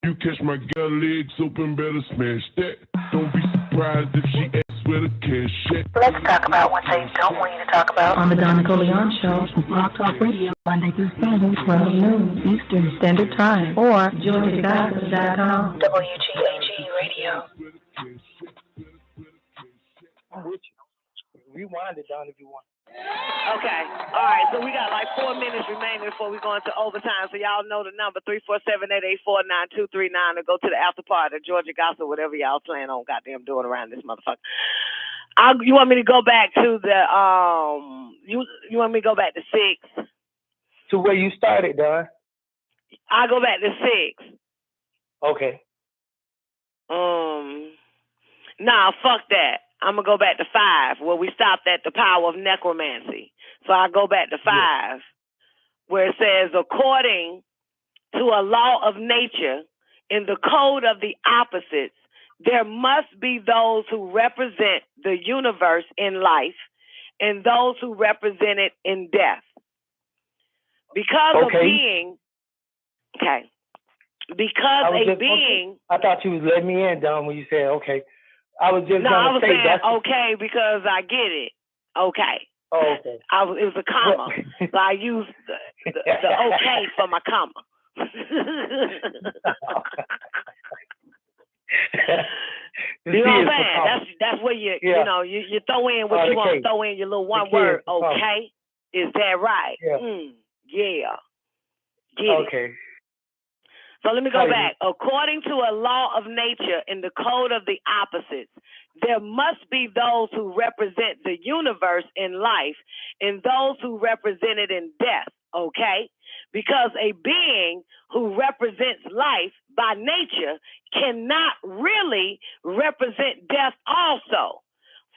you catch my girl legs open, better smash that. Don't be surprised if she asks where the cash at. Let's talk about what they don't want you to talk about. On the Nicoleone Show, Blog Talk Radio, Monday through Friday, 12 noon Eastern Standard Time, or GeorgiaGospel.com. WGAG Radio. I'm with you. Rewind it down if you want. Okay. All right. So we got like 4 minutes remaining before we go into overtime. So y'all know the number 347-884-9239 to go to the after party, Georgia Gospel, whatever y'all plan on goddamn doing around this motherfucker. You want me to go back to the you want me to go back to 6? To where you started, Don. I'll go back to 6. Okay. Nah, fuck that. I'm going to go back to 5, where we stopped at the power of necromancy. So I go back to 5, where it says, according to a law of nature, in the code of the opposites, there must be those who represent the universe in life and those who represent it in death. Because of being, because a being... I thought you was letting me in, Don, when you said, okay. I was just I was say saying that's okay because I get it. Okay. Oh, okay. It was a comma, so I used the okay for my comma. You know what I'm saying? That's where you know you throw in what you want to throw in your little one word. Okay, is that right? Yeah. Okay. So let me go back. According to a law of nature in the code of the opposites, there must be those who represent the universe in life and those who represent it in death, okay? Because a being who represents life by nature cannot really represent death also.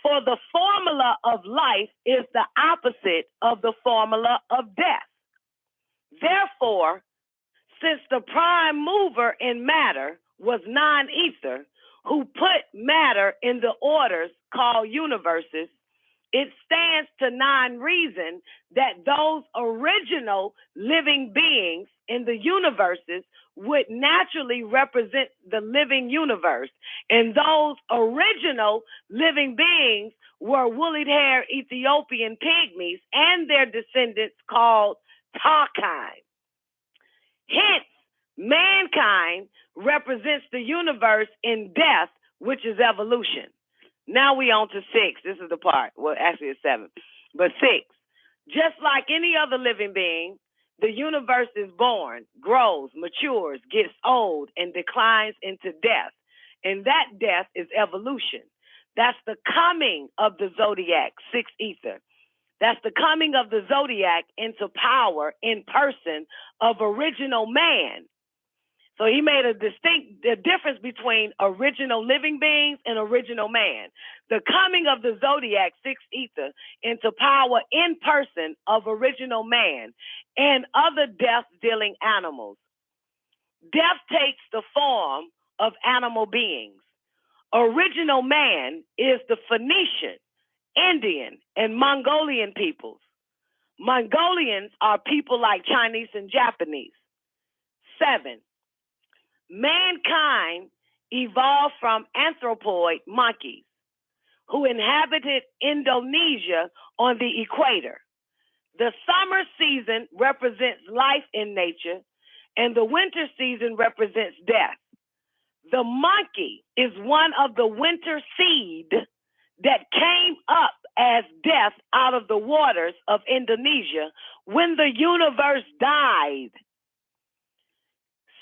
For the formula of life is the opposite of the formula of death. Therefore, since the prime mover in matter was non-ether, who put matter in the orders called universes, it stands to non-reason that those original living beings in the universes would naturally represent the living universe. And those original living beings were woolly-haired Ethiopian pygmies and their descendants called Tarkine. Hence, mankind represents the universe in death, which is evolution. Now we on to 6. This is the part. Well, actually it's 7. But 6. Just like any other living being, the universe is born, grows, matures, gets old, and declines into death. And that death is evolution. That's the coming of the zodiac, 6 ether. That's the coming of the zodiac into power in person of original man. So he made a difference between original living beings and original man. The coming of the zodiac, 6 ether, into power in person of original man and other death-dealing animals. Death takes the form of animal beings. Original man is the Phoenician, Indian, and Mongolian peoples. Mongolians are people like Chinese and Japanese. 7. Mankind evolved from anthropoid monkeys who inhabited Indonesia on the equator. The summer season represents life in nature, and the winter season represents death. The monkey is one of the winter seed that came up as death out of the waters of Indonesia when the universe died.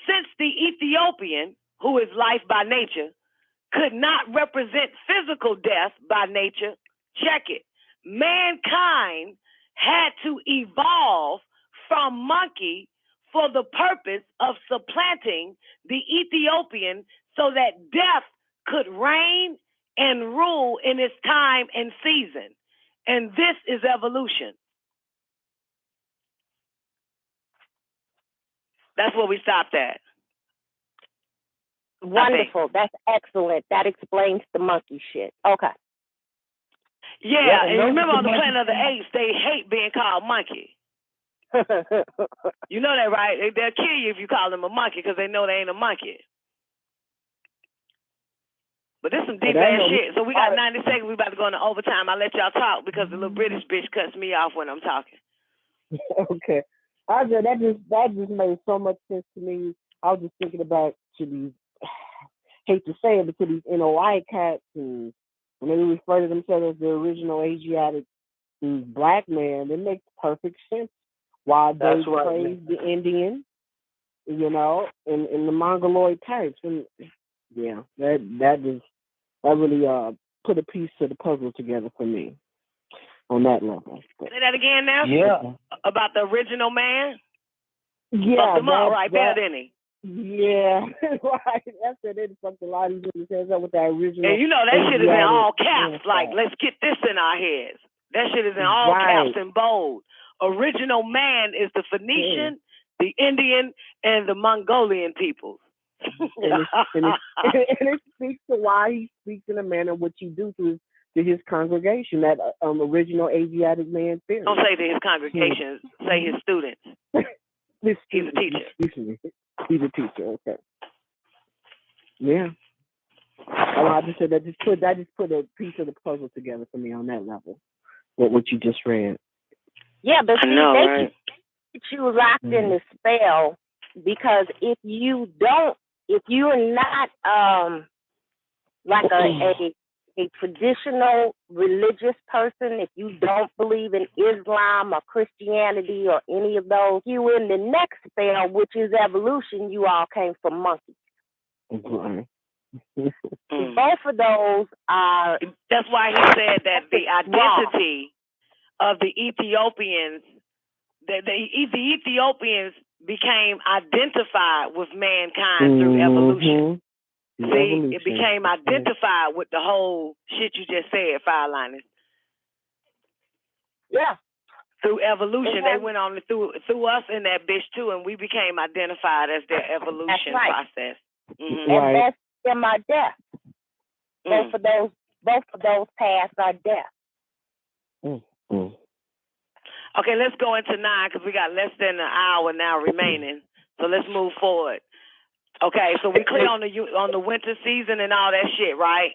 Since the Ethiopian, who is life by nature, could not represent physical death by nature, check it. Mankind had to evolve from monkey for the purpose of supplanting the Ethiopian so that death could reign and rule in its time and season. And this is evolution. That's where we stopped at. Wonderful. That's excellent. That explains the monkey shit. Okay. Yeah, and remember on the Planet of the Apes, they hate being called monkey. You know that, right? They'll kill you if you call them a monkey because they know they ain't a monkey. But this some deep ass shit. So we got 90 seconds. We about to go into overtime. I'll let y'all talk because the little British bitch cuts me off when I'm talking. Okay. That just made so much sense to me. I was just thinking about to these, hate to say it, but to these NOI cats, and when they refer to themselves as the original Asiatic black man, it makes perfect sense why they praise the Indian, you know, and the Mongoloid types. And yeah, that really put a piece to the puzzle together for me on that level. Say that again now? Yeah. About the original man? Yeah. Fucked him up right there, didn't he? Yeah, right. That's it. They fucked a lot of these heads up with that original. And you know, that shit is in all caps. Like, let's get this in our heads. That shit is in all caps and bold. Original man is the Phoenician, the Indian, and the Mongolian peoples. and it speaks to why he speaks in a manner which he do to his congregation, that original Asiatic man theory. Don't say to his congregation, say his students. He's a teacher. He's a teacher, okay. Yeah. I just said that just put a piece of the puzzle together for me on that level. What you just read. Yeah, but see, know, they right? keep you locked in the spell, because if you're not like a traditional religious person, if you don't believe in Islam or Christianity or any of those, you in the next spell, which is evolution, you all came from monkeys. Mm-hmm. Both of those are... That's why he said that the identity of the Ethiopians, the Ethiopians became identified with mankind through evolution. See, it became identified with the whole shit you just said, Fireliners. Yeah. Through evolution, they went on through us in that bitch too, and we became identified as their evolution process. Mm-hmm. And that's in my death. Both of those paths are death. Mm-hmm. Okay, let's go into 9 because we got less than an hour now remaining. So let's move forward. Okay, so we clear on the winter season and all that shit, right?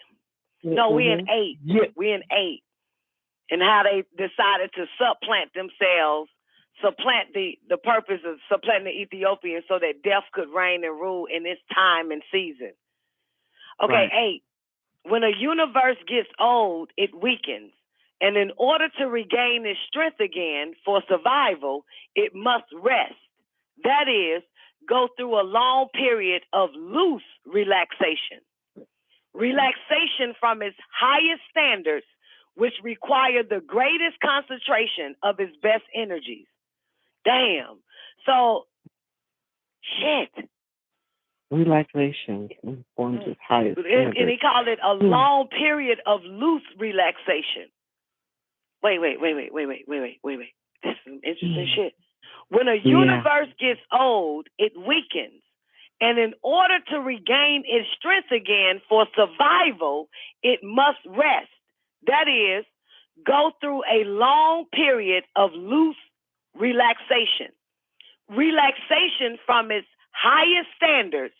No, we in 8. Yeah. We in 8. And how they decided to supplant themselves, supplant the purpose of supplanting the Ethiopians so that death could reign and rule in its time and season. Okay, 8. When a universe gets old, it weakens. And in order to regain its strength again for survival, it must rest. That is, go through a long period of loose relaxation. Relaxation from its highest standards, which require the greatest concentration of its best energies. Damn. So, shit. Relaxation forms its highest standards. And he called it a long period of loose relaxation. Wait. This is some interesting shit. When a universe gets old, it weakens. And in order to regain its strength again for survival, it must rest. That is, go through a long period of loose relaxation. Relaxation from its highest standards,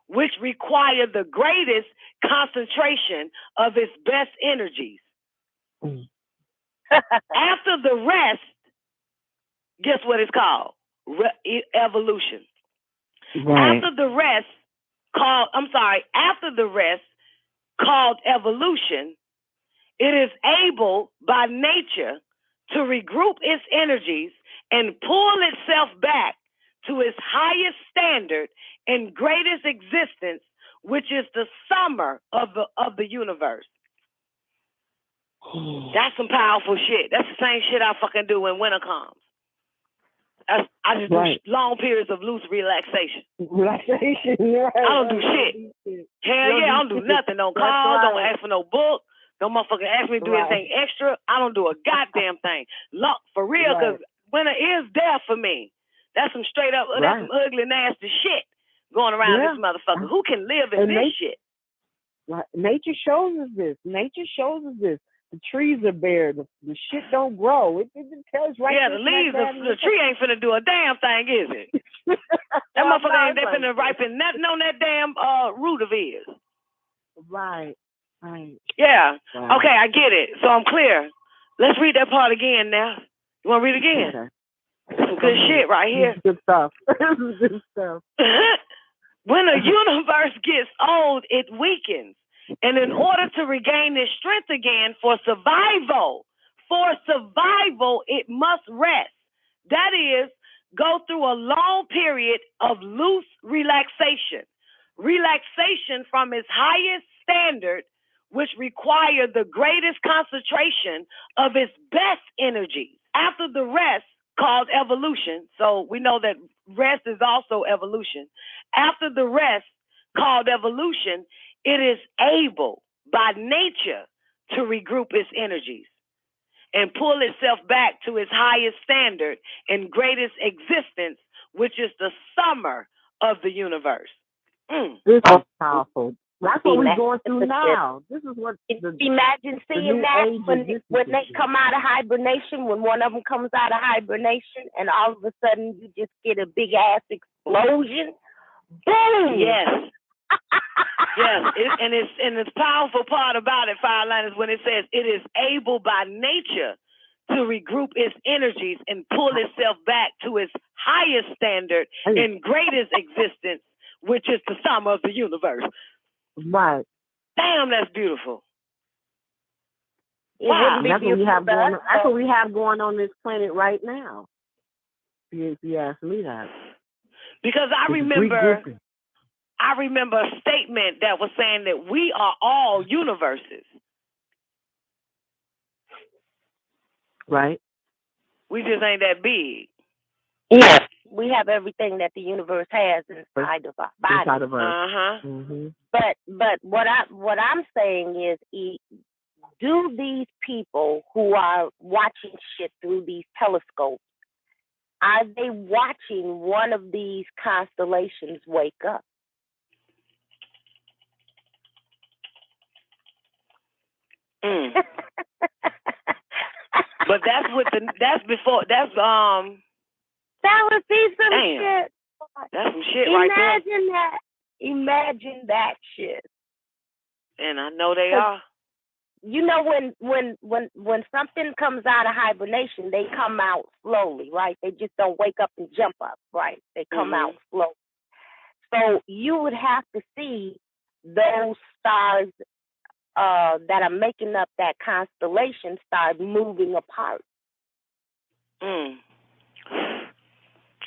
which require the greatest concentration of its best energies. After the rest, guess what it's called? Evolution. Right. After the rest, called evolution, it is able by nature to regroup its energies and pull itself back to its highest standard and greatest existence, which is the summer of the universe. That's some powerful shit. That's the same shit I fucking do when winter comes. I just do long periods of loose relaxation. Relaxation, right. I don't do shit. Hell yeah, I don't do nothing. Don't call, don't ask for no book. Don't motherfucking ask me to do anything extra. I don't do a goddamn thing. Look, for real, because winter is death for me. That's some straight up, that's some ugly, nasty shit going around this motherfucker. Who can live in this shit? Nature shows us this. The trees are bare. The shit don't grow. It tells right. Yeah, the leaves. The tree ain't finna do a damn thing, is it? That motherfucker ain't finna ripen nothing on that damn root of his. Right. Right. Yeah. Wow. Okay, I get it. So I'm clear. Let's read that part again now. You want to read it again? Okay. Some good shit right here. Good stuff. Good stuff. When a universe gets old, it weakens. And in order to regain its strength again for survival, it must rest. That is, go through a long period of loose relaxation. Relaxation from its highest standard, which require the greatest concentration of its best energy. After the rest, called evolution, so we know that rest is also evolution. After the rest, called evolution, it is able by nature to regroup its energies and pull itself back to its highest standard and greatest existence, which is the summer of the universe. This is powerful. That's what we're going through now. This is what imagine seeing that when they come out of hibernation, when one of them comes out of hibernation, and all of a sudden you just get a big ass explosion. Boom! Yes. Yes, and the powerful part about it, Fireline, is when it says it is able by nature to regroup its energies and pull itself back to its highest standard and greatest existence, which is the sum of the universe. Right. Damn, that's beautiful. Wow. That's what we have going on. That's what we have going on this planet right now. If you ask me that. Because I remember a statement that was saying that we are all universes. Right. We just ain't that big. Yeah. We have everything that the universe has inside of our body. Inside of us. Uh-huh. Mm-hmm. But what I'm saying is, do these people who are watching shit through these telescopes, are they watching one of these constellations wake up? But that would be some shit. That's some shit right there. Imagine that shit. And I know they are. You know, when something comes out of hibernation, they come out slowly, right? They just don't wake up and jump up, right? They come out slowly. So you would have to see those stars that are making up that constellation start moving apart.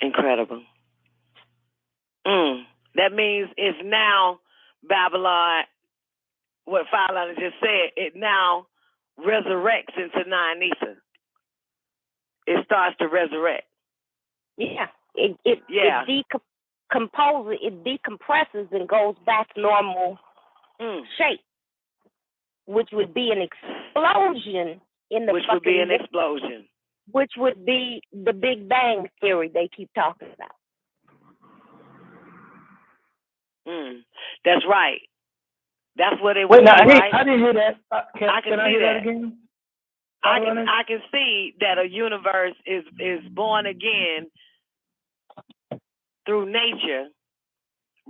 Incredible. That means it's now Babylon, what Fireline just said, it now resurrects into nine ether. It starts to resurrect. Yeah. It decomposes, it decompresses and goes back to normal shape, which would be an explosion in the Which would be an explosion. Which would be the Big Bang Theory they keep talking about. That's right. That's what it was. Wait, right? I didn't hear that. Can I hear that again? I can see that a universe is born again through nature,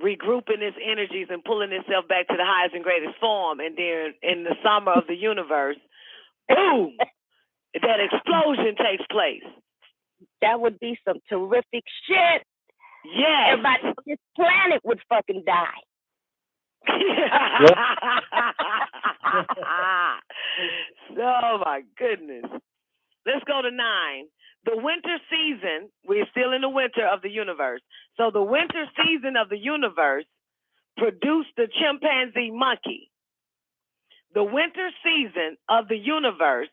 regrouping its energies and pulling itself back to the highest and greatest form, and then in the summer of the universe, boom, that explosion takes place. That would be some terrific shit. Yes. Everybody on this planet would fucking die. Oh my goodness. Let's go to 9. The winter season, we're still in the winter of the universe. So the winter season of the universe produced the chimpanzee monkey. The winter season of the universe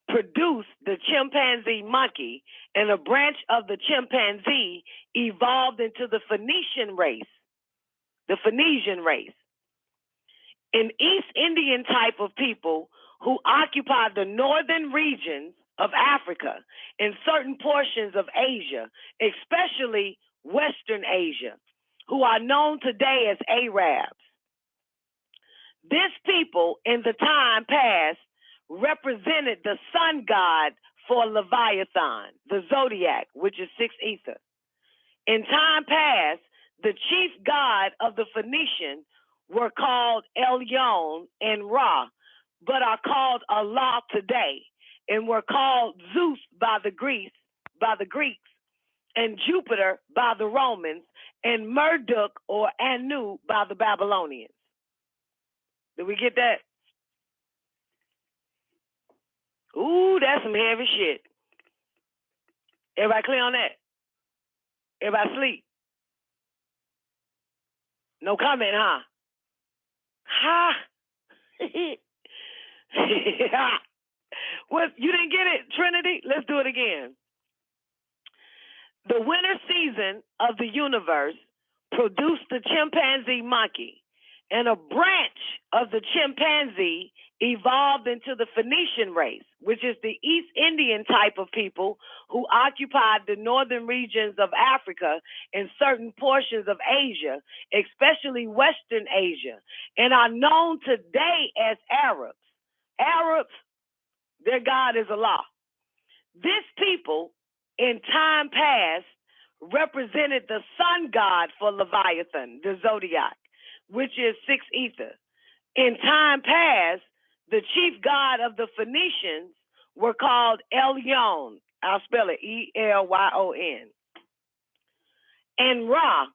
produced the chimpanzee monkey, and a branch of the chimpanzee evolved into the Phoenician race. The Phoenician race. An East Indian type of people who occupy the northern regions of Africa and certain portions of Asia, especially Western Asia, who are known today as Arabs. This people in the time past represented the sun god for Leviathan, the zodiac, which is 6 ether. In time past, the chief god of the Phoenician were called Elyon and Ra, but are called Allah today, and were called Zeus by the Greeks, and Jupiter by the Romans, and Marduk or Anu by the Babylonians. Did we get that? Ooh, that's some heavy shit. Everybody clear on that? Everybody sleep? No comment, huh? Ha! What, you didn't get it, Trinity? Let's do it again. The winter season of the universe produced the chimpanzee monkey, and a branch of the chimpanzee evolved into the Phoenician race, which is the East Indian type of people who occupied the northern regions of Africa and certain portions of Asia, especially Western Asia, and are known today as Arabs. Arabs, their God is Allah. This people, in time past, represented the sun god for Leviathan, the zodiac, which is 6 ether. In time past, the chief god of the Phoenicians were called Elyon. I'll spell it Elyon. And Ra,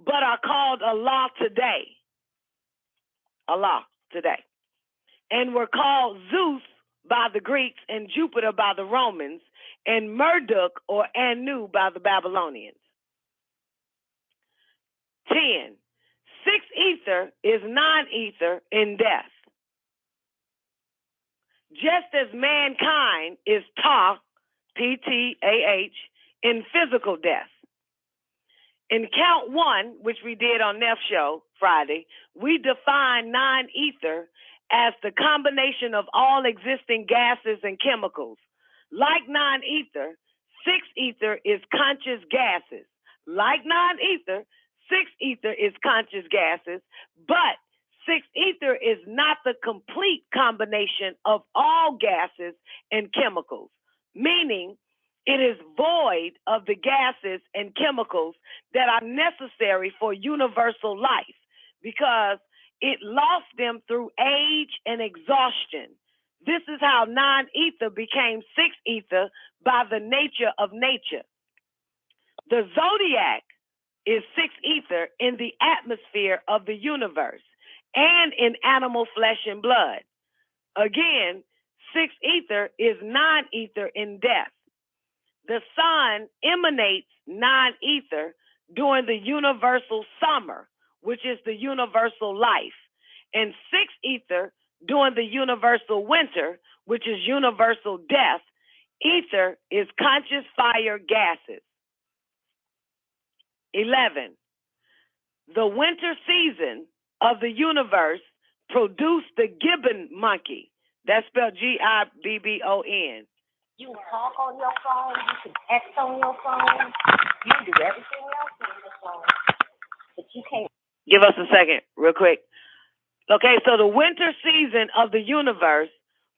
but are called Allah today. Allah today. And were called Zeus by the Greeks and Jupiter by the Romans, and Marduk or Anu by the Babylonians. 10. 6 ether is non-ether in death. Just as mankind is Ta, P-T-A-H, in physical death. In count 1, which we did on Neff's show Friday, we define non-ether as the combination of all existing gases and chemicals. Like non-ether, 6 ether is conscious gases. Like non-ether, 6 ether is conscious gases, but 6 ether is not the complete combination of all gases and chemicals, meaning it is void of the gases and chemicals that are necessary for universal life because it lost them through age and exhaustion. This is how non-ether became 6 ether by the nature of nature. The zodiac is 6 ether in the atmosphere of the universe and in animal flesh and blood. Again, 6 ether is non-ether in death. The sun emanates non-ether during the universal summer, which is the universal life, and 6 ether during the universal winter, which is universal death. Ether is conscious fire gases. 11. The winter season of the universe produced the gibbon monkey. That's spelled Gibbon. You can talk on your phone, you can text on your phone, you can do everything else on your phone, but you can't. Give us a second, real quick. Okay, so the winter season of the universe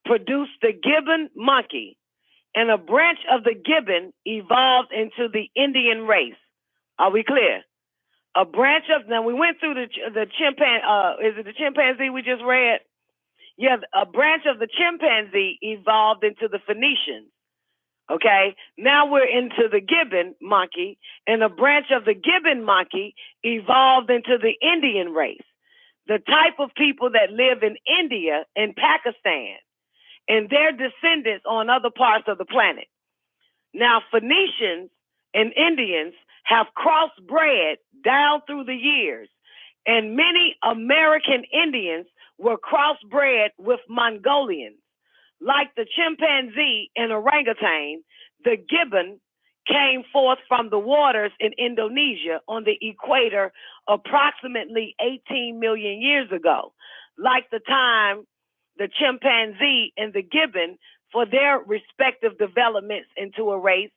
produced the gibbon monkey, and a branch of the gibbon evolved into the Indian race. Are we clear? A branch of, now we went through the chimpanzee, is it the chimpanzee we just read? Yeah, a branch of the chimpanzee evolved into the Phoenicians. Okay, now we're into the gibbon monkey, and a branch of the gibbon monkey evolved into the Indian race, the type of people that live in India and Pakistan, and their descendants on other parts of the planet. Now, Phoenicians and Indians have crossbred down through the years, and many American Indians were crossbred with Mongolians. Like the chimpanzee and orangutan, the gibbon came forth from the waters in Indonesia on the equator approximately 18 million years ago. Like the time the chimpanzee and the gibbon, for their respective developments into a race,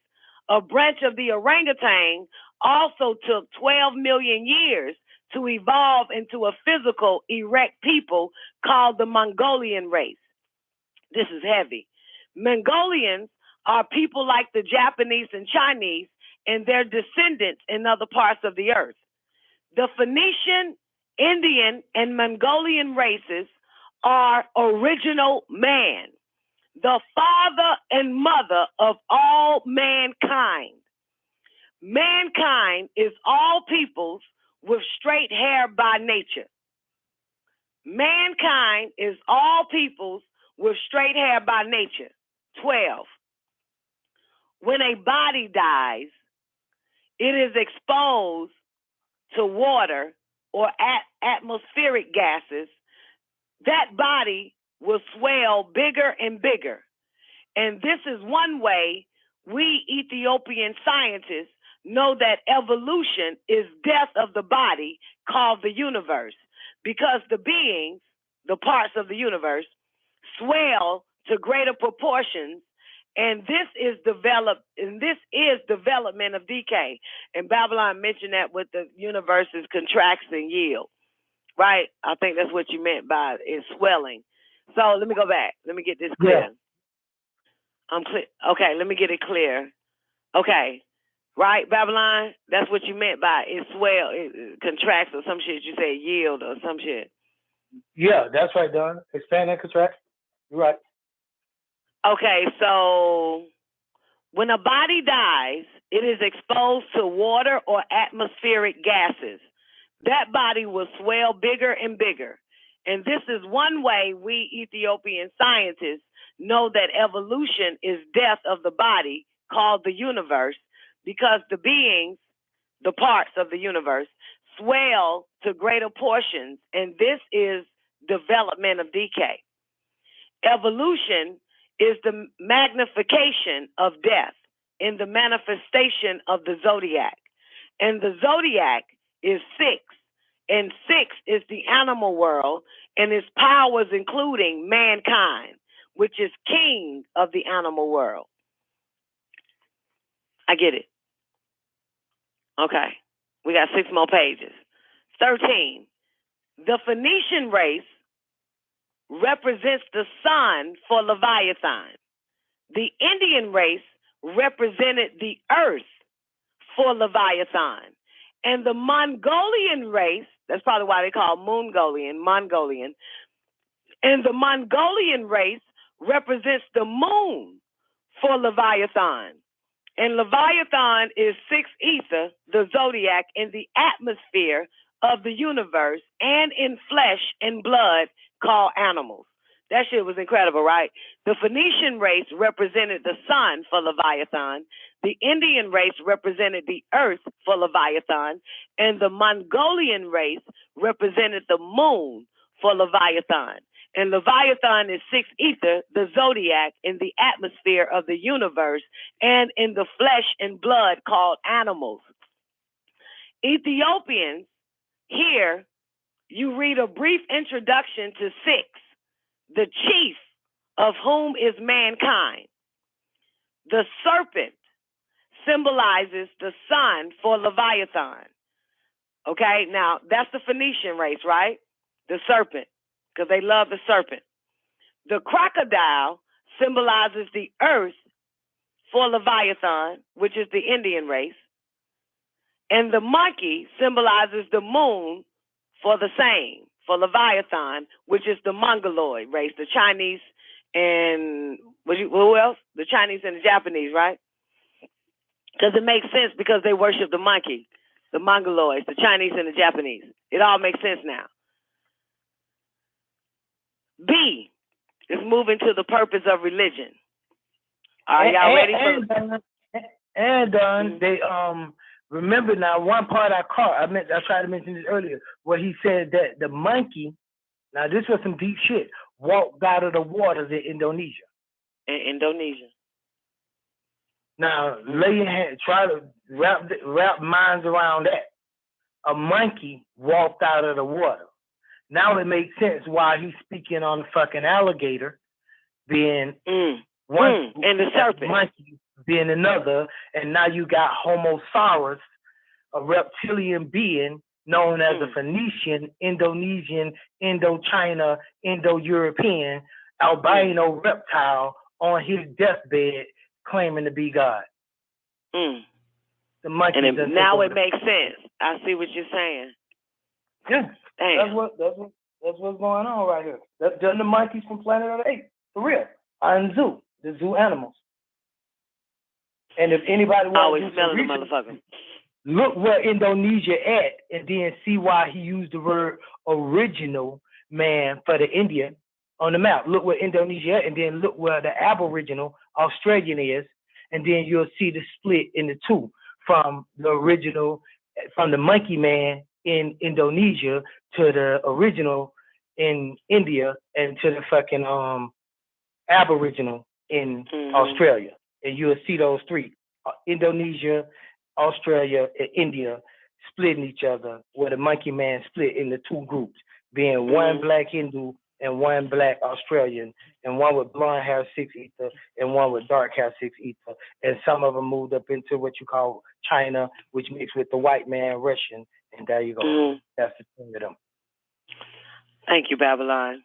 a branch of the orangutan also took 12 million years to evolve into a physical, erect people called the Mongolian race. This is heavy. Mongolians are people like the Japanese and Chinese and their descendants in other parts of the earth. The Phoenician, Indian, and Mongolian races are original man, the father and mother of all mankind. Mankind is all peoples with straight hair by nature. Mankind is all peoples with straight hair by nature. 12. When a body dies, it is exposed to water or atmospheric gases. That body will swell bigger and bigger. And this is one way we Ethiopian scientists know that evolution is death of the body called the universe, because the beings, the parts of the universe, swell to greater proportions, and this is development of decay. And Babylon mentioned that with the universe's contracts and yield, right? I think that's what you meant by it swelling. So let me go back. Let me get this clear. Yeah. I'm clear. Okay, let me get it clear. Okay, right, Babylon? That's what you meant by it contracts or some shit. You say yield or some shit. Yeah, that's right, Don. Expand and contract. You're right. Okay, so when a body dies, it is exposed to water or atmospheric gases. That body will swell bigger and bigger. And this is one way we Ethiopian scientists know that evolution is death of the body called the universe, because the beings, the parts of the universe, swell to greater portions, and this is development of decay. Evolution is the magnification of death in the manifestation of the zodiac. And the zodiac is 6. And 6 is the animal world and its powers, including mankind, which is king of the animal world. I get it. Okay. We got 6 more pages. 13. The Phoenician race represents the sun for Leviathan. The Indian race represented the earth for Leviathan. And the Mongolian race, that's probably why they call Mongolian. And the Mongolian race represents the moon for Leviathan. And Leviathan is 6 ether, the zodiac, in the atmosphere of the universe and in flesh and blood called animals. That shit was incredible, right? The Phoenician race represented the sun for Leviathan. The Indian race represented the earth for Leviathan. And the Mongolian race represented the moon for Leviathan. And Leviathan is 6 ether, the zodiac, in the atmosphere of the universe and in the flesh and blood called animals. Ethiopians, here you read a brief introduction to 6, the chief of whom is mankind. The serpent symbolizes the sun for Leviathan. Okay, now that's the Phoenician race, right? The serpent, because they love the serpent. The crocodile symbolizes the earth for Leviathan, which is the Indian race. And the monkey symbolizes the moon for the same, for Leviathan, which is the Mongoloid race, the Chinese and who else? The Chinese and the Japanese, right? Because it makes sense, because they worship the monkey, the Mongoloids, the Chinese and the Japanese. It all makes sense now. B is moving to the purpose of religion. Are y'all ready for? They remember now, one part I caught, I tried to mention this earlier, where he said that the monkey, now this was some deep shit, walked out of the waters in Indonesia. In Indonesia. Now, lay your hand, try to wrap minds around that. A monkey walked out of the water. Now it makes sense why he's speaking on the fucking alligator being one, and the serpent. Monkey being another, and now you got Homosaurus, a reptilian being known as a Phoenician, Indonesian, Indochina, Indo-European, albino reptile on his deathbed claiming to be God. The monkey. And now it makes sense. I see what you're saying. Yeah, Damn. that's what's going on right here. That's the monkeys from Planet of the Apes, for real. On zoo, the zoo animals. And if anybody wants to do some research, motherfucker. Look where Indonesia at, and then see why he used the word original man for the Indian on the map. Look where Indonesia at, and then look where the Aboriginal Australian is, and then you'll see the split in the two from the original, from the monkey man in Indonesia to the original in India, and to the fucking Aboriginal in Australia. And you'll see those three, Indonesia, Australia, and India, splitting each other, where the monkey man split into two groups, being one black Hindu and one black Australian, and one with blonde hair 6 ether and one with dark hair 6 ether. And some of them moved up into what you call China, which mixed with the white man Russian. And there you go. That's the thing with them. Thank you, Babylon.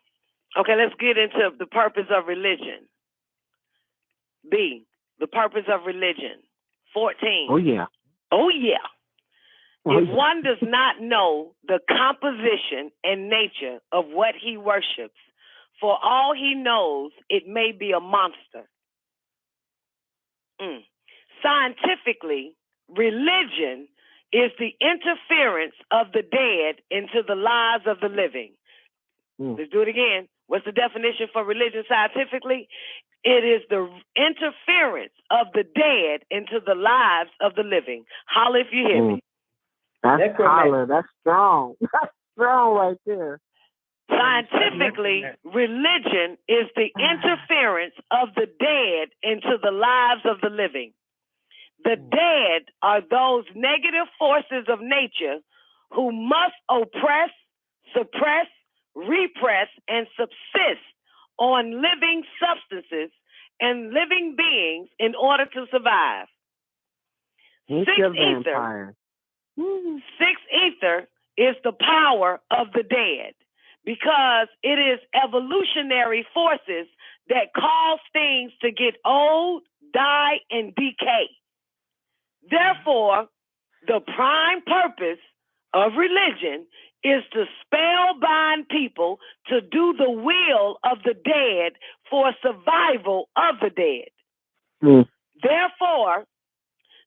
Okay, let's get into the purpose of religion. B, the purpose of religion. 14. Oh, yeah. Oh, yeah. Oh, If yeah. one does not know the composition and nature of what he worships, for all he knows, it may be a monster. Scientifically, religion is the interference of the dead into the lives of the living. Let's do it again. What's the definition for religion scientifically? It is the interference of the dead into the lives of the living. Holla if you hear me. That's holler. That's strong. That's strong right there. Scientifically, religion is the interference of the dead into the lives of the living. The dead are those negative forces of nature who must oppress, suppress, repress, and subsist on living substances and living beings in order to survive. Six ether is the power of the dead because it is evolutionary forces that cause things to get old, die, and decay. Therefore, the prime purpose of religion is to spellbind people to do the will of the dead for survival of the dead. Therefore,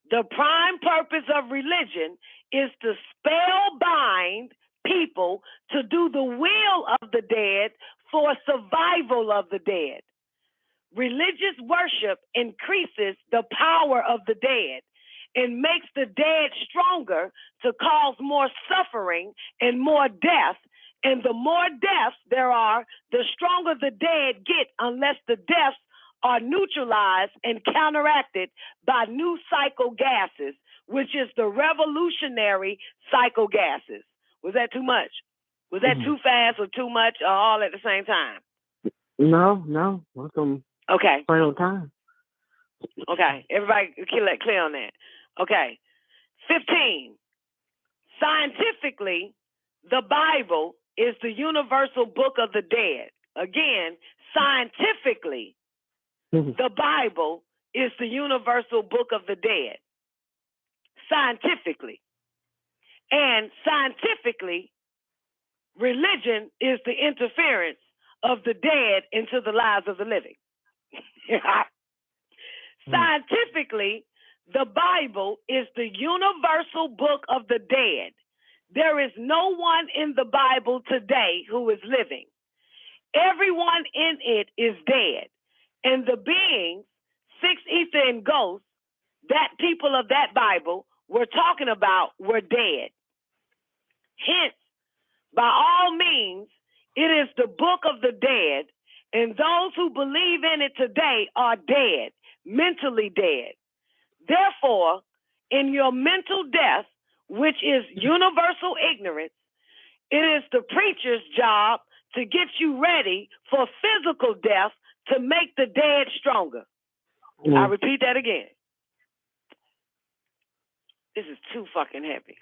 the prime purpose of religion is to spellbind people to do the will of the dead for survival of the dead. Religious worship increases the power of the dead and makes the dead stronger to cause more suffering and more death. And the more deaths there are, the stronger the dead get unless the deaths are neutralized and counteracted by new cycle gases, which is the revolutionary cycle gases. Was that too much? Was that too fast or too much or all at the same time? No. Welcome. Okay. Final time. Okay. Everybody clear on that. Okay. 15. Scientifically, the Bible is the universal book of the dead. Again, scientifically, the Bible is the universal book of the dead. Scientifically. And scientifically, religion is the interference of the dead into the lives of the living. Scientifically, the Bible is the universal book of the dead. There is no one in the Bible today who is living. Everyone in it is dead. And the beings, 6 ether and ghosts, that people of that Bible were talking about were dead. Hence, by all means, it is the book of the dead, and those who believe in it today are dead, mentally dead. Therefore, in your mental death, which is universal ignorance, it is the preacher's job to get you ready for physical death to make the dead stronger. I repeat that again. This is too fucking heavy.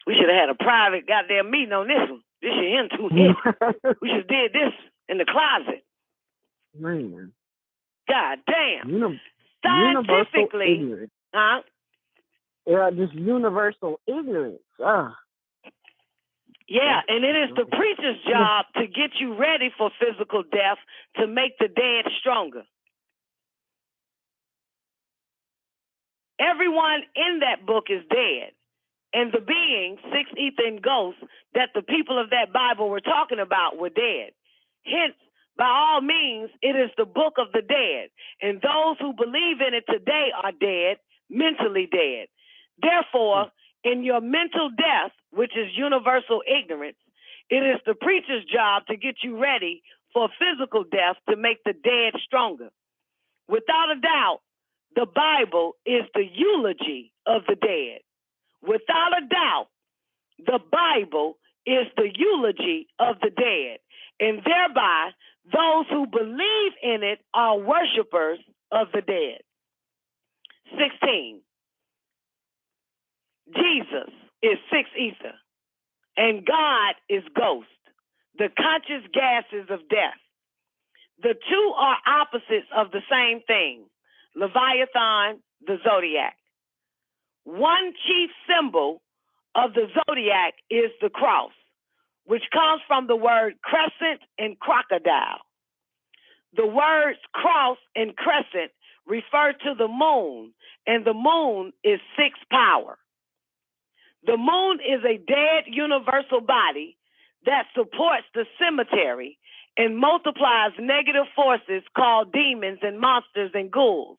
We should have had a private goddamn meeting on this one. This shit in too heavy. We should have did this in the closet. Man. God damn. Scientifically, just universal ignorance. Yeah, and it is the preacher's job to get you ready for physical death, to make the dead stronger. Everyone in that book is dead. And the beings, six ether and ghosts, that the people of that Bible were talking about were dead. Hence, by all means, it is the book of the dead. And those who believe in it today are dead, mentally dead. Therefore, in your mental death, which is universal ignorance, it is the preacher's job to get you ready for physical death, to make the dead stronger. Without a doubt, the Bible is the eulogy of the dead. Without a doubt, the Bible is the eulogy of the dead, and thereby those who believe in it are worshipers of the dead. 16. Jesus is six ether, and God is ghost, the conscious gases of death. The two are opposites of the same thing, Leviathan, the zodiac. One chief symbol of the zodiac is the cross, which comes from the word crescent and crocodile. The words cross and crescent refer to the moon, and the moon is six power. The moon is a dead universal body that supports the cemetery and multiplies negative forces called demons and monsters and ghouls.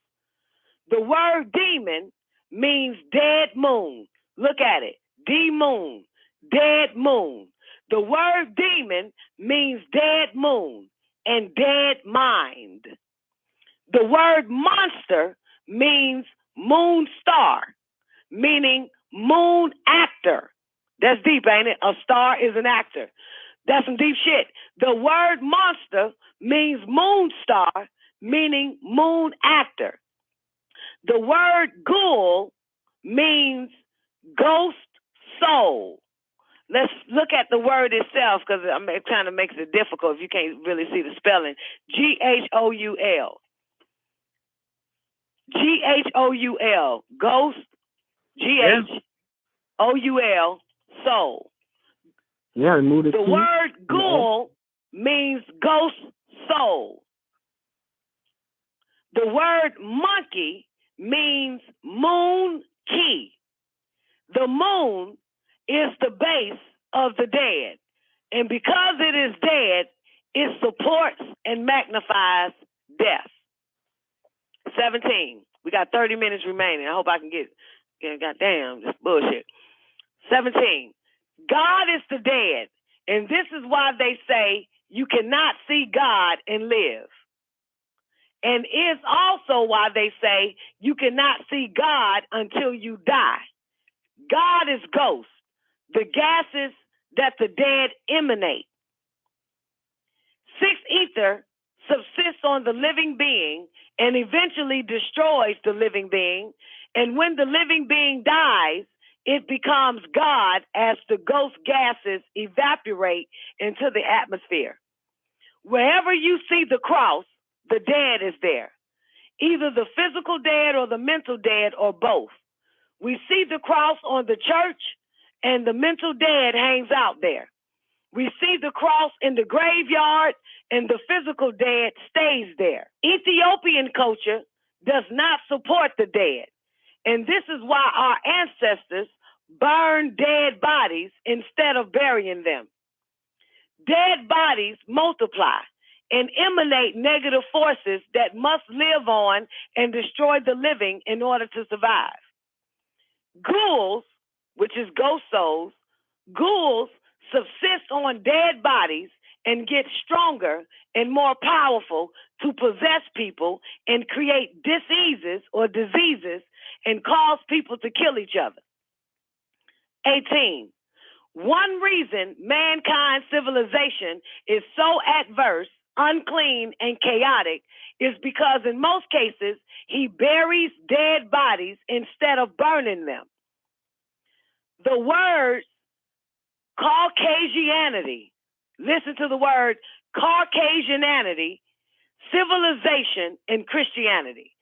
The word demon means dead moon. Look at it. D-moon, dead moon. The word demon means dead moon and dead mind. The word monster means moon star, meaning moon actor. That's deep, ain't it? A star is an actor. That's some deep shit. The word monster means moon star, meaning moon actor. The word ghoul means ghost soul. Let's look at the word itself, because it kind of makes it difficult if you can't really see the spelling. G-H-O-U-L. G-H-O-U-L. Ghost. G-H-O-U-L. Soul. Yeah, the word ghoul means ghost soul. The word monkey means moon key. The moon is the base of the dead. And because it is dead, it supports and magnifies death. 17. We got 30 minutes remaining. I hope I can get goddamn, this bullshit. 17. God is the dead. And this is why they say you cannot see God and live. And is also why they say you cannot see God until you die. God is ghost, the gases that the dead emanate. Six ether subsists on the living being and eventually destroys the living being. And when the living being dies, it becomes God as the ghost gases evaporate into the atmosphere. Wherever you see the cross, the dead is there. Either the physical dead or the mental dead or both. We see the cross on the church and the mental dead hangs out there. We see the cross in the graveyard and the physical dead stays there. Ethiopian culture does not support the dead. And this is why our ancestors burn dead bodies instead of burying them. Dead bodies multiply and emanate negative forces that must live on and destroy the living in order to survive. Ghouls, which is ghost souls, ghouls subsist on dead bodies and get stronger and more powerful to possess people and create diseases and cause people to kill each other. 18. One reason mankind's civilization is so adverse, unclean, and chaotic is because in most cases, he buries dead bodies instead of burning them. The word Caucasianity, listen to the word Caucasianity, civilization, and Christianity.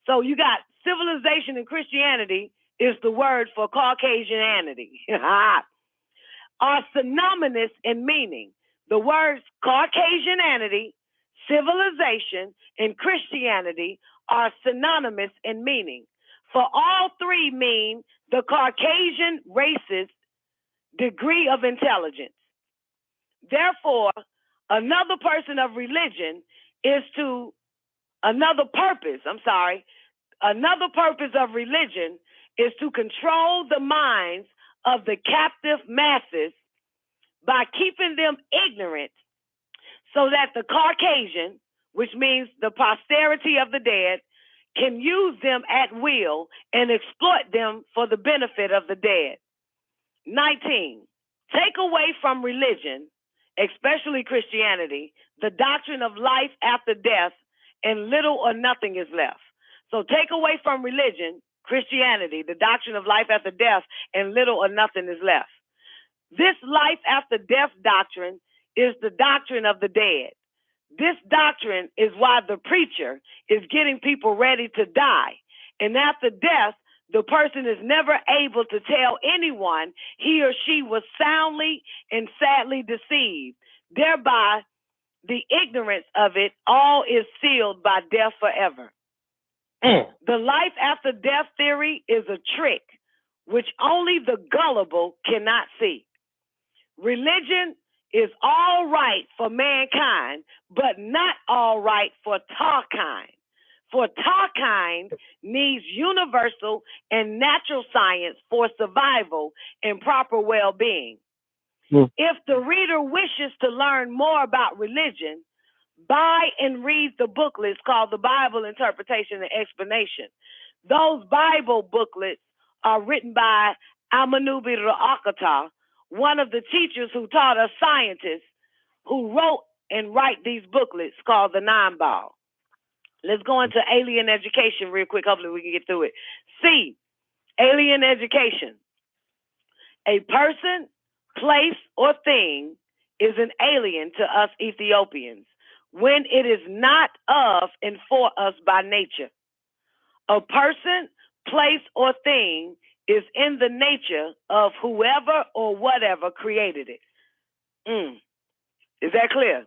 So you got civilization and Christianity is the word for Caucasianity, are synonymous in meaning. The words Caucasianity, civilization, and Christianity are synonymous in meaning. For all three mean the Caucasian race's degree of intelligence. Therefore, another purpose of religion is to control the minds of the captive masses by keeping them ignorant so that the Caucasian, which means the posterity of the dead, can use them at will and exploit them for the benefit of the dead. 19, take away from religion, especially Christianity, the doctrine of life after death, and little or nothing is left. So take away from religion, Christianity, the doctrine of life after death, and little or nothing is left. This life after death doctrine is the doctrine of the dead. This doctrine is why the preacher is getting people ready to die. And after death, the person is never able to tell anyone he or she was soundly and sadly deceived. Thereby, the ignorance of it all is sealed by death forever. The life after death theory is a trick which only the gullible cannot see. Religion is all right for mankind, but not all right for Tarkind. For Tarkind needs universal and natural science for survival and proper well-being. If the reader wishes to learn more about religion, buy and read the booklets called The Bible Interpretation and Explanation. Those Bible booklets are written by Amanubi Ra'akata, one of the teachers who taught us scientists who wrote and write these booklets called the Nine Ball. Let's go into alien education real quick. Hopefully we can get through it. C, alien education. A person, place, or thing is an alien to us Ethiopians when it is not of and for us by nature. A person, place, or thing is in the nature of whoever or whatever created it. Is that clear?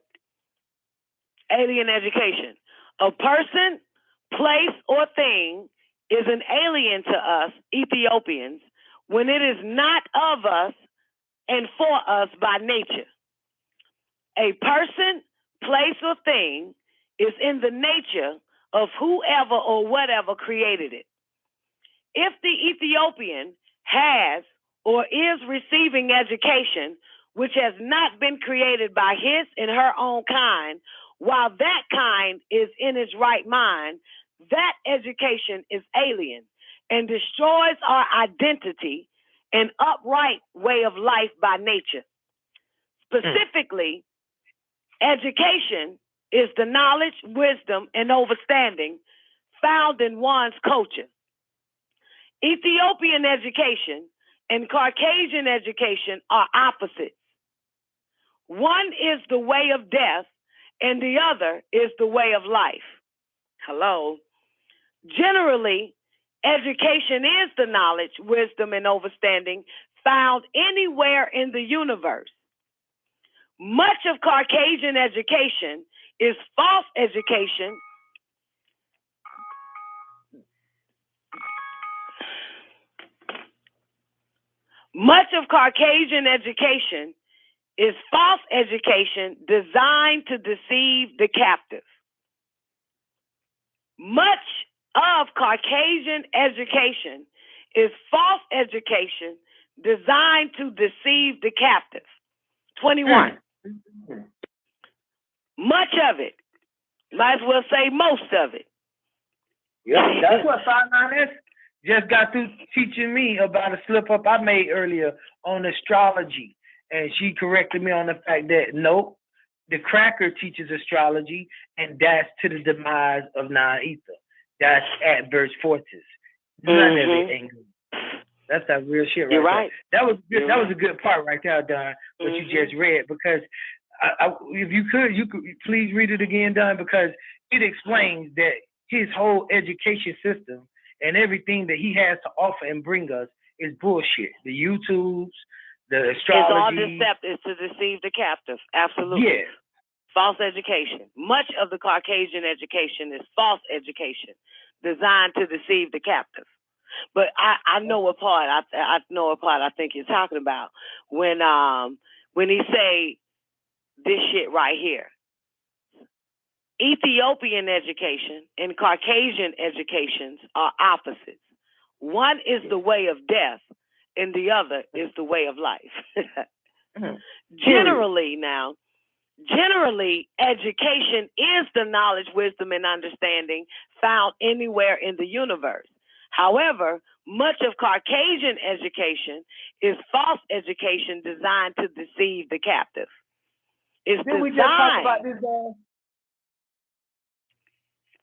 Alien education. A person, place, or thing is an alien to us Ethiopians when it is not of us and for us by nature. A person, place, or thing is in the nature of whoever or whatever created it. If the Ethiopian has or is receiving education which has not been created by his and her own kind, while that kind is in its right mind, that education is alien and destroys our identity and upright way of life by nature. Specifically, education is the knowledge, wisdom, and understanding found in one's culture. Ethiopian education and Caucasian education are opposites. One is the way of death, and the other is the way of life. Hello. Generally, education is the knowledge, wisdom, and understanding found anywhere in the universe. Much of Caucasian education is false education. Much of Caucasian education is false education designed to deceive the captive. Much of Caucasian education is false education designed to deceive the captive. 21. Much of it. Might as well say most of it. Yeah, that's what 59S just got through teaching me about a slip up I made earlier on astrology. And she corrected me on the fact that, nope, the cracker teaches astrology, and that's to the demise of non-ether. That's adverse forces. None of it ain't good. That's that real shit right. You're right. There. That was good. That was a good part right there, Don, what you just read, because if you could please read it again, Don, because it explains that his whole education system and everything that he has to offer and bring us is bullshit. The YouTubes, the astrology. It's all deceptive to deceive the captive. Absolutely. Yeah. False education. Much of the Caucasian education is false education designed to deceive the captive. But I know what part I know what part I think you're talking about when he say this shit right here. Ethiopian education and Caucasian educations are opposites. One is the way of death, and the other is the way of life. Generally, education is the knowledge, wisdom, and understanding found anywhere in the universe. However, much of Caucasian education is false education designed to deceive the captive. Didn't we just talk about this?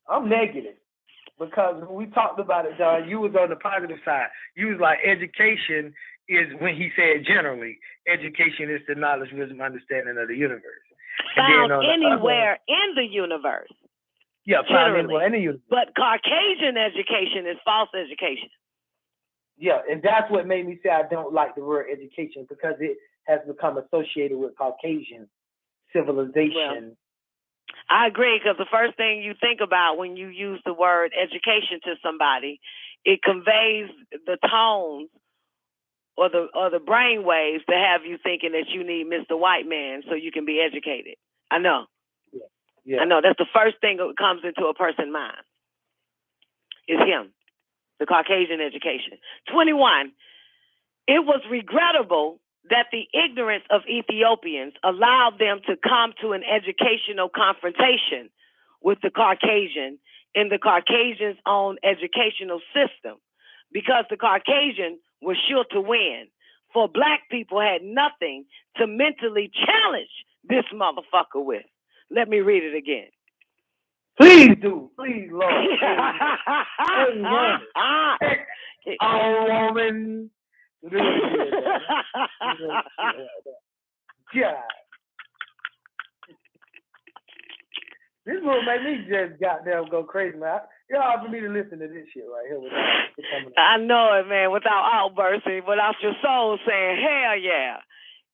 I'm negative because when we talked about it, Don, you was on the positive side. You was like, education is, when he said generally, education is the knowledge, wisdom, understanding of the universe. Found anywhere in the universe. Yeah, found anywhere in the universe. But Caucasian education is false education. Yeah, and that's what made me say I don't like the word education, because it has become associated with Caucasian civilization. Well, I agree, because the first thing you think about when you use the word education to somebody, it conveys the tones or the brain waves to have you thinking that you need Mr. White Man so you can be educated. I know. Yeah. I know. That's the first thing that comes into a person's mind. Is him, the Caucasian education. 21. It was regrettable that the ignorance of Ethiopians allowed them to come to an educational confrontation with the Caucasian in the Caucasian's own educational system, because the Caucasian was sure to win, for black people had nothing to mentally challenge this motherfucker with. Let me read it again. Please do. Please, Lord. All woman. God. This will make me just goddamn go crazy, man. You're hard for me to listen to this shit right here. I know it, man, without outbursting, without your soul saying, hell yeah.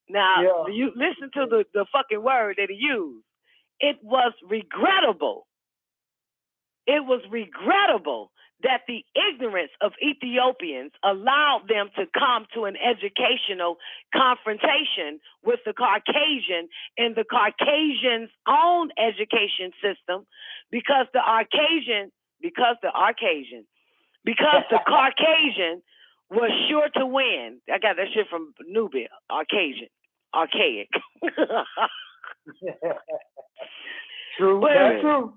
Now, you listen to the fucking word that he used. It was regrettable. It was regrettable that the ignorance of Ethiopians allowed them to come to an educational confrontation with the Caucasian in the Caucasian's own education system, because the Caucasian was sure to win. I got that shit from Nubia. Archaic. True. That's true.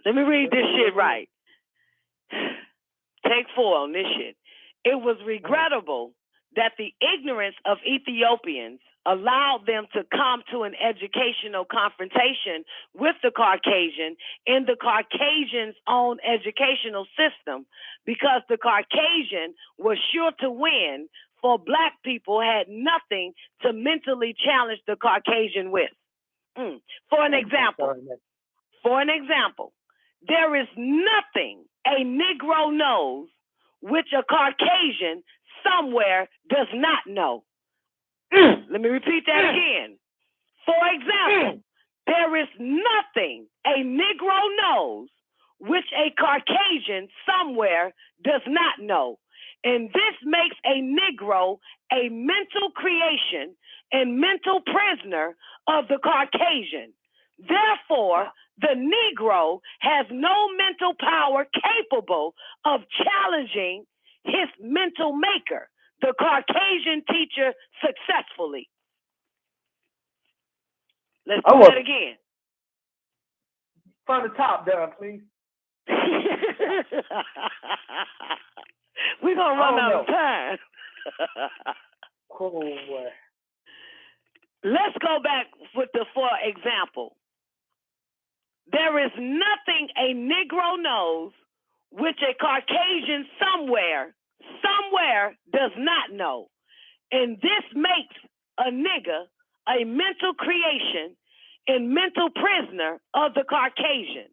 Let me read this shit right. Take 4 on this shit. It was regrettable that the ignorance of Ethiopians allowed them to come to an educational confrontation with the Caucasian in the Caucasian's own educational system, because the Caucasian was sure to win, for black people had nothing to mentally challenge the Caucasian with. For an example, there is nothing a Negro knows which a Caucasian somewhere does not know. Let me repeat that again. For example, there is nothing a Negro knows which a Caucasian somewhere does not know. And this makes a Negro a mental creation and mental prisoner of the Caucasian. Therefore, the Negro has no mental power capable of challenging his mental maker, the Caucasian teacher, successfully. Let's do that again. From the top down, please. We're going to run out of time. Cool. Let's go back with for example. There is nothing a Negro knows which a Caucasian somewhere does not know. And this makes a nigga a mental creation and mental prisoner of the Caucasian.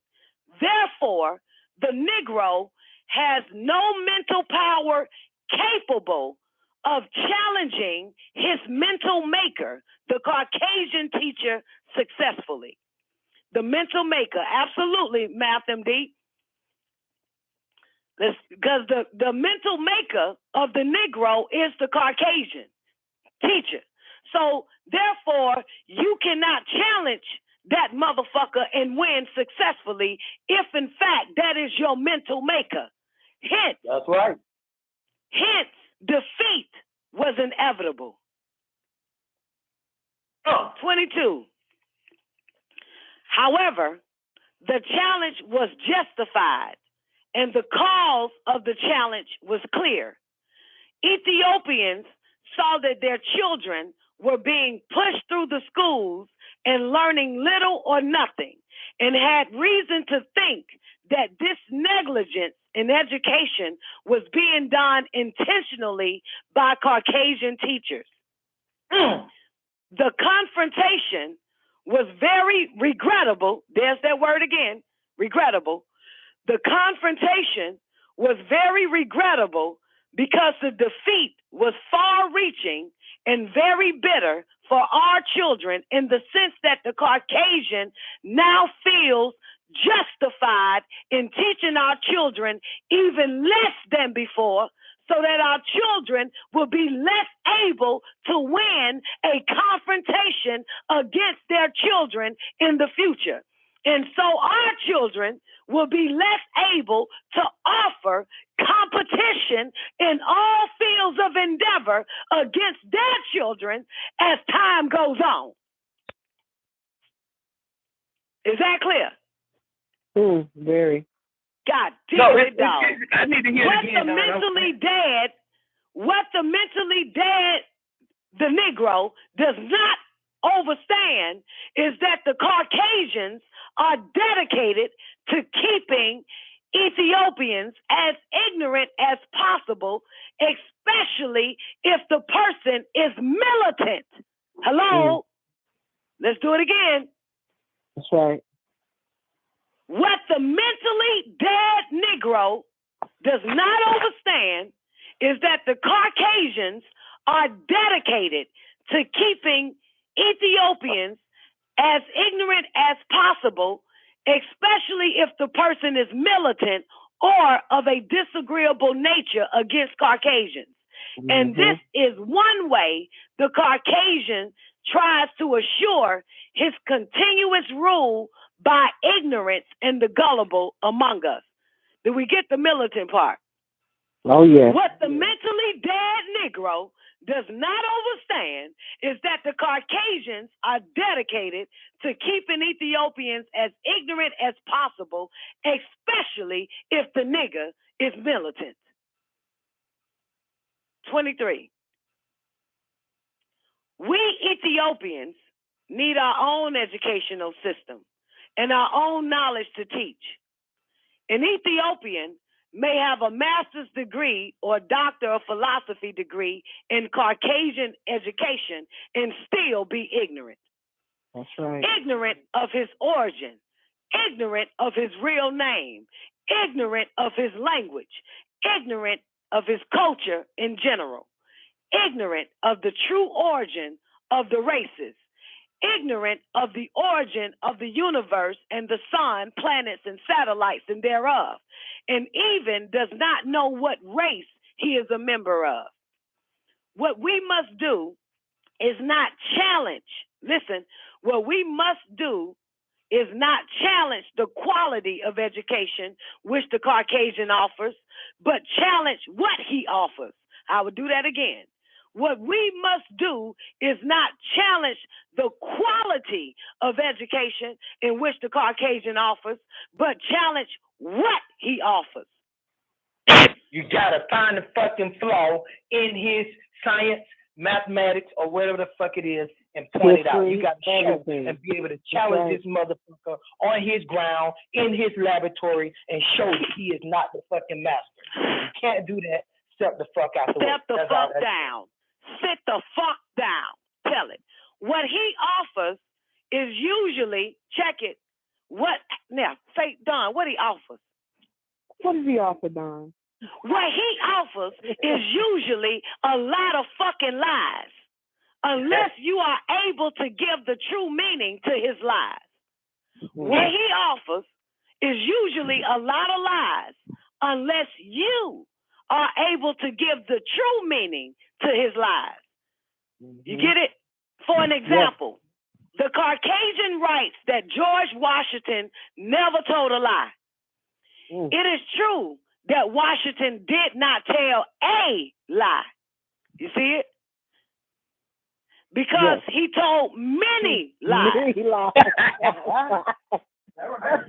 Therefore, the Negro has no mental power capable of challenging his mental maker, the Caucasian teacher, successfully. The mental maker, absolutely, Math MD. Because the mental maker of the Negro is the Caucasian teacher. So, therefore, you cannot challenge that motherfucker and win successfully if, in fact, that is your mental maker. Hence, that's right. Hence, defeat was inevitable. 22. However, the challenge was justified, and the cause of the challenge was clear. Ethiopians saw that their children were being pushed through the schools and learning little or nothing, and had reason to think that this negligence in education was being done intentionally by Caucasian teachers. The confrontation was very regrettable. There's that word again, regrettable. The confrontation was very regrettable because the defeat was far-reaching and very bitter for our children, in the sense that the Caucasian now feels justified in teaching our children even less than before, so that our children will be less able to win a confrontation against their children in the future. And so our children will be less able to offer competition in all fields of endeavor against their children as time goes on. Is that clear? Very. God damn it, dog. I need to hear what it again. The mentally dead, the Negro does not understand is that the Caucasians are dedicated to keeping Ethiopians as ignorant as possible, especially if the person is militant. Hello? Let's do it again. That's right. What the mentally dead Negro does not understand is that the Caucasians are dedicated to keeping Ethiopians as ignorant as possible, especially if the person is militant or of a disagreeable nature against Caucasians. And this is one way the Caucasian tries to assure his continuous rule by ignorance and the gullible among us. Did we get the militant part? Oh, yeah. What the mentally dead Negro does not understand is that the Caucasians are dedicated to keeping Ethiopians as ignorant as possible, especially if the nigger is militant. 23. We Ethiopians need our own educational system and our own knowledge to teach. An Ethiopian may have a master's degree or doctor of philosophy degree in Caucasian education and still be ignorant. That's right. Ignorant of his origin, ignorant of his real name, ignorant of his language, ignorant of his culture in general, ignorant of the true origin of the races, ignorant of the origin of the universe and the sun, planets, and satellites and thereof, and even does not know what race he is a member of. What we must do is not challenge. Listen, what we must do is not challenge the quality of education which the Caucasian offers, but challenge what he offers. I will do that again. What we must do is not challenge the quality of education in which the Caucasian offers, but challenge what he offers. You gotta find the fucking flaw in his science, mathematics, or whatever the fuck it is, and point it out. You gotta show and be able to challenge this motherfucker on his ground, in his laboratory, and show that he is not the fucking master. You can't do that. Step the fuck out the way. Step the fuck down. Sit the fuck down. Tell it. What he offers is usually, check it, what, now, say, Don, what he offers. What does he offer, Don? What he offers is usually a lot of fucking lies, unless you are able to give the true meaning to his lies. What he offers is usually a lot of lies, unless you are able to give the true meaning to his lies. You get it? For an example, the Caucasian writes that George Washington never told a lie. It is true that Washington did not tell a lie. You see it? Because he told many lies. Many lies. That's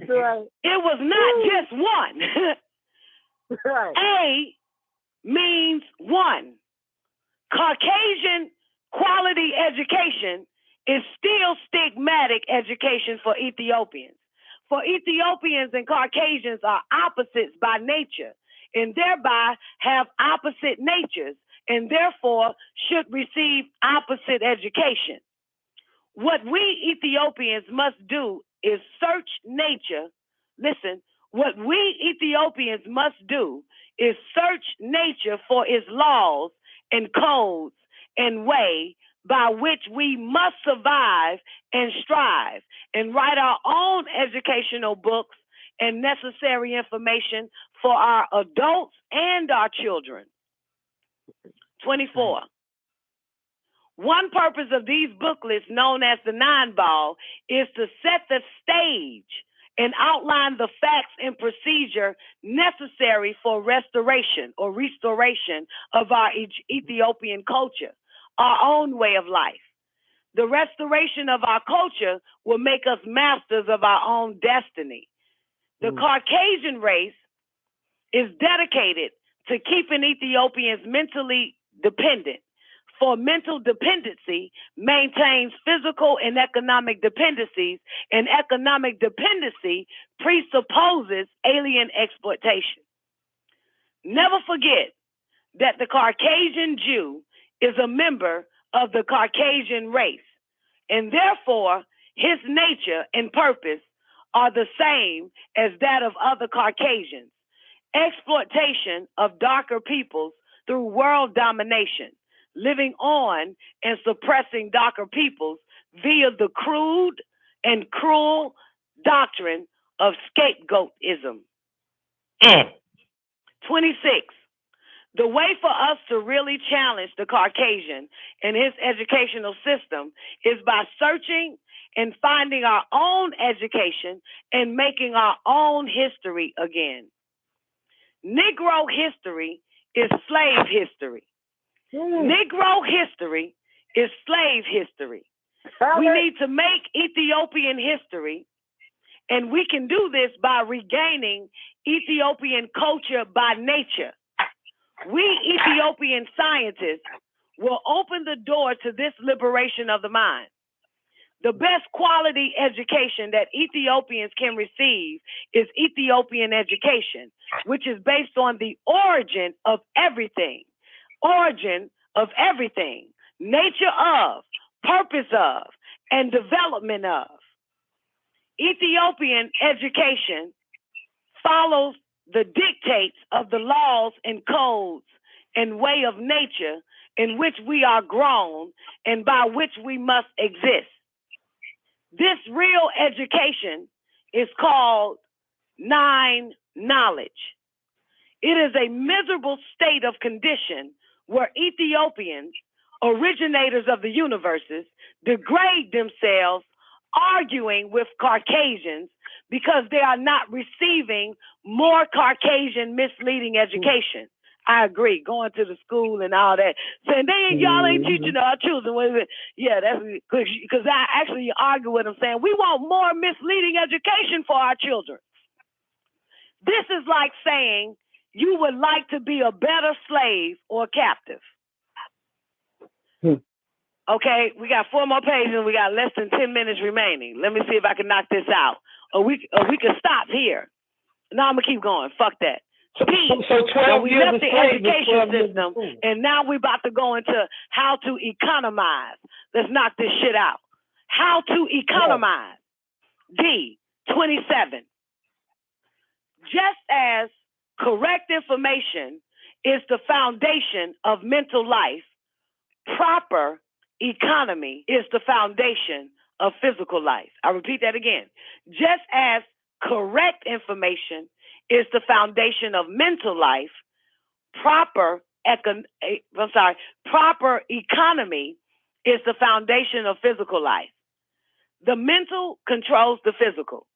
right. It was not just one. Right. A means one. Caucasian quality education is still stigmatic education for Ethiopians. For Ethiopians and Caucasians are opposites by nature, and thereby have opposite natures, and therefore should receive opposite education. What we Ethiopians must do is search nature. Listen, what we Ethiopians must do is search nature for its laws and codes and way by which we must survive and strive, and write our own educational books and necessary information for our adults and our children. 24. One purpose of these booklets, known as the 9-ball, is to set the stage and outline the facts and procedure necessary for restoration of our Ethiopian culture, our own way of life. The restoration of our culture will make us masters of our own destiny. The Caucasian race is dedicated to keeping Ethiopians mentally dependent. For mental dependency maintains physical and economic dependencies, and economic dependency presupposes alien exploitation. Never forget that the Caucasian Jew is a member of the Caucasian race, and therefore his nature and purpose are the same as that of other Caucasians. Exploitation of darker peoples through world domination, living on and suppressing darker peoples via the crude and cruel doctrine of scapegoatism. 26. The way for us to really challenge the Caucasian and his educational system is by searching and finding our own education and making our own history again. Negro history is slave history. Negro history is slave history. We need to make Ethiopian history, and we can do this by regaining Ethiopian culture by nature. We Ethiopian scientists will open the door to this liberation of the mind. The best quality education that Ethiopians can receive is Ethiopian education, which is based on the origin of everything. Origin of everything, nature of, purpose of, and development of. Ethiopian education follows the dictates of the laws and codes and way of nature in which we are grown and by which we must exist. This real education is called knowledge. It is a miserable state of condition where Ethiopians, originators of the universes, degrade themselves arguing with Caucasians because they are not receiving more Caucasian misleading education. I agree, going to the school and all that, saying y'all ain't teaching our children. Yeah, that's because I actually argue with them, saying we want more misleading education for our children. This is like saying you would like to be a better slave or captive. Okay, we got 4 more pages and we got less than 10 minutes remaining. Let me see if I can knock this out. Or we can stop here. No, I'm gonna keep going. Fuck that. So 12 we years left of the slavery, education system, and now we're about to go into how to economize. Let's knock this shit out. How to economize. D, 27. Just as Correct information is the foundation of mental life. Proper economy is the foundation of physical life. I repeat that again. Just as correct information is the foundation of mental life, proper economy is the foundation of physical life. The mental controls the physical.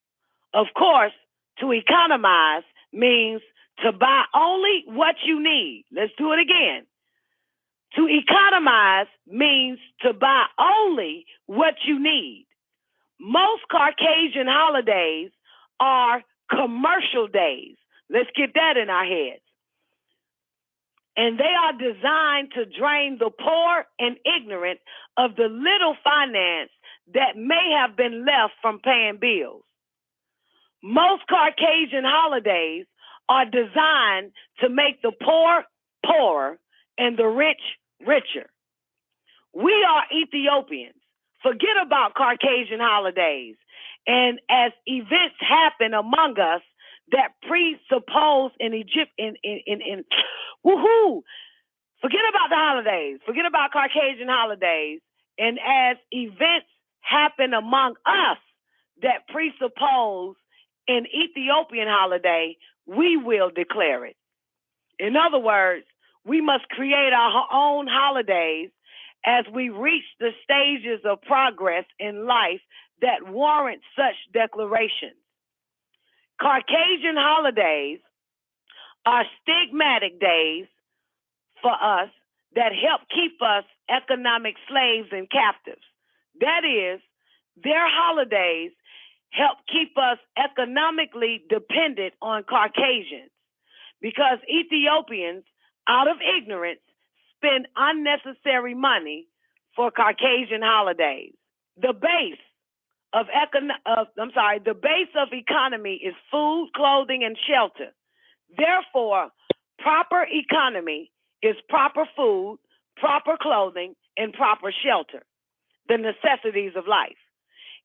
Of course, to economize means to buy only what you need. Let's do it again. To economize means to buy only what you need. Most Caucasian holidays are commercial days. Let's get that in our heads. And they are designed to drain the poor and ignorant of the little finance that may have been left from paying bills. Most Caucasian holidays are designed to make the poor poorer and the rich richer. We are Ethiopians. Forget about Caucasian holidays. And as events happen among us that presuppose in Egypt, forget about the holidays. Forget about Caucasian holidays. And as events happen among us that presuppose an Ethiopian holiday, we will declare it. In other words, we must create our own holidays as we reach the stages of progress in life that warrant such declarations. Caucasian holidays are stigmatic days for us that help keep us economic slaves and captives. That is, their holidays help keep us economically dependent on Caucasians because Ethiopians, out of ignorance, spend unnecessary money for Caucasian holidays. The base of economy is food, clothing, and shelter. Therefore, proper economy is proper food, proper clothing, and proper shelter, the necessities of life.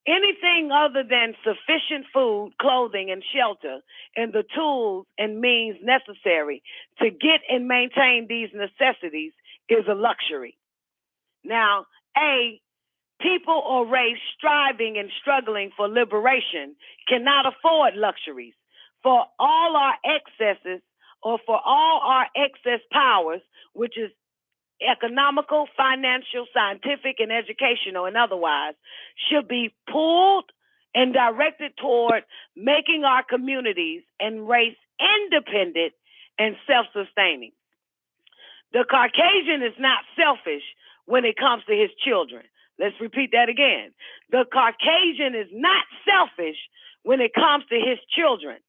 Anything other than sufficient food, clothing, and shelter, and the tools and means necessary to get and maintain these necessities is a luxury. Now, people or race striving and struggling for liberation cannot afford luxuries. For all our excesses or for all our excess powers, which is economical, financial, scientific, and educational, and otherwise, should be pulled and directed toward making our communities and race independent and self-sustaining. The Caucasian is not selfish when it comes to his children. Let's repeat that again. The Caucasian is not selfish when it comes to his children.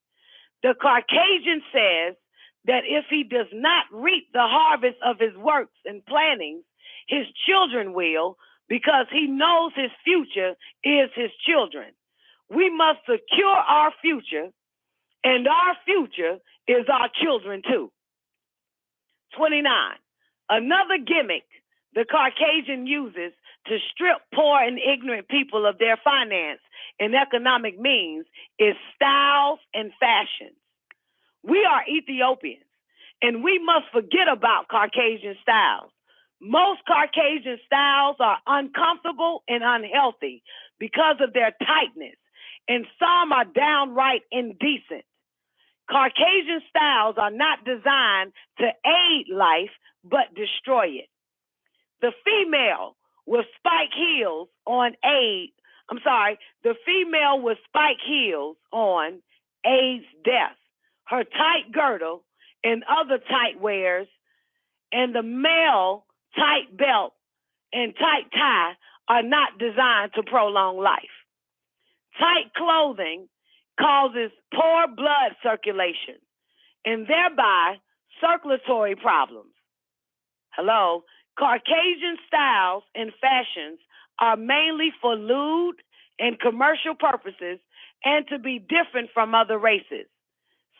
The Caucasian says that if he does not reap the harvest of his works and plannings, his children will, because he knows his future is his children. We must secure our future, and our future is our children too. 29. Another gimmick the Caucasian uses to strip poor and ignorant people of their finance and economic means is styles and fashions. We are Ethiopians, and we must forget about Caucasian styles. Most Caucasian styles are uncomfortable and unhealthy because of their tightness, and some are downright indecent. Caucasian styles are not designed to aid life, but destroy it. The female with spike heels on aids death. Her tight girdle and other tight wears, and the male tight belt and tight tie are not designed to prolong life. Tight clothing causes poor blood circulation and thereby circulatory problems. Hello? Caucasian styles and fashions are mainly for lewd and commercial purposes and to be different from other races.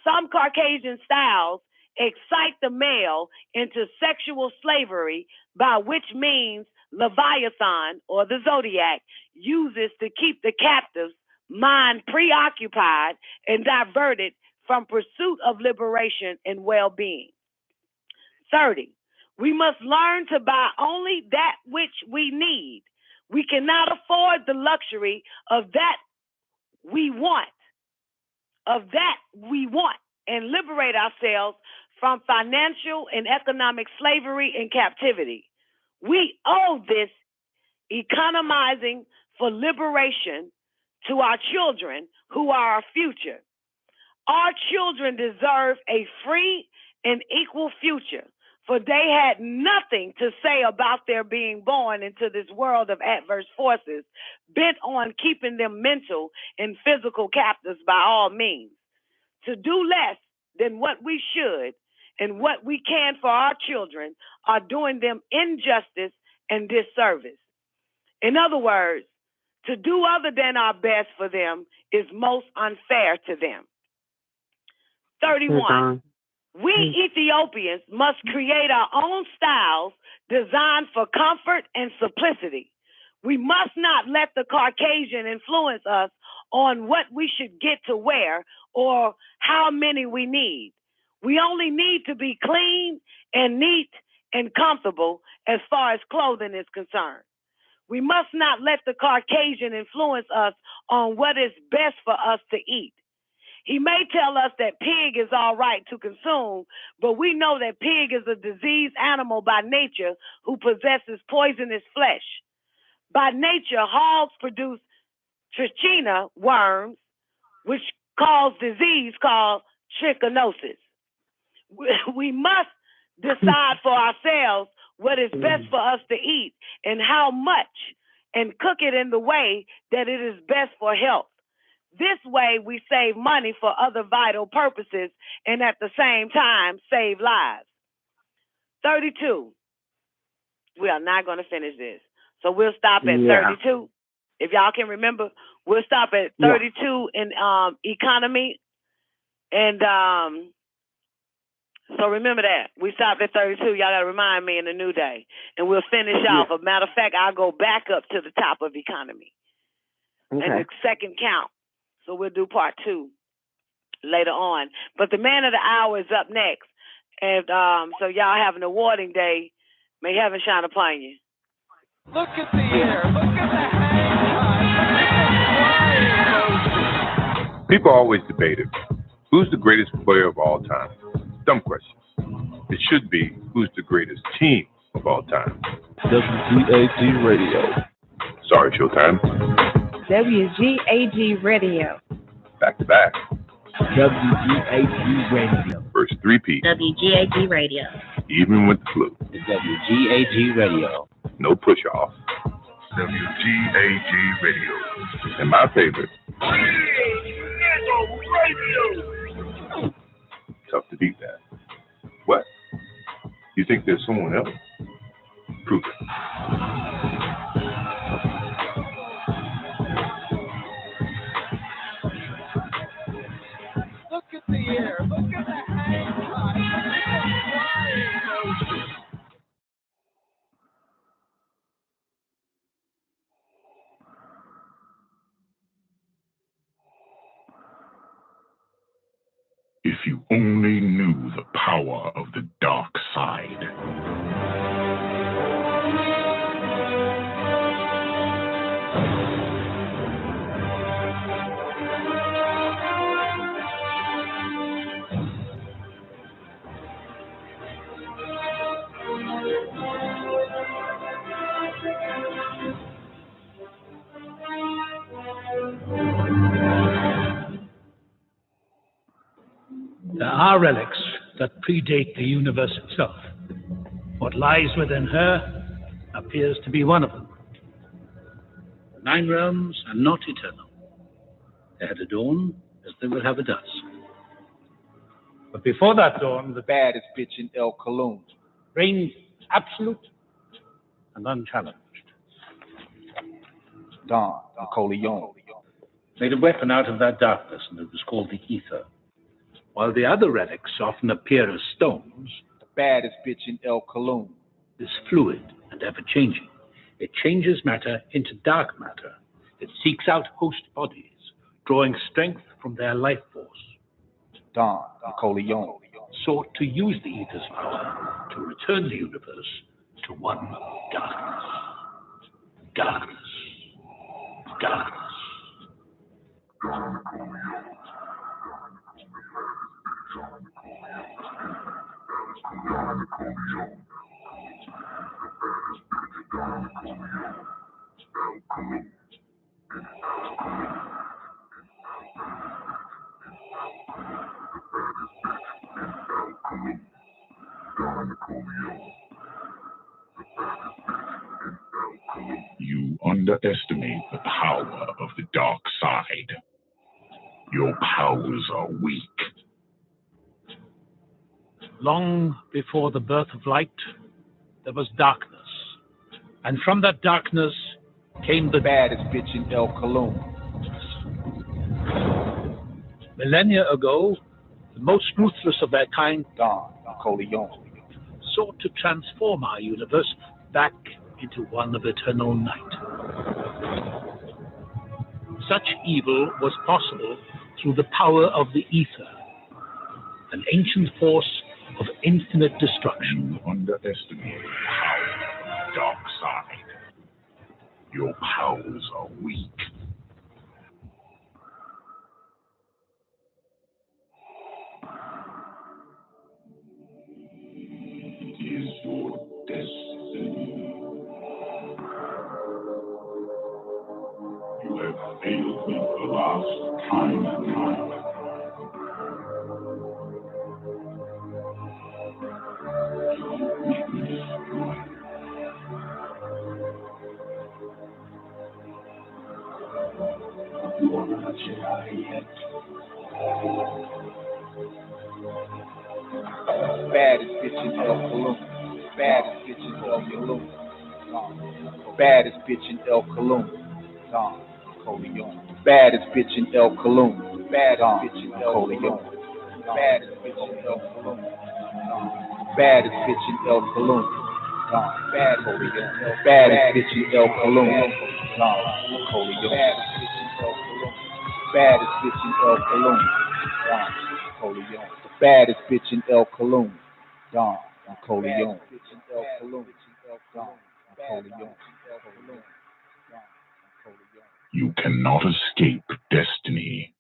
Some Caucasian styles excite the male into sexual slavery, by which means Leviathan, or the Zodiac, uses to keep the captive's mind preoccupied and diverted from pursuit of liberation and well-being. 30, we must learn to buy only that which we need. We cannot afford the luxury of that we want, and liberate ourselves from financial and economic slavery and captivity. We owe this economizing for liberation to our children who are our future. Our children deserve a free and equal future, for they had nothing to say about their being born into this world of adverse forces, bent on keeping them mental and physical captives by all means. To do less than what we should and what we can for our children are doing them injustice and disservice. In other words, to do other than our best for them is most unfair to them. 31. We Ethiopians must create our own styles designed for comfort and simplicity. We must not let the Caucasian influence us on what we should get to wear or how many we need. We only need to be clean and neat and comfortable as far as clothing is concerned. We must not let the Caucasian influence us on what is best for us to eat. He may tell us that pig is all right to consume, but we know that pig is a diseased animal by nature who possesses poisonous flesh. By nature, hogs produce trichina worms, which cause disease called trichinosis. We must decide for ourselves what is best for us to eat and how much, and cook it in the way that it is best for health. This way, we save money for other vital purposes and at the same time save lives. 32. We are not going to finish this. So we'll stop at 32. If y'all can remember, we'll stop at 32 in economy. And so remember that. We stopped at 32. Y'all got to remind me in the new day. And we'll finish off. As a matter of fact, I'll go back up to the top of economy. Okay. And the second count. So we'll do part 2 later on. But the man of the hour is up next. And so y'all have an awarding day. May heaven shine upon you. Look at the air. Look at the hang time. People always debate it. Who's the greatest player of all time? Dumb question. It should be, who's the greatest team of all time? WGAG Radio. Sorry, Showtime. WGAG Radio. Back to back. WGAG Radio. First three-peat. WGAG Radio. Even with the flu. The WGAG Radio. No push-off. WGAG Radio. And my favorite. Radio. Tough to beat that. What? You think there's someone else? Prove it. Look at the air. Look at the hang time. If you only knew the power of the dark side. There are relics that predate the universe itself. What lies within her appears to be one of them. The 9 realms are not eternal. They had a dawn as they will have a dusk. But before that dawn, the baddest bitch in El Cologne reigned absolute and unchallenged. Nicoleone made a weapon out of that darkness, and it was called the ether. While the other relics often appear as stones, the baddest bitch in El Cologne is fluid and ever-changing. It changes matter into dark matter. It seeks out host bodies, drawing strength from their life force. Don Nicoleone, sought to use the ether's power to return the universe to one of darkness. Darkness. Darkness. You underestimate the power of the dark side. Your powers are weak. Long before the birth of light, there was darkness. And from that darkness came the baddest bitch in El Cologne. Millennia ago, the most ruthless of their kind, Don Nicoleone, sought to transform our universe back into one of eternal night. Such evil was possible through the power of the ether, an ancient force of infinite destruction. You underestimate the power of the dark side. Your powers are weak. It is your destiny. You have failed me the last time and time. Your weakness, you are not C.I.A. yet. Baddest bitch in El Cologne. Baddest bitch in El Cologne. Baddest bitch in El Cologne. Don Nicoleone. Baddest bitch in El Cologne. Baddest bitch in El Cologne. Baddest bitch in El Cologne. Baddest bitch in El Cologne. Baddest bitch in El Cologne. Don Nicoleone. Baddest bitch in El Cologne. Don Nicoleone. Baddest bitch in El Cologne. Don Nicoleone. You cannot escape destiny.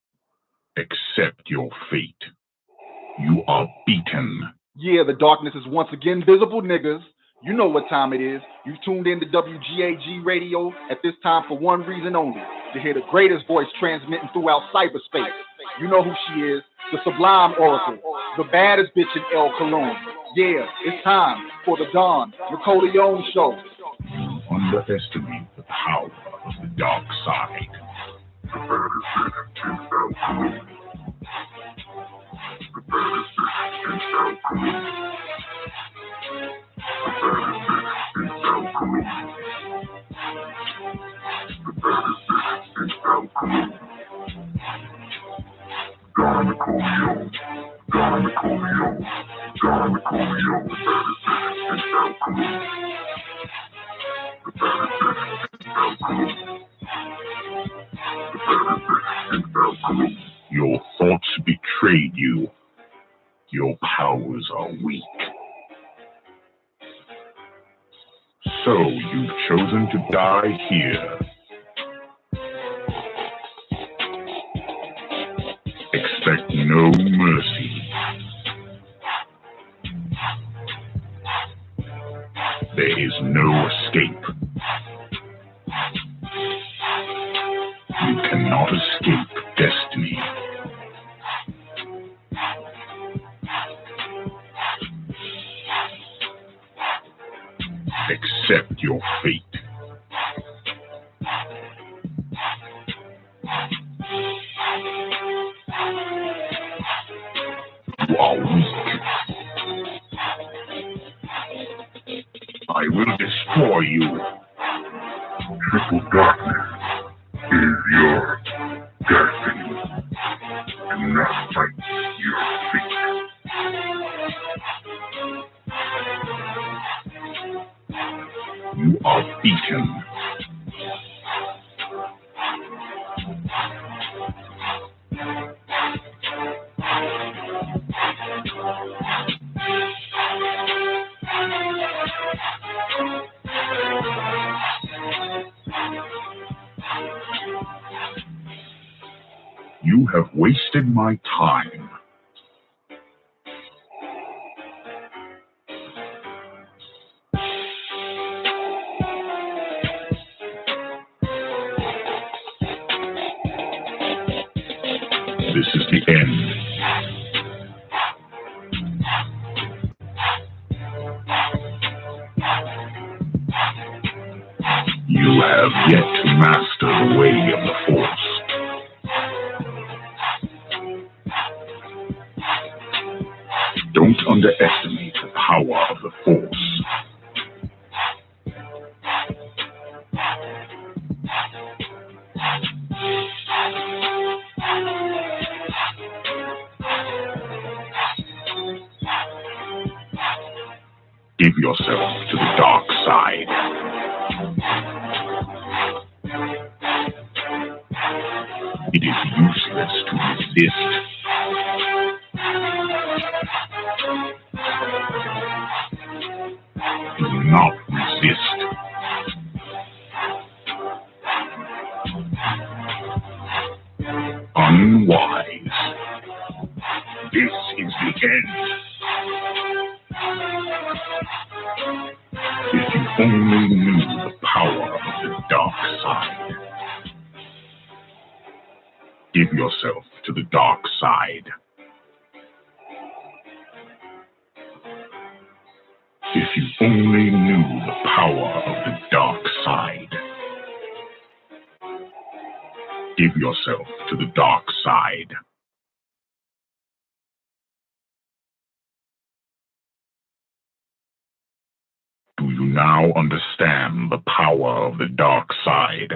Accept your fate. You are beaten. Yeah, the darkness is once again visible, niggas. You know what time it is. You tuned in to WGAG Radio at this time for one reason only, to hear the greatest voice transmitting throughout cyberspace. You know who she is, the Sublime Oracle, the baddest bitch in El Cologne. Yeah, it's time for the Don Nicoleone Show. You underestimate the power of the dark side. The baddest bitch in El Cologne. The baddest bitch in El Cologne. The baddest bitch in El Cologne. The baddest bitch in El Cologne. Don Nicoleone. Don Nicoleone. Don Nicoleone. The baddest bitch in El Cologne. The baddest bitch in El Cologne. The baddest bitch in El Cologne. Your thoughts betrayed you. Your powers are weak. So you've chosen to die here. Expect no mercy. There is no escape. You cannot escape destiny. Accept your fate. You are weak. I will destroy you. Triple darkness is your destiny. Do not fight your fate. You are beaten. You have wasted my time. This is the end. You have yet to master the way of the Force. Don't underestimate the power of the Force. Give yourself to the dark side. It is useless to resist. Do not resist. Unwise. This is the end. If you only knew the power of the dark side. Give yourself to the dark side. If you only knew the power of the dark side. Give yourself to the dark side. Do you now understand the power of the dark side?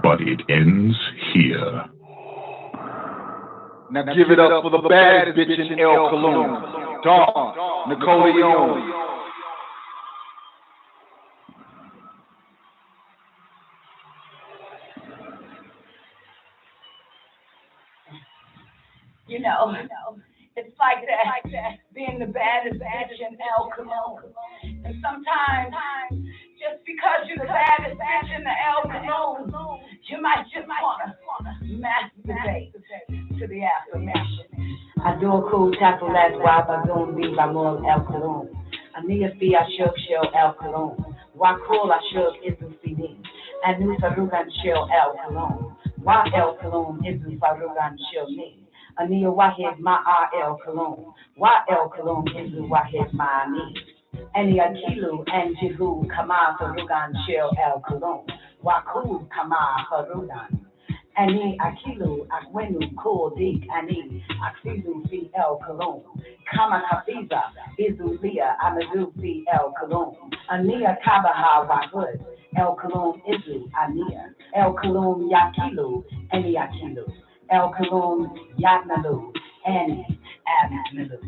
But it ends here. Now give it up for the baddest bitch in El Cologne, Dawn, Nicoleone. You know, it's like that, being the baddest bitch in El Cologne. And sometimes, just because you're the baddest bitch in the El Cologne, you might just wanna masturbate to the affirmation. I do a cool tackle that's why I don't be by more El Cologne. I need a fee, I shook show El Cologne. Why cool, I shook is the CD. And new Farugan show El Cologne. Why El Cologne is the Farugan show me. Ania Wahed Ma El Cologne. Why El Cologne is the Wahed Ma me. Any Akilu and Jihu Kama Farugan Shell El Cologne. Waku Kama Farugan. Any Akilu Akwenu Kul Dik Ani Aksilu Fi El Cologne. Kama Kafiza Izulia Amadu Fi El Cologne. Ania Kabaha Wahud El Cologne Izu Ania. El Cologne Yakilu Any Akilu. El Cologne Yatnalu Any Abnalu.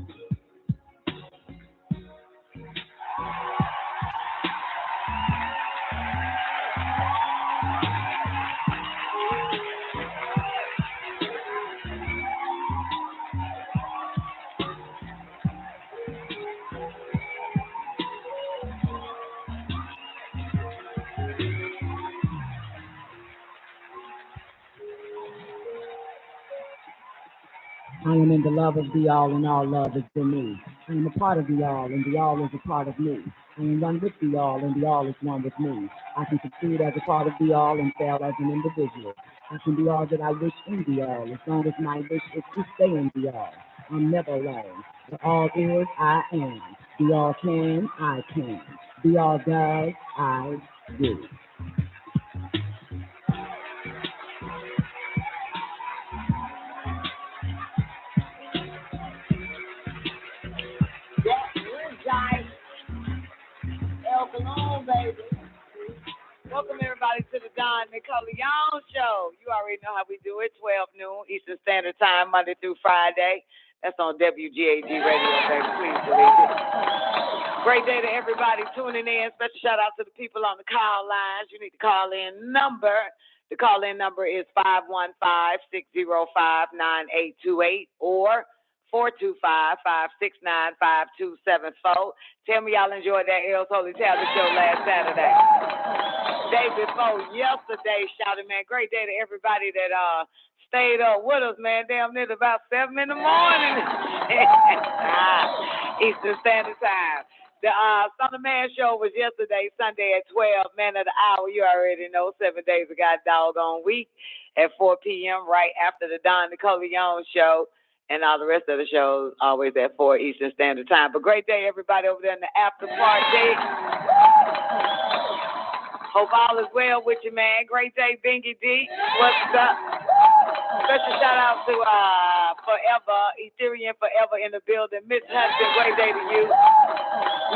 I am in the love of the all, and all love is for me. I am a part of the all, and the all is a part of me. I am one with the all, and the all is one with me. I can succeed as a part of the all and fail as an individual. I can be all that I wish in the all, as long as my wish is to stay in the all. I'm never alone. The all is, I am. The all can, I can. The all does, I do. El Cologne, baby. Welcome everybody to the Don Nicoleone Show. You already know how we do it. 12 noon Eastern Standard Time, Monday through Friday. That's on WGAG Radio, baby. Please believe it. Great day to everybody tuning in. Special shout out to the people on the call lines. You need to call in number. The call in number is 515-605-9828 or 425-569-5274. Tell me y'all enjoyed that L's Holy Tablet show last Saturday. Day before yesterday, shouting, man, great day to everybody that stayed up with us, man. Damn near about 7 in the morning. Eastern Standard Time. The Son of Man show was yesterday, Sunday at 12, man of the hour. You already know, 7 days of God doggone week at 4 p.m. right after the Don Nicoleone show. And all the rest of the shows always at 4 Eastern Standard Time. But great day, everybody over there in the after party. Hope all is well with you, man. Great day, Bingy D. What's up? Special shout out to Forever, Ethereum Forever in the building. Miss Hudson, great day to you.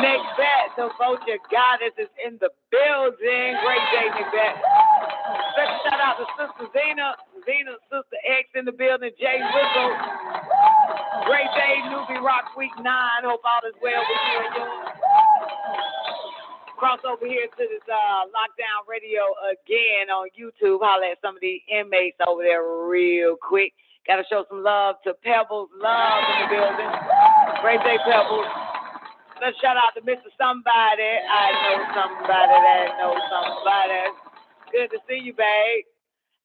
Nick Bet, the Vulture Goddess is in the building. Great day, Nick Bet. Special shout out to Sister Zena, Sister X in the building. Jay Wiggle. Great day, Newbie Rock Week 9. Hope all is well with you and yours. Cross over here to this Lockdown Radio again on YouTube. Holler at some of the inmates over there real quick. Got to show some love to Pebbles. Love in the building. Great day, Pebbles. Let's shout out to Mr. Somebody. I know somebody that knows somebody. Good to see you, babe.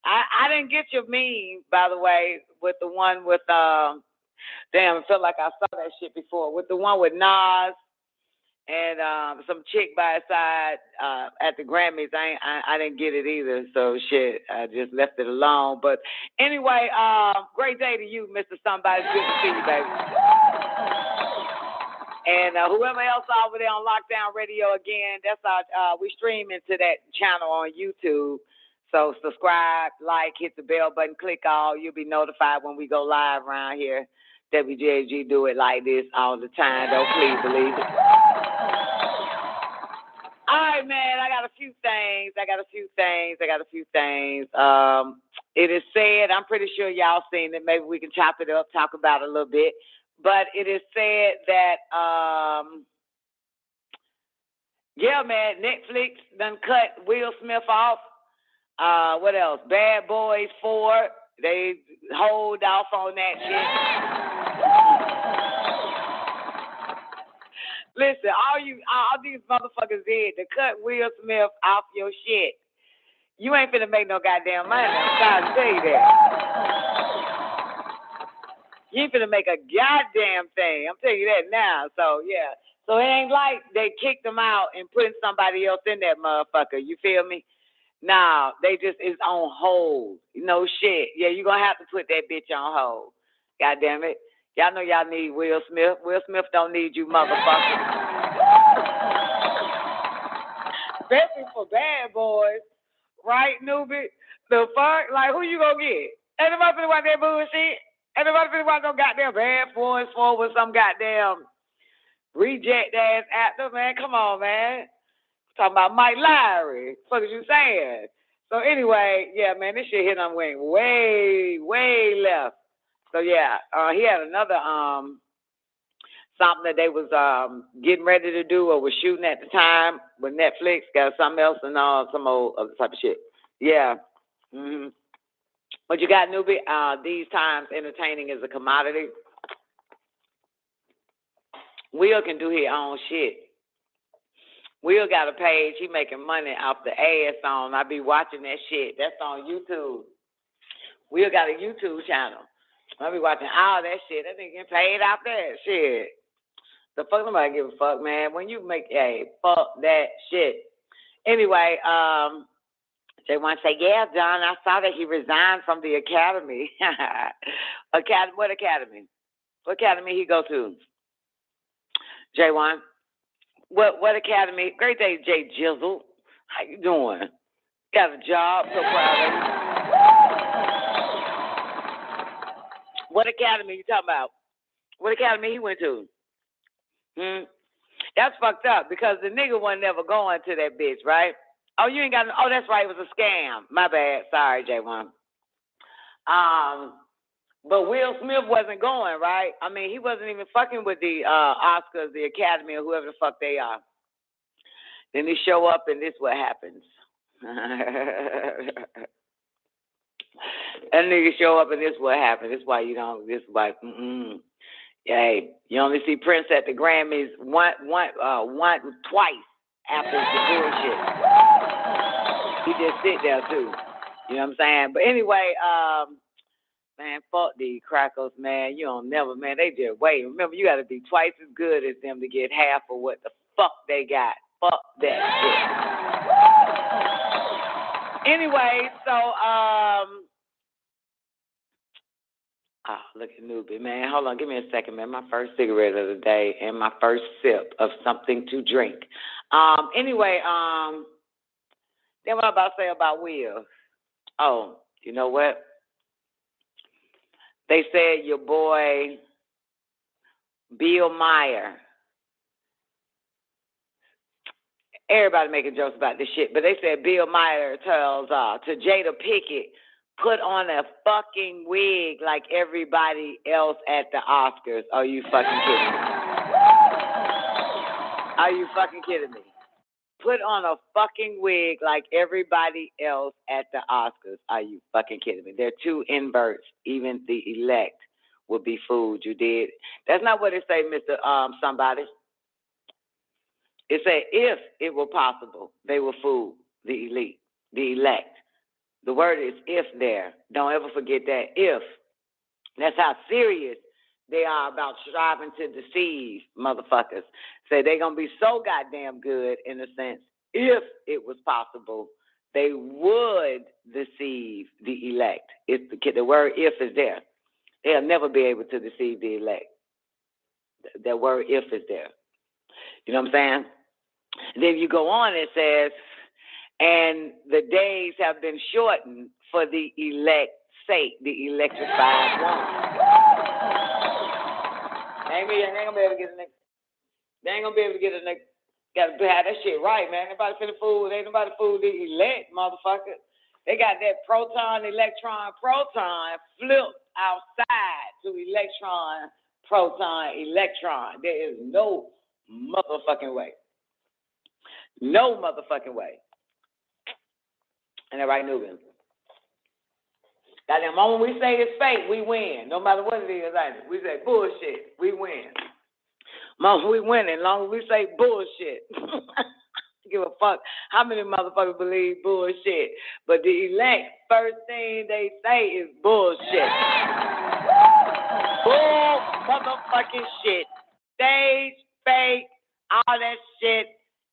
I didn't get your meme, by the way, with the one with, damn, it felt like I saw that shit before. With the one with Nas. And some chick by his side at the Grammys. I didn't get it either, so shit, I just left it alone. But anyway, great day to you, Mr. Somebody. Good to see you, baby. And whoever else over there on Lockdown Radio again, that's our we stream into that channel on YouTube. So subscribe, like, hit the bell button, click all. You'll be notified when we go live around here. WGAG do it like this all the time. Don't please believe it. All right, man, I got a few things. It is said, I'm pretty sure y'all seen it. Maybe we can chop it up, talk about it a little bit. But it is said that, yeah, man, Netflix done cut Will Smith off. What else? Bad Boys 4, they hold off on that shit. Listen, all these motherfuckers did to cut Will Smith off your shit. You ain't finna make no goddamn money. I'm trying to tell you that. You ain't finna make a goddamn thing. I'm telling you that now. So, yeah. So, it ain't like they kicked them out and putting somebody else in that motherfucker. You feel me? Nah, they just is on hold. No shit. Yeah, you gonna have to put that bitch on hold. God damn it. Y'all know y'all need Will Smith. Will Smith don't need you motherfuckers. Especially for Bad Boys. Right, newbie? The fuck? Like, who you gonna get? Ain't nobody finna watch that bullshit? Ain't nobody finna watch no goddamn Bad Boys 4 with some goddamn reject ass actor, man. Come on, man. Talking about Mike Lowry. What is you saying? So anyway, yeah, man, this shit hit on wing way, way left. So yeah, he had another something that they was getting ready to do or was shooting at the time with Netflix. Got something else and some old other type of shit. Yeah. Mm-hmm. What you got, newbie? These times, entertaining is a commodity. Will can do his own shit. Will got a page. He making money off the ass on. I be watching that shit. That's on YouTube. Will got a YouTube channel. I be watching all that shit. That nigga getting paid off that shit. The fuck nobody give a fuck, man. When you make fuck that shit. Anyway, they want to say, yeah, John, I saw that he resigned from the academy. What academy? What academy he go to? J1. What academy? Great day, Jay Jizzle. How you doing? Got a job, so proud of you. What academy you talking about? What academy he went to? That's fucked up because the nigga wasn't never going to that bitch, right? Oh, you ain't got. Oh, that's right. It was a scam. My bad. Sorry, J1. But Will Smith wasn't going, right? I mean, he wasn't even fucking with the Oscars, the Academy, or whoever the fuck they are. Then he show up, and this what happens. That nigga show up, and this what happens. This why you don't. This why. Hey, you only see Prince at the Grammys twice after the bullshit. He just sit there too. You know what I'm saying? But anyway, Man, fuck these crackers, man. You don't never, man. They just wait. Remember, you got to be twice as good as them to get half of what the fuck they got. Fuck that shit. Anyway, so, look at Newbie, man. Hold on, give me a second, man. My first cigarette of the day and my first sip of something to drink. Anyway, then what I'm about to say about Will. Oh, you know what? They said your boy Bill Meyer. Everybody making jokes about this shit, but they said Bill Meyer tells to Jada Pinkett, put on a fucking wig like everybody else at the Oscars. Are you fucking kidding me? Are you fucking kidding me? Put on a fucking wig like everybody else at the Oscars. Are you fucking kidding me? They're two inverts. Even the elect will be fooled. You did. That's not what it say, Mr. Somebody. It said if it were possible, they will fool the elite, the elect. The word is if there. Don't ever forget that. If. That's how serious they are about striving to deceive motherfuckers. Say they're going to be so goddamn good in a sense, if it was possible, they would deceive the elect. The word if is there. They'll never be able to deceive the elect. That word if is there. You know what I'm saying? And then you go on, it says, and the days have been shortened for the elect's sake, the electrified one. They ain't gonna be able to get a nigga. They ain't gonna be able to get a nigga. Gotta have that shit right, man. Nobody finna fool. Ain't nobody fool the elect, motherfucker. They got that proton flipped outside to electron, proton, electron. There is no motherfucking way. No motherfucking way. And that right, Nubian. Now, the moment we say it's fake, we win. No matter what it is, ain't it? We say bullshit, we win. Moment we win, as long as we say bullshit. Give a fuck how many motherfuckers believe bullshit. But the elect, first thing they say is bullshit. Bull motherfucking shit. Stage, fake, all that shit,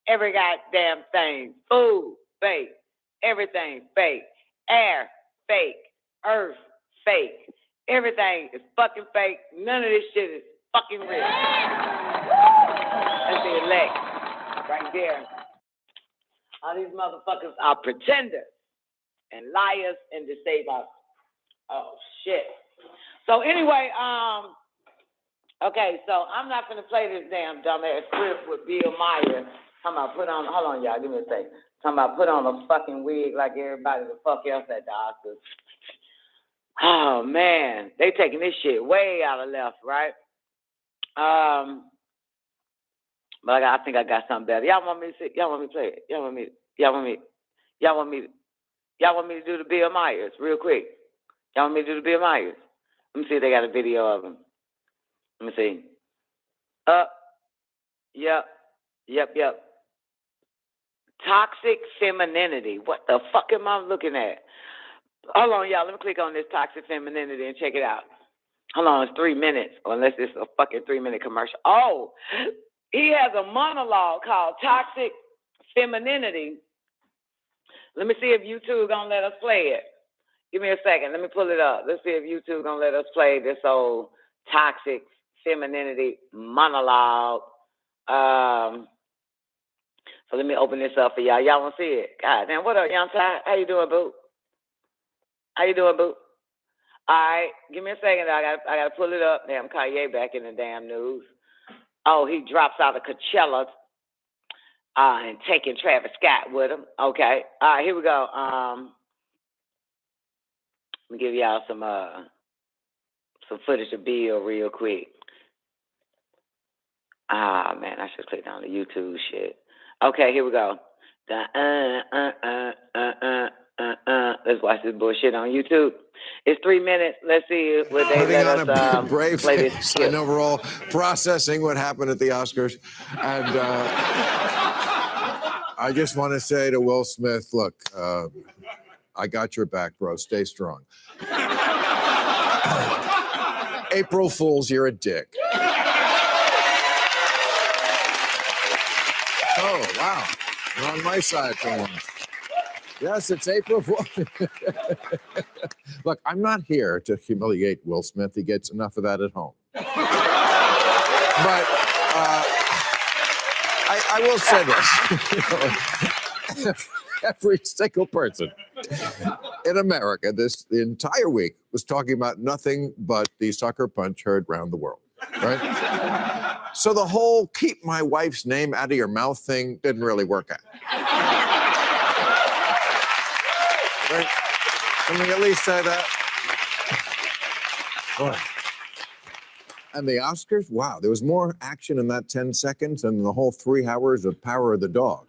every goddamn thing. Food, fake. Everything fake. Air, fake. Earth, fake. Everything is fucking fake. None of this shit is fucking real. That's the elect. Right there. All these motherfuckers are pretenders and liars and deceivers. Oh, shit. So anyway, okay, so I'm not going to play this damn dumbass clip with Bill Meyer. Talking about put on, hold on, y'all, give me a second. Talking about put on a fucking wig like everybody the fuck else at the Oscars. Oh, man, they taking this shit way out of left, right? But I think I got something better. Y'all want me to play it? Y'all want me to do the Bill Myers real quick? Y'all want me to do the Bill Myers? Let me see if they got a video of him. Let me see. Yep. Toxic femininity. What the fuck am I looking at? Hold on, y'all. Let me click on this toxic femininity and check it out. Hold on, it's 3 minutes, unless it's a fucking 3-minute commercial. Oh, he has a monologue called Toxic Femininity. Let me see if YouTube gonna let us play it. Give me a second. Let me pull it up. Let's see if YouTube gonna let us play this old Toxic Femininity monologue. So let me open this up for y'all. Y'all want to see it? God damn, what up, Young Ty? How you doing, boo? All right, give me a second. I gotta pull it up. Damn, C.I.A. back in the damn news. Oh, he drops out of Coachella and taking Travis Scott with him. Okay. All right, here we go. Let me give y'all some footage of Bill real quick. Ah, man, I should click on the YouTube shit. Okay, here we go. Let's watch this bullshit on YouTube. It's 3 minutes. Let's see what they let us brave play this face. skip. I know we're all processing what happened at the Oscars. And I just want to say to Will Smith, look, I got your back, bro. Stay strong. April Fools, you're a dick. Oh, wow. You're on my side for once. Yes, it's April Fool. Look, I'm not here to humiliate Will Smith. He gets enough of that at home. But I will say this. Every single person in America the entire week was talking about nothing but the sucker punch heard around the world, right? So the whole keep my wife's name out of your mouth thing didn't really work out. Right? Can we at least say that? Boy. And the Oscars, wow, there was more action in that 10 seconds than the whole 3 hours of Power of the Dog.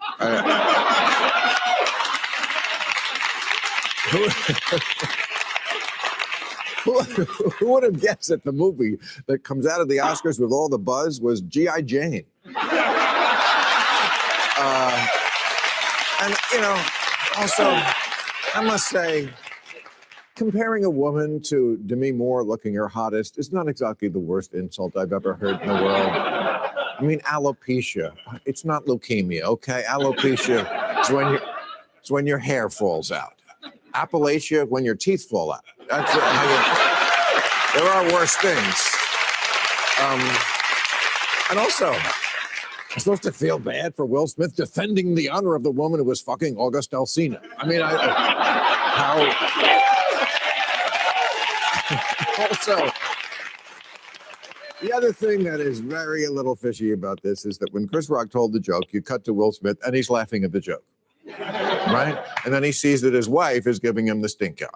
Who would have guessed that the movie that comes out of the Oscars with all the buzz was G.I. Jane? And, you know, also, I must say, comparing a woman to Demi Moore looking her hottest is not exactly the worst insult I've ever heard in the world. I mean, alopecia. It's not leukemia, okay? Alopecia is when your hair falls out. Appalachia, when your teeth fall out. That's there are worse things. And also, I'm supposed to feel bad for Will Smith defending the honor of the woman who was fucking August Alsina. I mean, how... Also, the other thing that is very a little fishy about this is that when Chris Rock told the joke, you cut to Will Smith and he's laughing at the joke. Right? And then he sees that his wife is giving him the stink eye.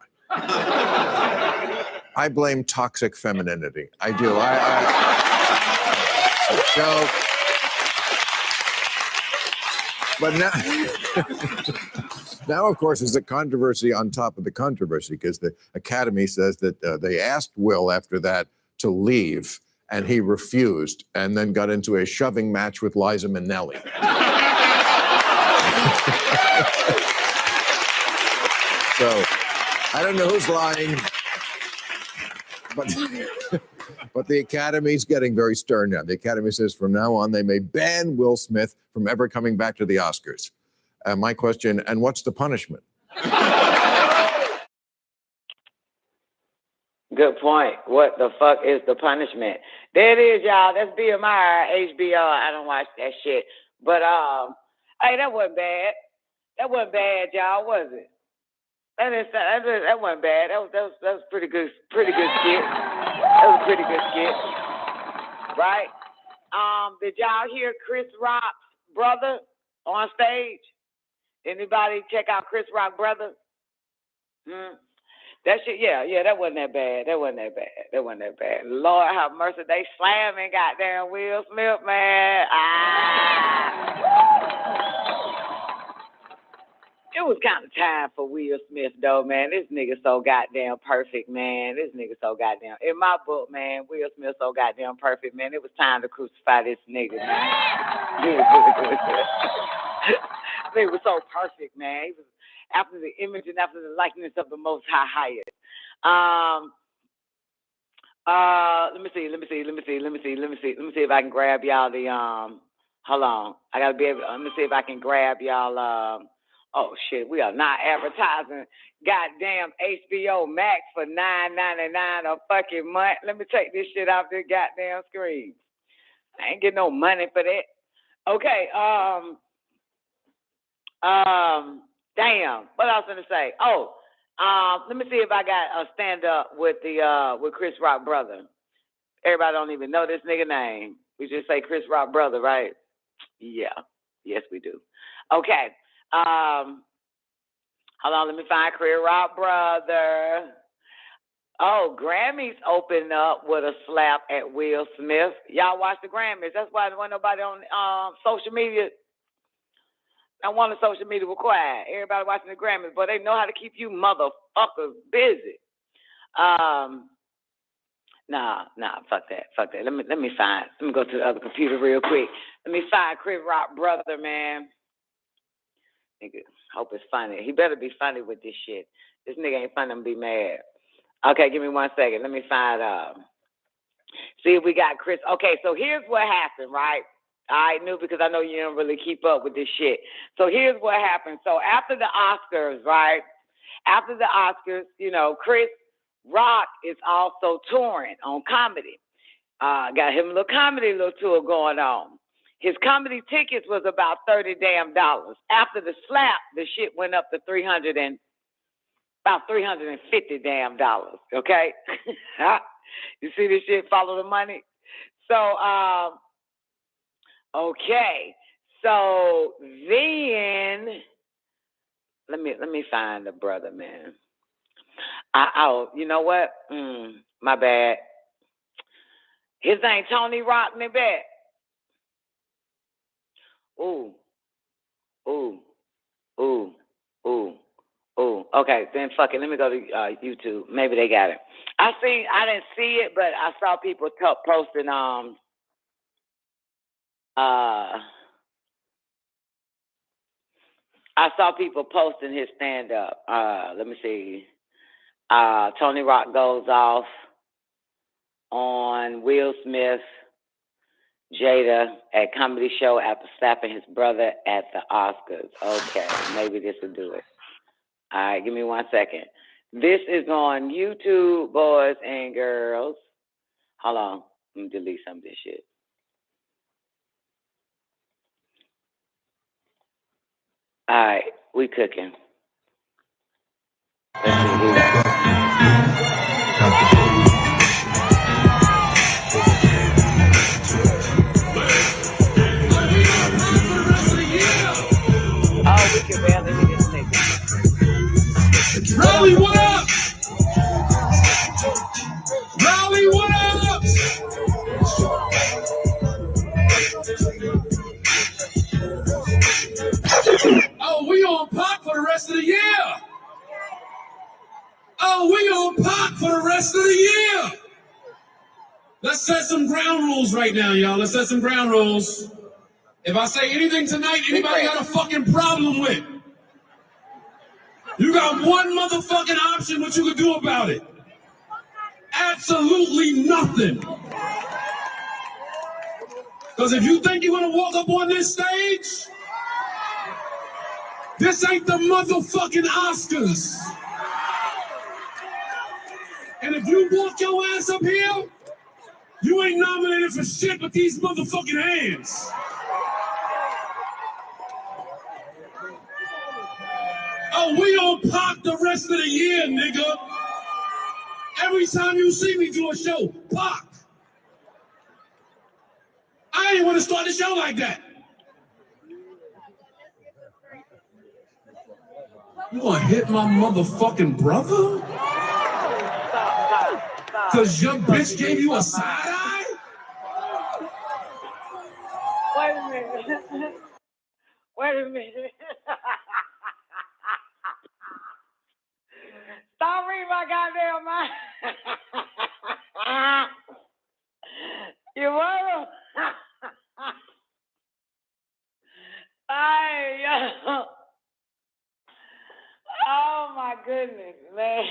I blame toxic femininity. I do. But now, of course, there's a controversy on top of the controversy because the Academy says that they asked Will after that to leave, and he refused, and then got into a shoving match with Liza Minnelli. So, I don't know who's lying, but the Academy's getting very stern now. The Academy says from now on they may ban Will Smith from ever coming back to the Oscars. My question, and what's the punishment? Good point. What the fuck is the punishment? There it is, y'all. That's BMI, HBO. I don't watch that shit. But, hey, that wasn't bad. That wasn't bad, y'all, was it? That wasn't bad. That was pretty good skit. That was a pretty good skit. Right? Did y'all hear Chris Rock's brother on stage? Anybody check out Chris Rock brother? That shit, yeah, that wasn't that bad. That wasn't that bad. Lord have mercy, they slamming goddamn Will Smith, man. It was kind of time for Will Smith, though, man. This nigga so goddamn perfect, man. In my book, man, Will Smith so goddamn perfect, man. It was time to crucify this nigga, man. He was so perfect, man. He was after the image and after the likeness of the Most High highest. Let me see if I can grab y'all the hold on. I gotta be able. Let me see if I can grab y'all. Oh shit, we are not advertising goddamn HBO Max for $9.99 a fucking month. Let me take this shit off this goddamn screen. I ain't getting no money for that. Okay, damn, what else gonna say? Oh, let me see if I got a stand up with Chris Rock brother. Everybody don't even know this nigga name. We just say Chris Rock brother, right? Yeah. Yes, we do. Okay. Hold on, let me find Chris Rock brother. Oh, Grammys opened up with a slap at Will Smith. Y'all watch the Grammys. That's why there wasn't nobody on social media. I want the social media was quiet. Everybody watching the Grammys, but they know how to keep you motherfuckers busy. Nah, fuck that. Let me go to the other computer real quick. Let me find Chris Rock brother, man. Nigga, hope it's funny. He better be funny with this shit. This nigga ain't funny, I'm be mad. Okay, give me 1 second. Let me find see if we got Chris. Okay, so here's what happened, right? I knew because I know you don't really keep up with this shit. So here's what happened. So after the Oscars, right? After the Oscars, you know, Chris Rock is also touring on comedy. Got him a little comedy tour going on. His comedy tickets was about $30 damn. After the slap, the shit went up to about $350 damn. Okay, you see this shit? Follow the money. So okay. So then let me find the brother, man. You know what? My bad. His name Tony Rock, me back. Ooh. Okay, then fuck it. Let me go to YouTube. Maybe they got it. I didn't see it, but I saw people posting. I saw people posting his stand up. Let me see. Tony Rock goes off on Will Smith, Jada at comedy show after slapping his brother at the Oscars. Okay, maybe this will do it. All right, give me 1 second. This is on YouTube, boys and girls. Hold on. Let me delete some of this shit. All right, we cooking. Let's see here. Oh, we can barely hear this thing. Raleigh, what up? Raleigh, what up? Oh, we on pop for the rest of the year. Oh, we on pop for the rest of the year. Let's set some ground rules right now, y'all. Let's set some ground rules. If I say anything tonight, anybody got a fucking problem with? You got one motherfucking option what you can do about it. Absolutely nothing. Because if you think you're gonna walk up on this stage, this ain't the motherfucking Oscars. And if you walk your ass up here, you ain't nominated for shit but these motherfucking hands. Oh, we on pop the rest of the year, nigga. Every time you see me do a show, pop. I ain't want to start the show like that. You gonna hit my motherfucking brother? Cause your bitch gave you a side eye? Wait a minute. Wait a minute. Stop reading my goddamn mind. You want Oh my goodness, man.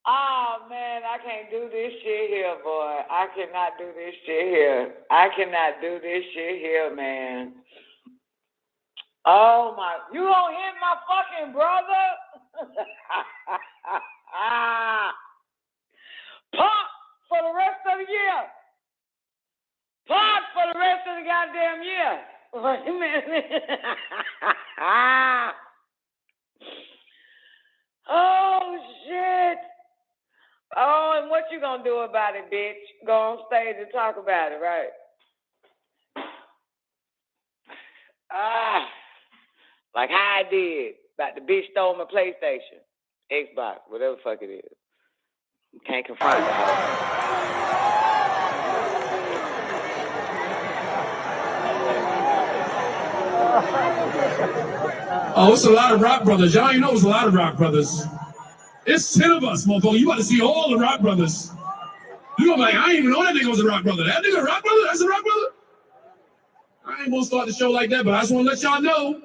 Oh man, I can't do this shit here, boy. I cannot do this shit here. I cannot do this shit here, man. Oh my, you gonna hit my fucking brother? Pop for the rest of the year. Pop for the rest of the goddamn year. Wait a minute. Oh shit. Oh, and what you gonna do about it, bitch? Go on stage and talk about it, right? Like how I did. About the bitch stole my PlayStation, Xbox, whatever the fuck it is. Can't confront the Oh, it's a lot of rock brothers. Y'all ain't know it's a lot of rock brothers. It's 10 of us, motherfucker. You about to see all the rock brothers. You gonna be like, I ain't even know that nigga was a rock brother. That nigga a rock brother? That's a rock brother? I ain't gonna start the show like that, but I just wanna let y'all know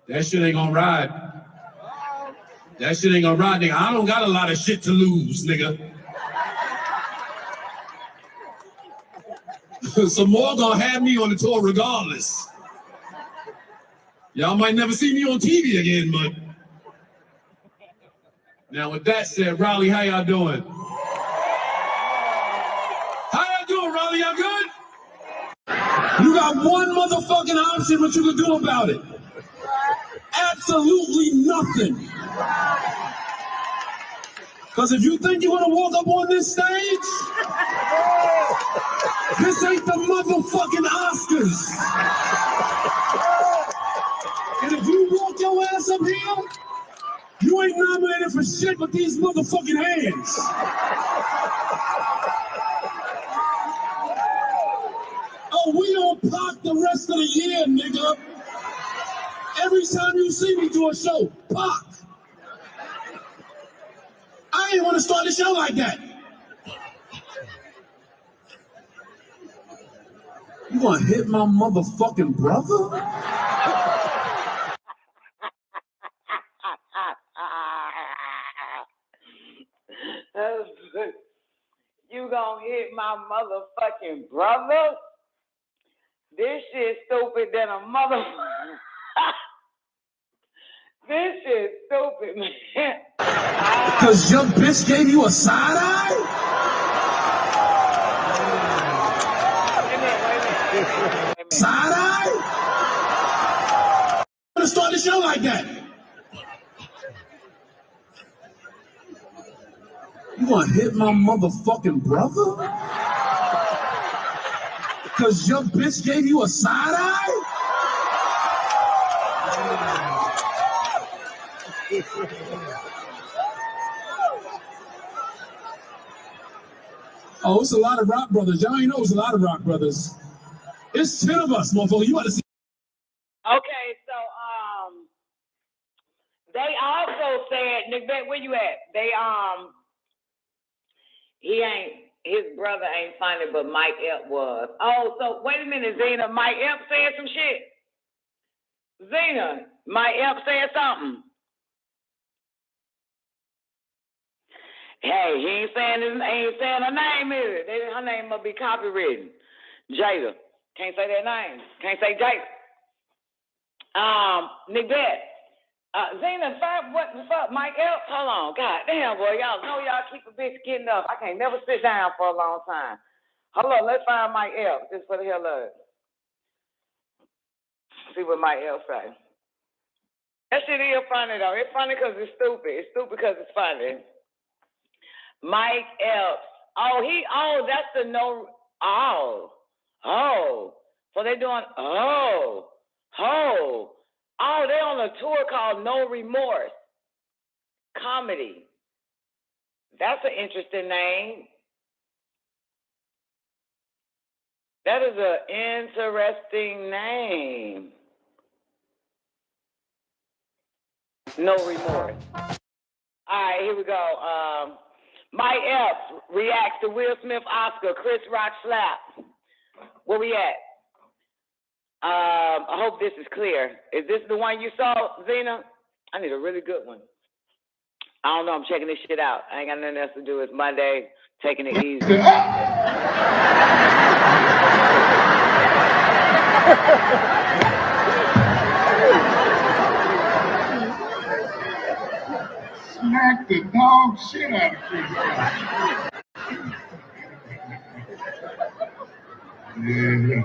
that shit ain't gonna ride. That shit ain't gonna ride, nigga. I don't got a lot of shit to lose, nigga. Some more gonna have me on the tour regardless. Y'all might never see me on TV again, but now with that said, Raleigh, how y'all doing? How y'all doing, Raleigh? Y'all good? You got one motherfucking option what you can do about it. Absolutely nothing. Because if you think you're gonna walk up on this stage, this ain't the motherfucking Oscars. And if you walk your ass up here, you ain't nominated for shit but these motherfucking hands. Oh, we on Pac the rest of the year, nigga. Every time you see me do a show, Pac. I ain't want to start the show like that. You gonna hit my motherfucking brother? You gonna hit my motherfucking brother? This shit stupid than a motherfucker. This shit stupid, man. Cause your bitch gave you a side eye? Wait a minute. Side eye? I'm gonna start the show like that. You gonna hit my motherfucking brother? Cause your bitch gave you a side eye? Oh, it's a lot of rock brothers. Y'all ain't know it's a lot of rock brothers. It's 10 of us, motherfucker. You ought to see. Okay, so they also said, Nick, where you at? They his brother ain't funny, but Mike Epps was. Oh, so wait a minute, Zena. Mike Epps said some shit. Zena, Mike Epps said something. Hey, he ain't saying her name, is it? Her name must be copywritten. Jada. Can't say that name. Can't say Jada. Nick Zena, what the fuck? Mike Epps? Hold on. God damn, boy. Y'all know y'all keep a bitch getting up. I can't never sit down for a long time. Hold on. Let's find Mike Epps. Just for the hell of it. See what Mike Epps say. That shit is funny, though. It's funny because it's stupid. It's stupid because it's funny. Mike Epps. That's the no. So they're doing, they're on a tour called No Remorse Comedy. That's an interesting name. That is an interesting name. No Remorse. All right, here we go. Mike Epps reacts to Will Smith Oscar, Chris Rock slap. Where we at? I hope this is clear. Is this the one you saw, Zena? I need a really good one. I don't know. I'm checking this shit out. I ain't got nothing else to do. It's Monday. Taking it easy. Smack the dog shit out of Chris. Yeah.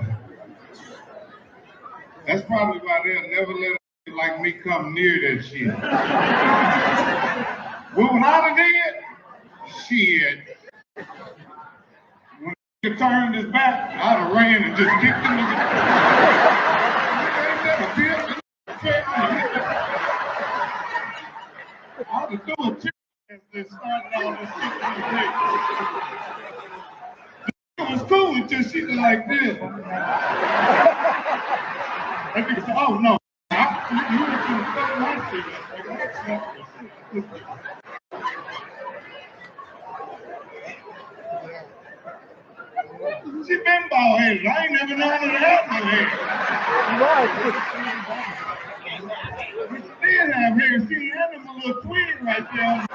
That's probably why they'll never let a like me come near that shit. What would I have did? Shit. When he turned his back, I'd have ran and just kicked him. I'd have threw a chick and started all this shit in the dick. It was cool until she did like this. And they said, oh no, you were going to fuck my shit up. She been bald-headed. I ain't never known her to have no hair. Right. She did have hair. She had them a little twin. right there.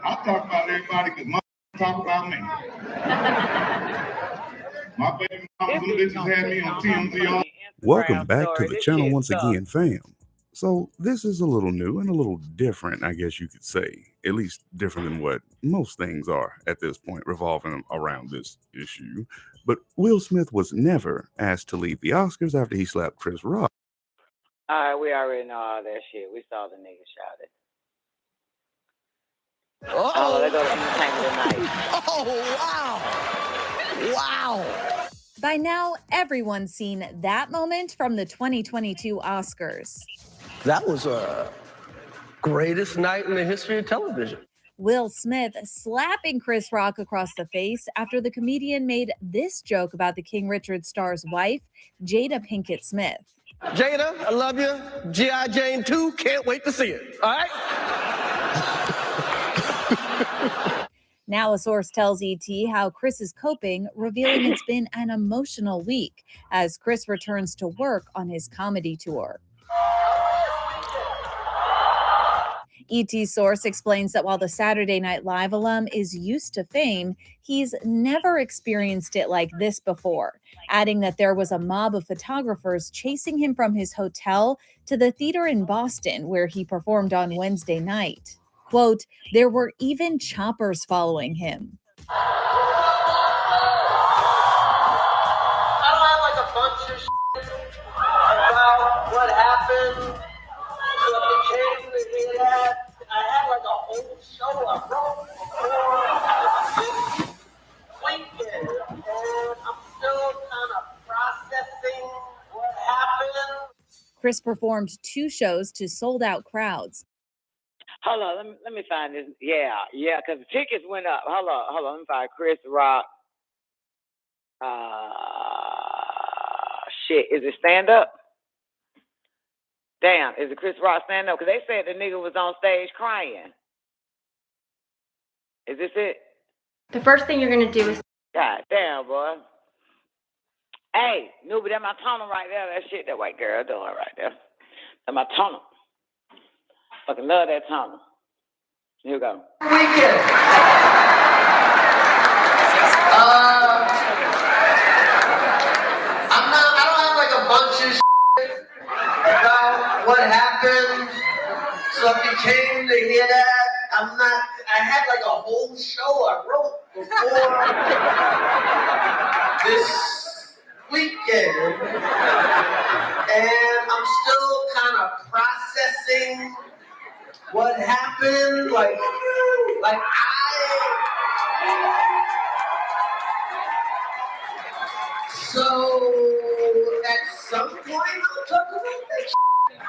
I talk about everybody because my talk about me. My baby mama, them bitches had me on TMZ. Welcome back to the channel once again, fam. So this is a little new and a little different, I guess you could say. At least different than what most things are at this point revolving around this issue. But Will Smith was never asked to leave the Oscars after he slapped Chris Rock. All right, we already know all that shit. We saw the nigga shot it. Oh, there goes Entertainment Tonight. Oh, wow. Wow. By now, everyone's seen that moment from the 2022 Oscars. That was a greatest night in the history of television. Will Smith slapping Chris Rock across the face after the comedian made this joke about the King Richard star's wife, Jada Pinkett Smith. Jada, I love you. G.I. Jane 2, can't wait to see it. All right? Now a source tells ET how Chris is coping, revealing it's been an emotional week as Chris returns to work on his comedy tour. ET's source explains that while the Saturday Night Live alum is used to fame, he's never experienced it like this before, adding that there was a mob of photographers chasing him from his hotel to the theater in Boston where he performed on Wednesday night. Quote, there were even choppers following him. I don't have like a bunch of shit about what happened. So it became to hear that. I had like a whole show I wrote before this weekend, and I'm still kind of processing what happened. Chris performed 2 shows to sold-out crowds. Hold on, let me find this. Yeah, because the tickets went up. Hold on, let me find Chris Rock. Shit, is it stand-up? Damn, is it Chris Rock stand-up? Because they said the nigga was on stage crying. Is this it? The first thing you're going to do is... God damn, boy. Hey, Newbie, that's my tunnel right there. That shit that white girl doing right there. That's my tunnel. Fucking love that tunnel. Here we go. Weekend. I don't have like a bunch of shit about what happened. So if you came to hear that, I had like a whole show I wrote before this weekend. And I'm still kind of processing what happened. Like so at some point I'll talk about that shit.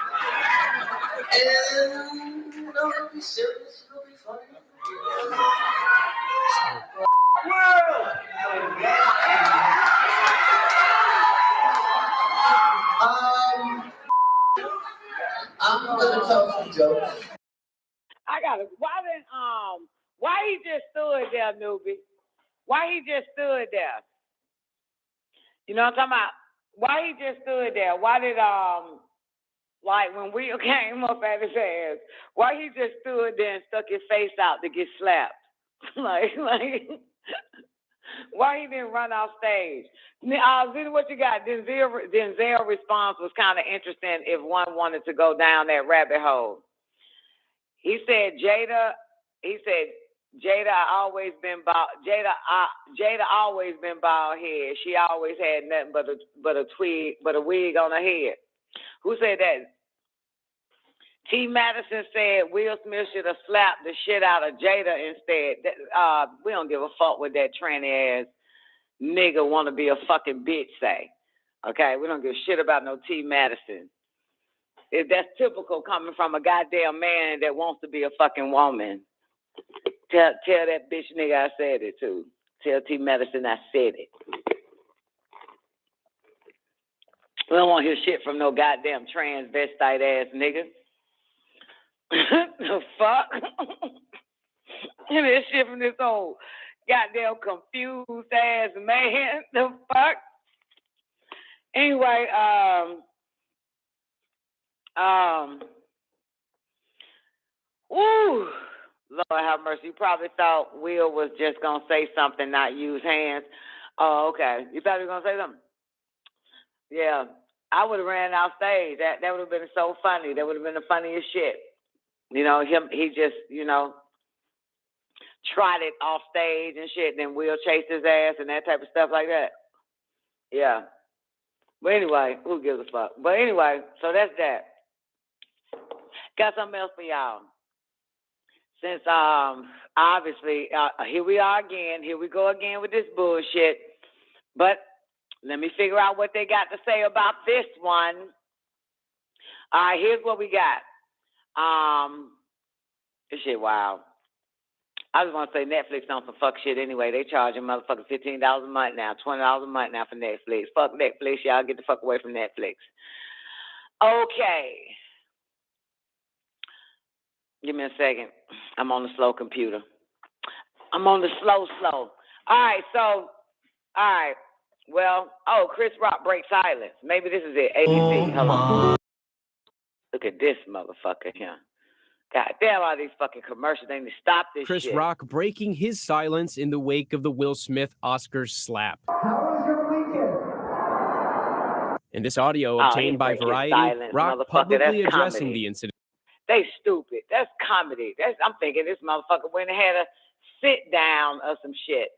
And it'll be serious, it'll be funny. World! I'm gonna tell some jokes. Why he just stood there, Newbie? Why he just stood there? You know what I'm talking about? Why he just stood there? Why did, like when Will came up at his ass, why he just stood there and stuck his face out to get slapped? like, why he didn't run off stage? What you got? Denzel's response was kind of interesting if one wanted to go down that rabbit hole. He said, Jada always been bald. Jada always been bald head. She always had nothing but a wig on her head. Who said that? T. Madison said Will Smith should have slapped the shit out of Jada instead. We don't give a fuck what that tranny ass nigga want to be a fucking bitch say. Okay, we don't give a shit about no T. Madison. If that's typical coming from a goddamn man that wants to be a fucking woman. Tell that bitch nigga I said it too. Tell T. Madison I said it. We don't want to hear shit from no goddamn transvestite ass nigga. The fuck? And this shit from this old Goddamn confused ass man. The fuck? Anyway, ooh, Lord have mercy. You probably thought Will was just gonna say something, not use hands. Oh, okay. You thought he was gonna say something? Yeah. I would have ran off stage. That would have been so funny. That would have been the funniest shit. You know, he just, trotted off stage and shit, then Will chased his ass and that type of stuff like that. Yeah. But anyway, who gives a fuck? But anyway, so that's that. Got something else for y'all. Since obviously here we are again. Here we go again with this bullshit. But let me figure out what they got to say about this one. All right, here's what we got. This shit wild. I just want to say Netflix on some fuck shit anyway. They charging motherfuckers $15 a month now, $20 a month now for Netflix. Fuck Netflix, y'all get the fuck away from Netflix. Okay. Give me a second. I'm on the slow computer. I'm on the slow. All right. Well, Chris Rock breaks silence. Maybe this is it. ABC. Hold on. Look at this motherfucker here. God damn, all these fucking commercials. They need to stop this Chris shit. Rock breaking his silence in the wake of the Will Smith Oscars slap. How was your weekend? In this audio obtained by Variety, silence, Rock publicly That's addressing comedy. the incident. They stupid. That's comedy. I'm thinking this motherfucker went and had a sit down or some shit.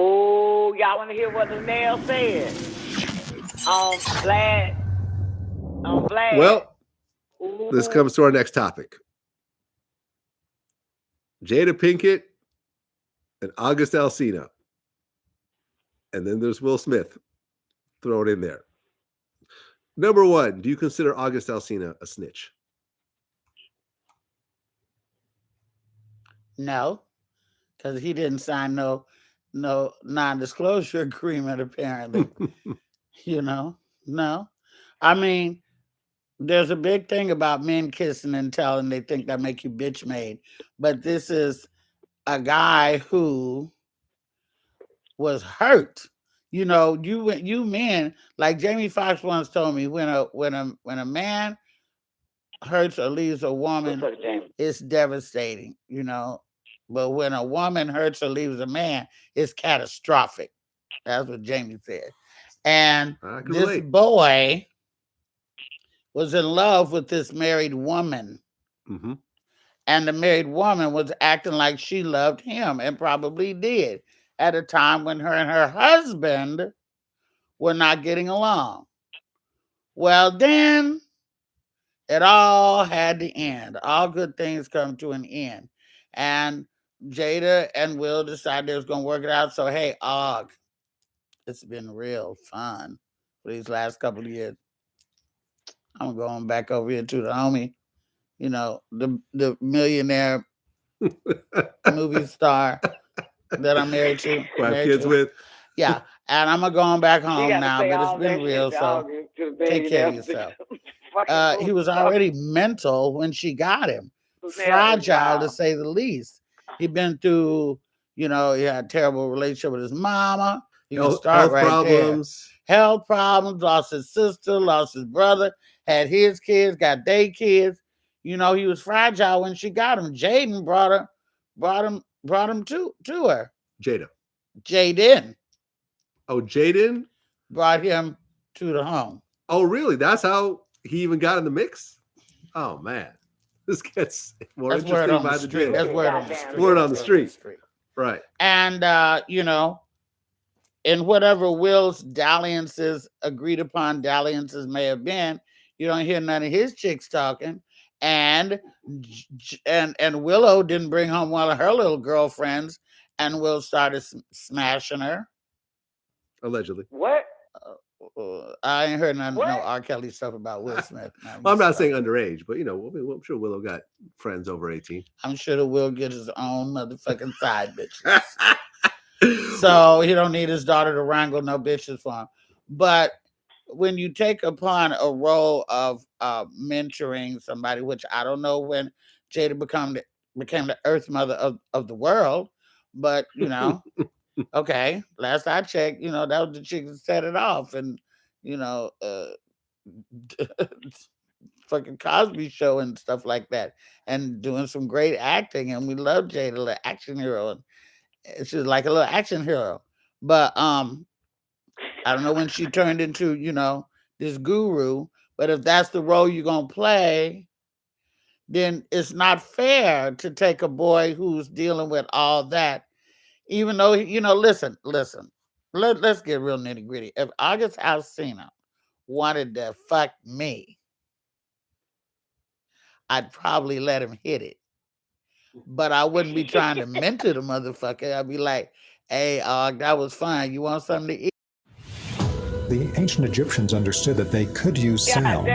Ooh, y'all want to hear what Linnell said? On Vlad. Well, this comes to our next topic. Jada Pinkett and August Alsina. And then there's Will Smith. Throw it in there. Number one, do you consider August Alsina a snitch? No, because he didn't sign no non-disclosure agreement, apparently. No. I mean, there's a big thing about men kissing and telling. They think that make you bitch made. But this is a guy who was hurt. You men, like Jamie Foxx once told me, when a man hurts or leaves a woman, it's devastating, But when a woman hurts or leaves a man, it's catastrophic. That's what Jamie said. And this boy was in love with this married woman. Mm-hmm. And the married woman was acting like she loved him, and probably did, at a time when her and her husband were not getting along. Well, then it all had to end. All good things come to an end. And Jada and Will decided they was going to work it out. So, hey, Og, it's been real fun for these last couple of years. I'm going back over here to the homie, the millionaire movie star that I'm married to. With. Yeah. And I'm going back home now, but it's been real. So take care of yourself. He was already mental when she got him. Fragile, to say the least. He'd been through, he had a terrible relationship with his mama. Health problems. Health problems, lost his sister, lost his brother, had his kids, got their kids. He was fragile when she got him. Jaden brought him to her. Jaden. Oh, Jaden brought him to the home. Oh, really? That's how he even got in the mix? Oh, man. This gets more interesting by the day. That's word on the street. Word on the street. Right. And, in whatever Will's agreed upon dalliances may have been, you don't hear none of his chicks talking. And Willow didn't bring home one of her little girlfriends, and Will started smashing her. Allegedly. What? I ain't heard no R. Kelly stuff about Will Smith. I'm not saying underage, but I'm sure Willow got friends over 18. I'm sure that Will get his own motherfucking side bitches. So he don't need his daughter to wrangle no bitches for him. But when you take upon a role of mentoring somebody, which I don't know when Jada became the earth mother of the world, but you know, okay, last I checked, you know, that was the chick that set it off, and you know, fucking Cosby Show and stuff like that, and doing some great acting, and we love Jada, the action hero, and she's like a little action hero. But I don't know when she turned into, you know, this guru, but if that's the role you're gonna play, then it's not fair to take a boy who's dealing with all that, even though, you know, listen, let's get real nitty gritty. If August Alsina wanted to fuck me, I'd probably let him hit it. But I wouldn't be trying to mentor the motherfucker. I'd be like, hey, that was fun. You want something to eat? The ancient Egyptians understood that they could use sound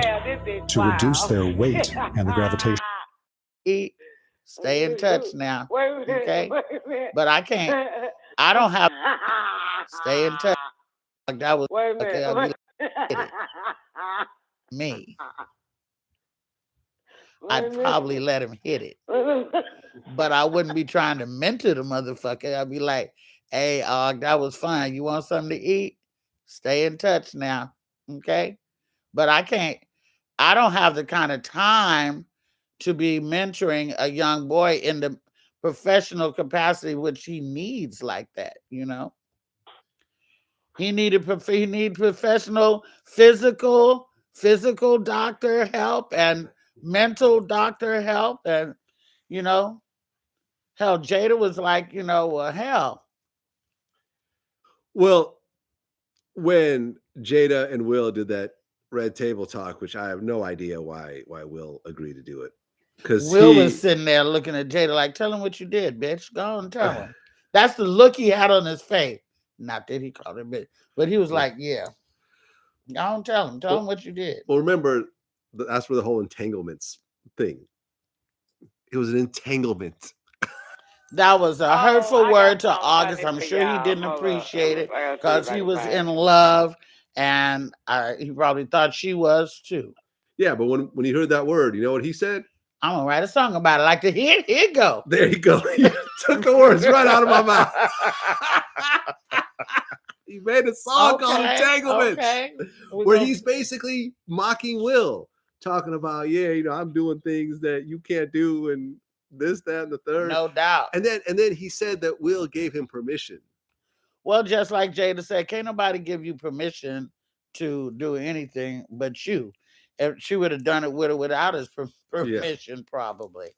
to reduce their weight and the gravitation. Stay in touch now, okay? But I can't. I don't have. Stay in touch. That was okay. I'll be like, me. I'd probably let him hit it, but I wouldn't be trying to mentor the motherfucker. I'd be like, hey, that was fun. You want something to eat? Stay in touch now, okay? But I can't. I don't have the kind of time to be mentoring a young boy in the professional capacity which he needs like that, you know? He need professional physical doctor help and mental doctor help, and you know, hell, Jada was like, you know, hell. Well, when Jada and Will did that Red Table Talk, which I have no idea why Will agreed to do it, because Will was sitting there looking at Jada like, tell him what you did, bitch. Go on and tell him. That's the look he had on his face. Not that he called her bitch, but he was like, yeah. Go on, tell him what you did. Well, remember, that's where the whole entanglements thing. It was an entanglement. That was a hurtful word to August. I'm sure he didn't appreciate it because he was in love, and he probably thought she was too. Yeah, but when he heard that word, you know what he said? I'm gonna write a song about it. Like the here you go. There you go. He took the words right out of my mouth. He made a song called Entanglements, where he's basically mocking Will, talking about, yeah, you know, I'm doing things that you can't do, and this, that, and the third. No doubt. And then he said that Will gave him permission. Well, just like Jada said, can't nobody give you permission to do anything but you. If she would have done it with or without his permission, probably,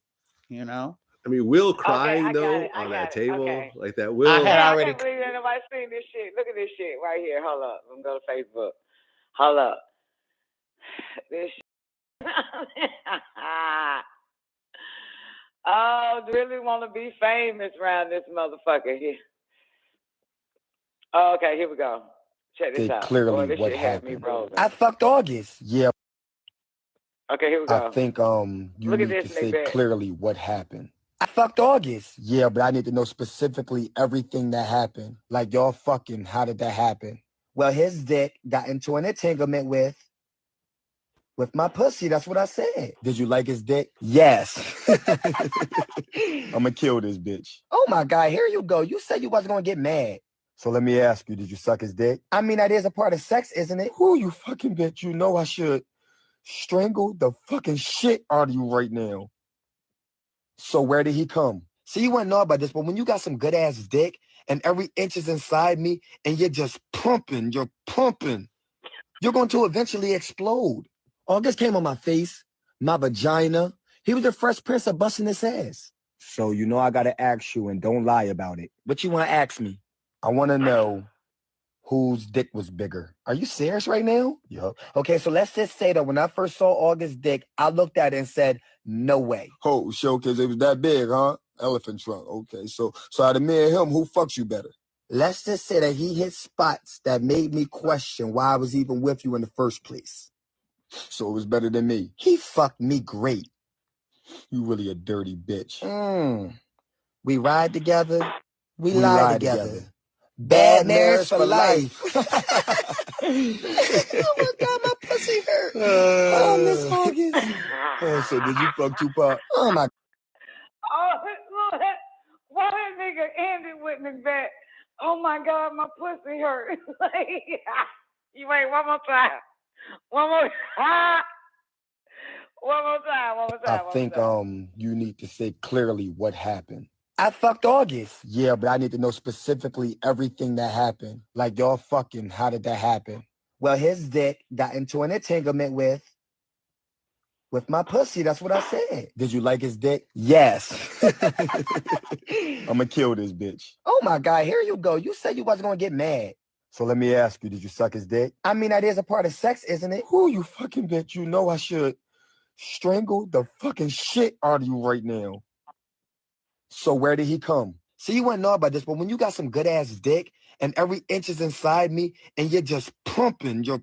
you know. I mean, Will crying on that table, like that. Will. I can't believe that nobody's seen this shit. Look at this shit right here. Hold up. I'm going to go to Facebook. Hold up. This shit. Oh, really want to be famous around this motherfucker here. Oh, okay, here we go. Check this out. Clearly, this what shit had me happened? rolling. I fucked August. Yeah. Okay, here we go. I think you need to say clearly what happened. I fucked August. Yeah, but I need to know specifically everything that happened. Like, y'all fucking, how did that happen? Well, his dick got into an entanglement with my pussy. That's what I said. Did you like his dick? Yes. I'm gonna kill this bitch. Oh my God, here you go. You said you wasn't gonna get mad. So let me ask you, did you suck his dick? I mean, that is a part of sex, isn't it? Who you fucking bitch? You know I should strangle the fucking shit out of you right now. So where did he come? See, you wouldn't know about this, but when you got some good ass dick and every inch is inside me and you're just pumping, you're going to eventually explode. August came on my face, my vagina. He was the Fresh Prince of busting his ass. So you know I gotta ask you, and don't lie about it. What you wanna ask me? I wanna know whose dick was bigger. Are you serious right now? Yup. Okay, so let's just say that when I first saw August's dick, I looked at it and said, no way. Oh, sure, because it was that big, huh? Elephant trunk. Okay, so out of me and him, who fucks you better? Let's just say that he hit spots that made me question why I was even with you in the first place. So it was better than me. He fucked me great. You really a dirty bitch. We ride together. We lie together. Bad marriage for life. Oh my God, my pussy hurt. Oh, Miss August. So did you fuck Tupac? Oh my. Oh, look, why that nigga ended with Macbeth? Oh my God, my pussy hurt. You wait, one more time. One more time. One more time. I think you need to say clearly what happened. I fucked August. Yeah, but I need to know specifically everything that happened. Like y'all fucking, how did that happen? Well, his dick got into an entanglement with my pussy. That's what I said. Did you like his dick? Yes. I'm gonna kill this bitch. Oh my God, here you go. You said you wasn't gonna get mad. So let me ask you, did you suck his dick? I mean, that is a part of sex, isn't it? Who you fucking bitch? You know I should strangle the fucking shit out of you right now. So where did he come? See, you wouldn't know about this, but when you got some good ass dick and every inch is inside me and you're just pumping, you're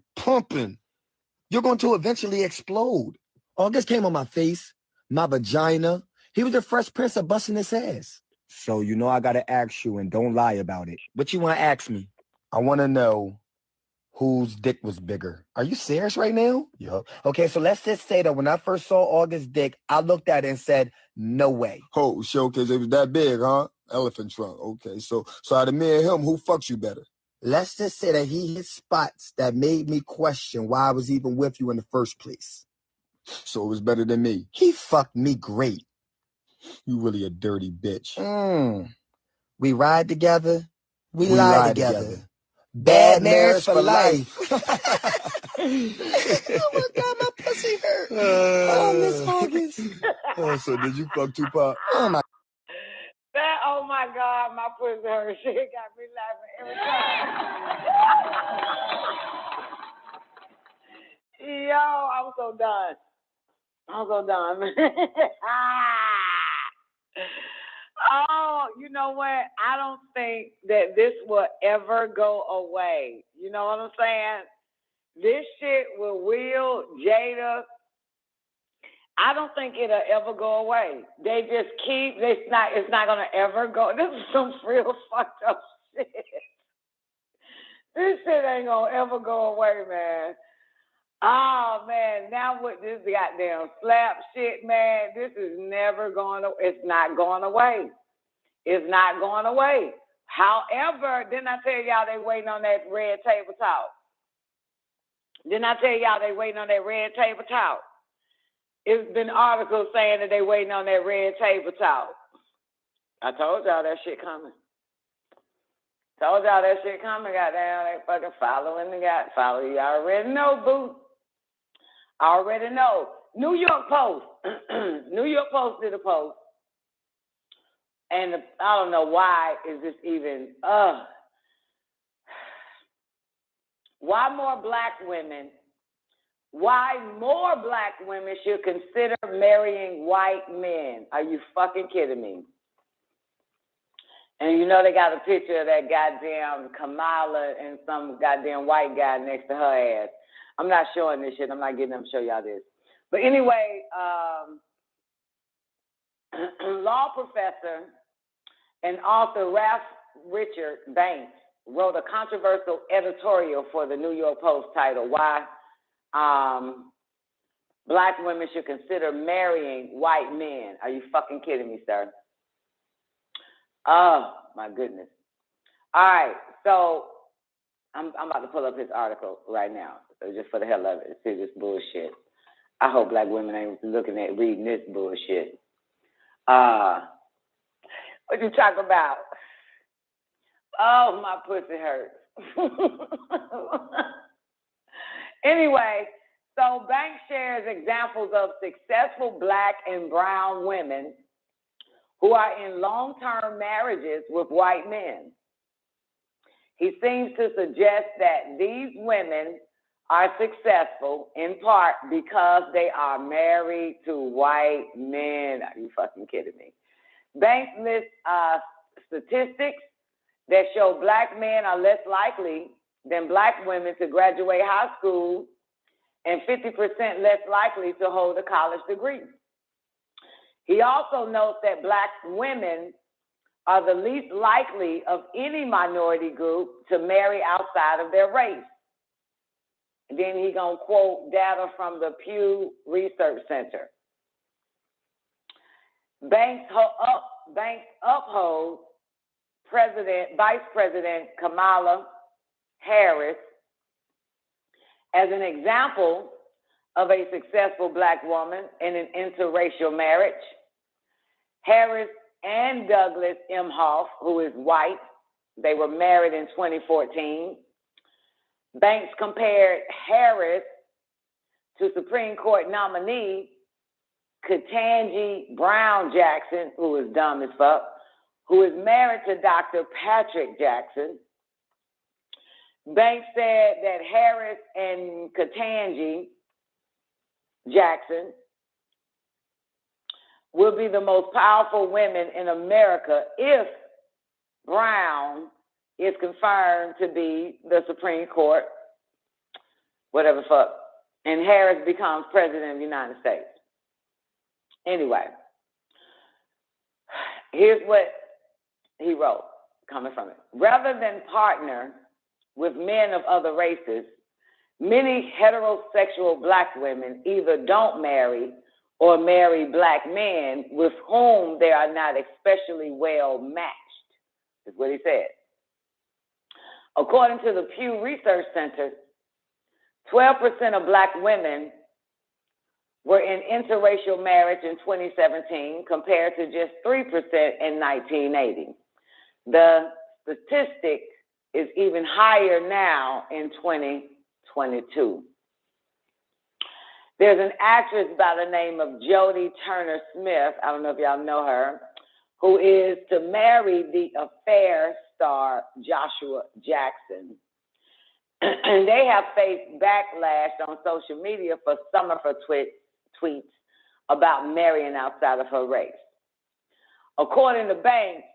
going to eventually explode. August came on my face, my vagina. He was the Fresh Prince of busting his ass. So you know I gotta ask you and don't lie about it. What you wanna ask me? I wanna know whose dick was bigger. Are you serious right now? Yup. Okay, so let's just say that when I first saw August's dick, I looked at it and said, no way. Oh, showcase, it was that big, huh? Elephant trunk. Okay, so out of me and him, who fucks you better? Let's just say that he hit spots that made me question why I was even with you in the first place. So it was better than me. He fucked me great. You really a dirty bitch. We ride together. We lie together. Bad marriage for life. Oh my God, my pussy hurt. Oh, Miss August. So did you fuck Tupac? Oh my. Oh my God, my pussy hurt. Shit got me laughing every time. Yo, I'm so done. Oh, you know what? I don't think that this will ever go away. You know what I'm saying? This shit with Will, Jada, I don't think it'll ever go away. They just keep, it's not gonna ever go. This is some real fucked up shit. This shit ain't gonna ever go away, man. Oh man, now with this goddamn slap shit, man, this is never going to, it's not going away. It's not going away. However, didn't I tell y'all they waiting on that red table talk? It's been articles saying that they waiting on that red table talk. I told y'all that shit coming. Goddamn, they fucking following the guy. Follow you. I already know, boo. I already know. New York Post. New York Post did a post. And I don't know why is this even, why more black women should consider marrying white men. Are you fucking kidding me? And you know they got a picture of that goddamn Kamala and some goddamn white guy next to her ass. I'm not showing this shit. I'm not getting them to show y'all this. But anyway, law professor and author Ralph Richard Banks wrote a controversial editorial for the New York Post titled Why Black Women Should Consider Marrying White Men. Are you fucking kidding me, sir? Oh, my goodness. All right, so I'm about to pull up his article right now, just for the hell of it, see this bullshit. I hope black women ain't reading this bullshit. What you talking about? Oh, my pussy hurts. Anyway, so Banks shares examples of successful black and brown women who are in long-term marriages with white men. He seems to suggest that these women are successful in part because they are married to white men. Are you fucking kidding me? Banks lists statistics that show black men are less likely than black women to graduate high school and 50% less likely to hold a college degree. He also notes that black women are the least likely of any minority group to marry outside of their race. And then he gonna quote data from the Pew Research Center. Banks uphold Vice President Kamala Harris as an example of a successful Black woman in an interracial marriage. Harris and Douglas Emhoff, who is white, they were married in 2014. Banks compared Harris to Supreme Court nominee Ketanji Brown Jackson, who is dumb as fuck, who is married to Dr. Patrick Jackson. Banks said that Harris and Ketanji Jackson will be the most powerful women in America if Brown is confirmed to be the Supreme Court, whatever fuck, and Harris becomes president of the United States. Anyway, here's what he wrote coming from it. Rather than partner with men of other races, many heterosexual Black women either don't marry or marry Black men with whom they are not especially well matched, is what he said. According to the Pew Research Center, 12% of Black women were in interracial marriage in 2017 compared to just 3% in 1980. The statistic is even higher now in 2022. There's an actress by the name of Jodie Turner-Smith, I don't know if y'all know her, who is to marry the Affair star Joshua Jackson. And they have faced backlash on social media for some of her tweets about marrying outside of her race. According to Banks,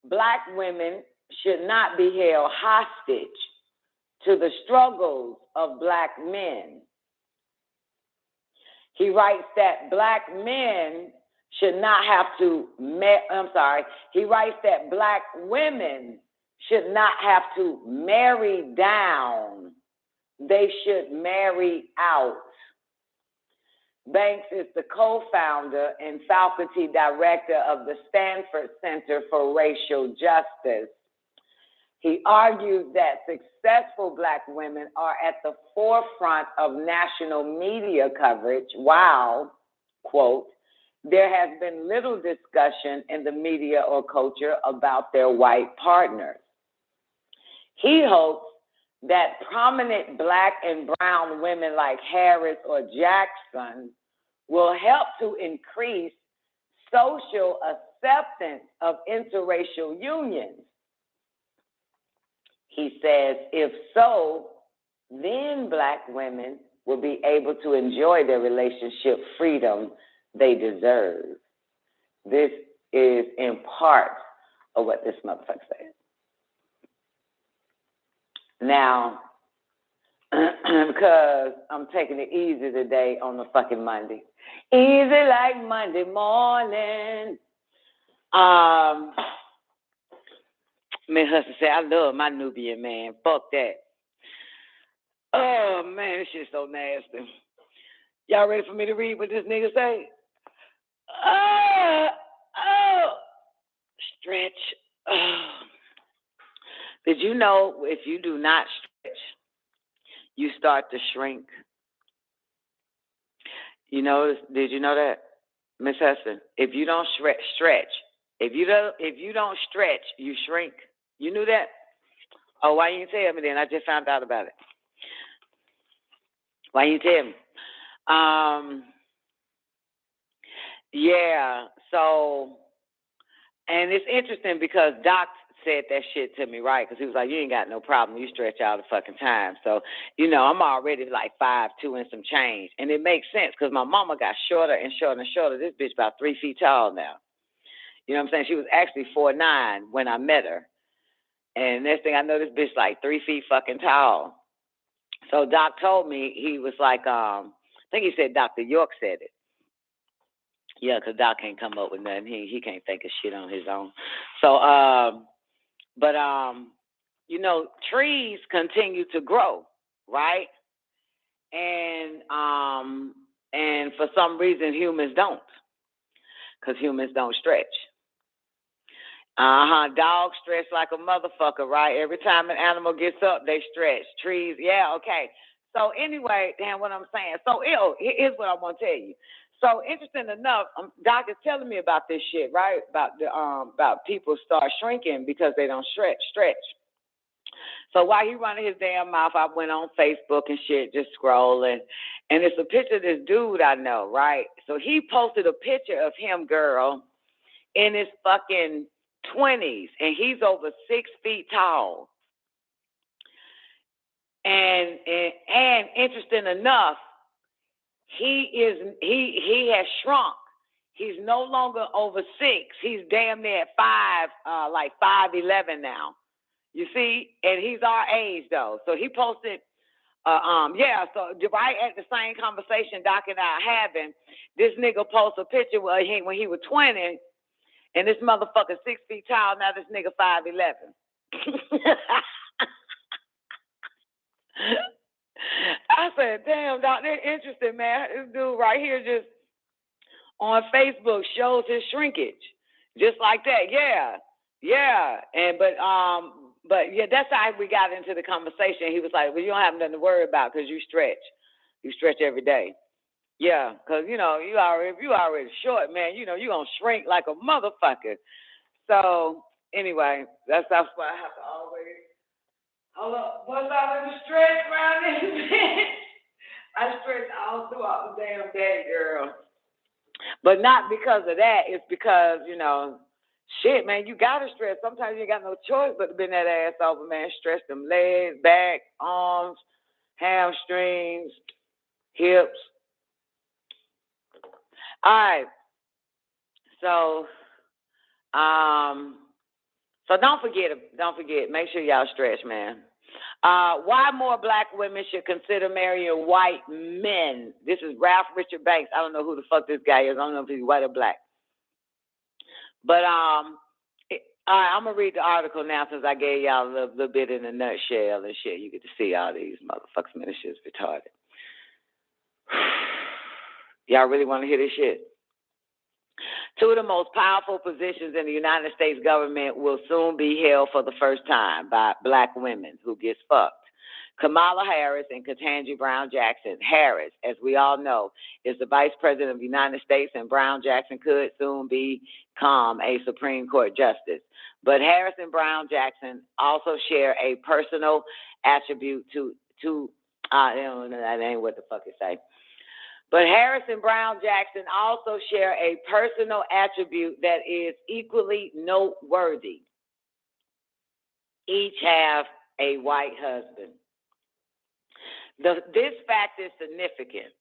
Black women should not be held hostage to the struggles of Black men. He writes that Black men should not have to, he writes that Black women should not have to marry down. They should marry out. Banks is the co-founder and faculty director of the Stanford Center for Racial Justice. He argued that successful Black women are at the forefront of national media coverage while, quote, there has been little discussion in the media or culture about their white partners. He hopes that prominent Black and brown women like Harris or Jackson will help to increase social acceptance of interracial unions. He says, if so, then Black women will be able to enjoy their relationship freedom they deserve. This is in part of what this motherfucker said. Now, because I'm taking it easy today on the fucking Monday. Easy like Monday morning. Man, husband said, I love my Nubian man. Fuck that. Oh, man, this shit's so nasty. Y'all ready for me to read what this nigga say? Stretch. Did you know if you do not stretch, you start to shrink? You know, did you know that, Miss Hudson? If you don't stretch, if you don't stretch, you shrink. You knew that? Oh, why you didn't tell me then? I just found out about it. Why you tell me? Yeah, so, and it's interesting because Doc said that shit to me, right? Because he was like, you ain't got no problem. You stretch all the fucking time. So, you know, I'm already like 5'2" and some change. And it makes sense because my mama got shorter and shorter and shorter. This bitch about 3 feet tall now. You know what I'm saying? She was actually 4'9" when I met her. And next thing I know, this bitch like 3 feet fucking tall. So Doc told me, he was like, I think he said Dr. York said it. Yeah, because Doc can't come up with nothing. He can't think of shit on his own. So, you know, trees continue to grow, right? And for some reason humans don't, because humans don't stretch. Dogs stretch like a motherfucker, right? Every time an animal gets up, they stretch. Trees, yeah, okay. So anyway, damn what I'm saying. So here's what I want to tell you. So interesting enough, Doc is telling me about this shit, right? About people start shrinking because they don't stretch. So while he running his damn mouth, I went on Facebook and shit, just scrolling, and it's a picture of this dude I know, right? So he posted a picture of him, girl, in his fucking 20s, and he's over 6 feet tall. And interesting enough, he has shrunk. He's no longer over 6. He's damn near at 5, like 5'11" now. You see, and he's our age though. So he posted, so right at the same conversation Doc and I are having, this nigga posted a picture when he was 20, and this motherfucker 6 feet tall. Now this nigga 5'11". I said, damn, Doc, they're interesting, man. This dude right here just on Facebook shows his shrinkage. Just like that. Yeah. And but yeah, that's how we got into the conversation. He was like, well, you don't have nothing to worry about because you stretch. You stretch every day. Yeah, because, you know, if you already short, man, you know, you're going to shrink like a motherfucker. So, anyway, that's why I have to always, hold up, what's out of the stretch around this bitch? I stretch all throughout the damn day, girl. But not because of that. It's because, you know, shit, man, you got to stretch. Sometimes you ain't got no choice but to bend that ass over, man. Stretch them legs, back, arms, hamstrings, hips. All right. So don't forget. Make sure y'all stretch, man. Why more black women should consider marrying white men? This is Ralph Richard Banks. I don't know who the fuck this guy is. I don't know if he's white or black. But I'm gonna read the article now since I gave y'all a little bit in a nutshell and shit. You get to see all these motherfuckers, man. This shit's retarded. Y'all really want to hear this shit? 2 of the most powerful positions in the United States government will soon be held for the first time by black women who get fucked. Kamala Harris and Ketanji Brown Jackson. Harris, as we all know, is the Vice President of the United States, and Brown Jackson could soon become a Supreme Court justice. But Harris and Brown Jackson also share a personal attribute I don't know, that ain't what the fuck it say. But Harris and Brown Jackson also share a personal attribute that is equally noteworthy. Each have a white husband. This fact is significant.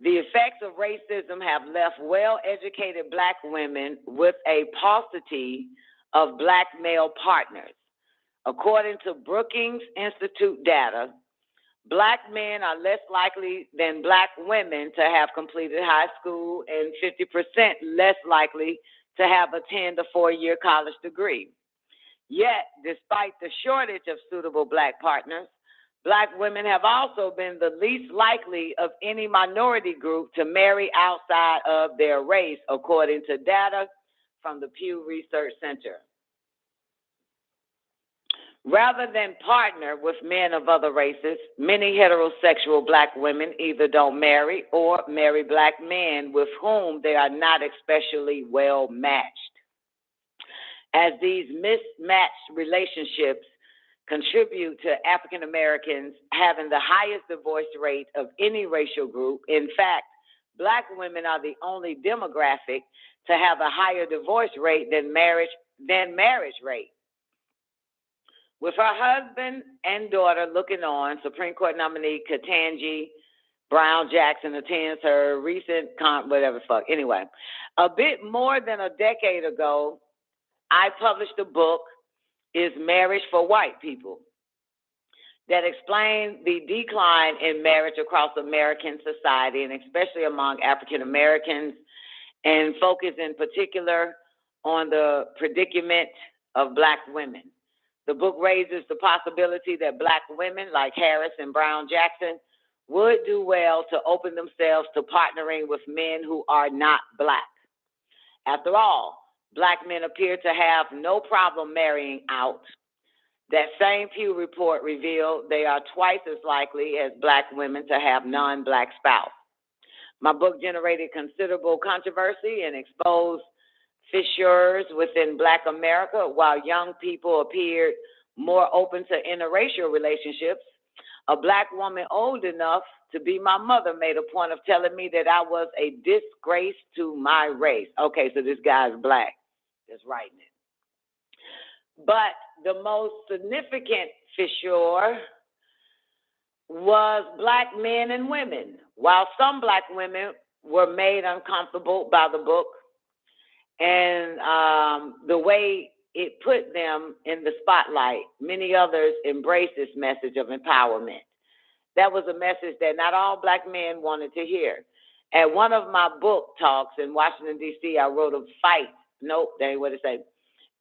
The effects of racism have left well-educated black women with a paucity of black male partners. According to Brookings Institute data, black men are less likely than black women to have completed high school and 50% less likely to have attained a 4-year college degree. Yet, despite the shortage of suitable black partners, black women have also been the least likely of any minority group to marry outside of their race, according to data from the Pew Research Center. Rather than partner with men of other races, many heterosexual black women either don't marry or marry black men with whom they are not especially well matched. As these mismatched relationships contribute to African Americans having the highest divorce rate of any racial group. In fact, black women are the only demographic to have a higher divorce rate than marriage rate. With her husband and daughter looking on, Supreme Court nominee Ketanji Brown Jackson attends her recent Anyway, a bit more than a decade ago, I published a book, Is Marriage for White People?, that explained the decline in marriage across American society, and especially among African Americans and focus in particular on the predicament of Black women. The book raises the possibility that Black women like Harris and Brown Jackson would do well to open themselves to partnering with men who are not Black. After all, Black men appear to have no problem marrying out. That same Pew report revealed they are twice as likely as Black women to have non-Black spouse. My book generated considerable controversy and exposed fissures within Black America. While young people appeared more open to interracial relationships, a Black woman old enough to be my mother made a point of telling me that I was a disgrace to my race. Okay, so this guy's Black that's writing it. But the most significant fissure was Black men and women. While some Black women were made uncomfortable by the book and the way it put them in the spotlight, many others embraced this message of empowerment. That was a message that not all Black men wanted to hear. At one of my book talks in Washington, D.C., I wrote a fight. Nope, that ain't what it says.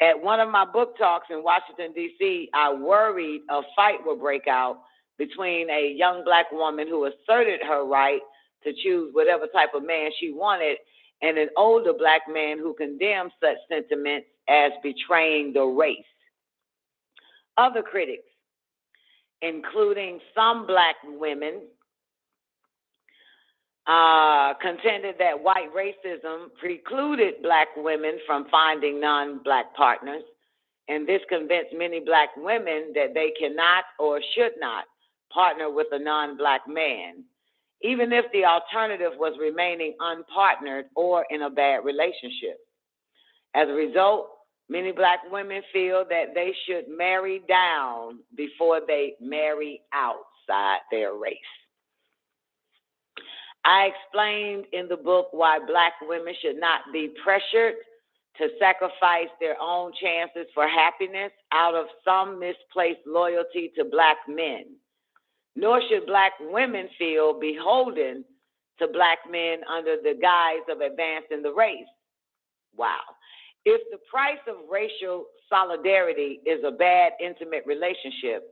At one of my book talks in Washington, D.C., I worried a fight would break out between a young Black woman who asserted her right to choose whatever type of man she wanted and an older Black man who condemned such sentiments as betraying the race. Other critics, including some Black women, contended that white racism precluded Black women from finding non-Black partners, and this convinced many Black women that they cannot or should not partner with a non-Black man, even if the alternative was remaining unpartnered or in a bad relationship. As a result, many Black women feel that they should marry down before they marry outside their race. I explained in the book why Black women should not be pressured to sacrifice their own chances for happiness out of some misplaced loyalty to Black men. Nor should Black women feel beholden to Black men under the guise of advancing the race. Wow. If the price of racial solidarity is a bad intimate relationship,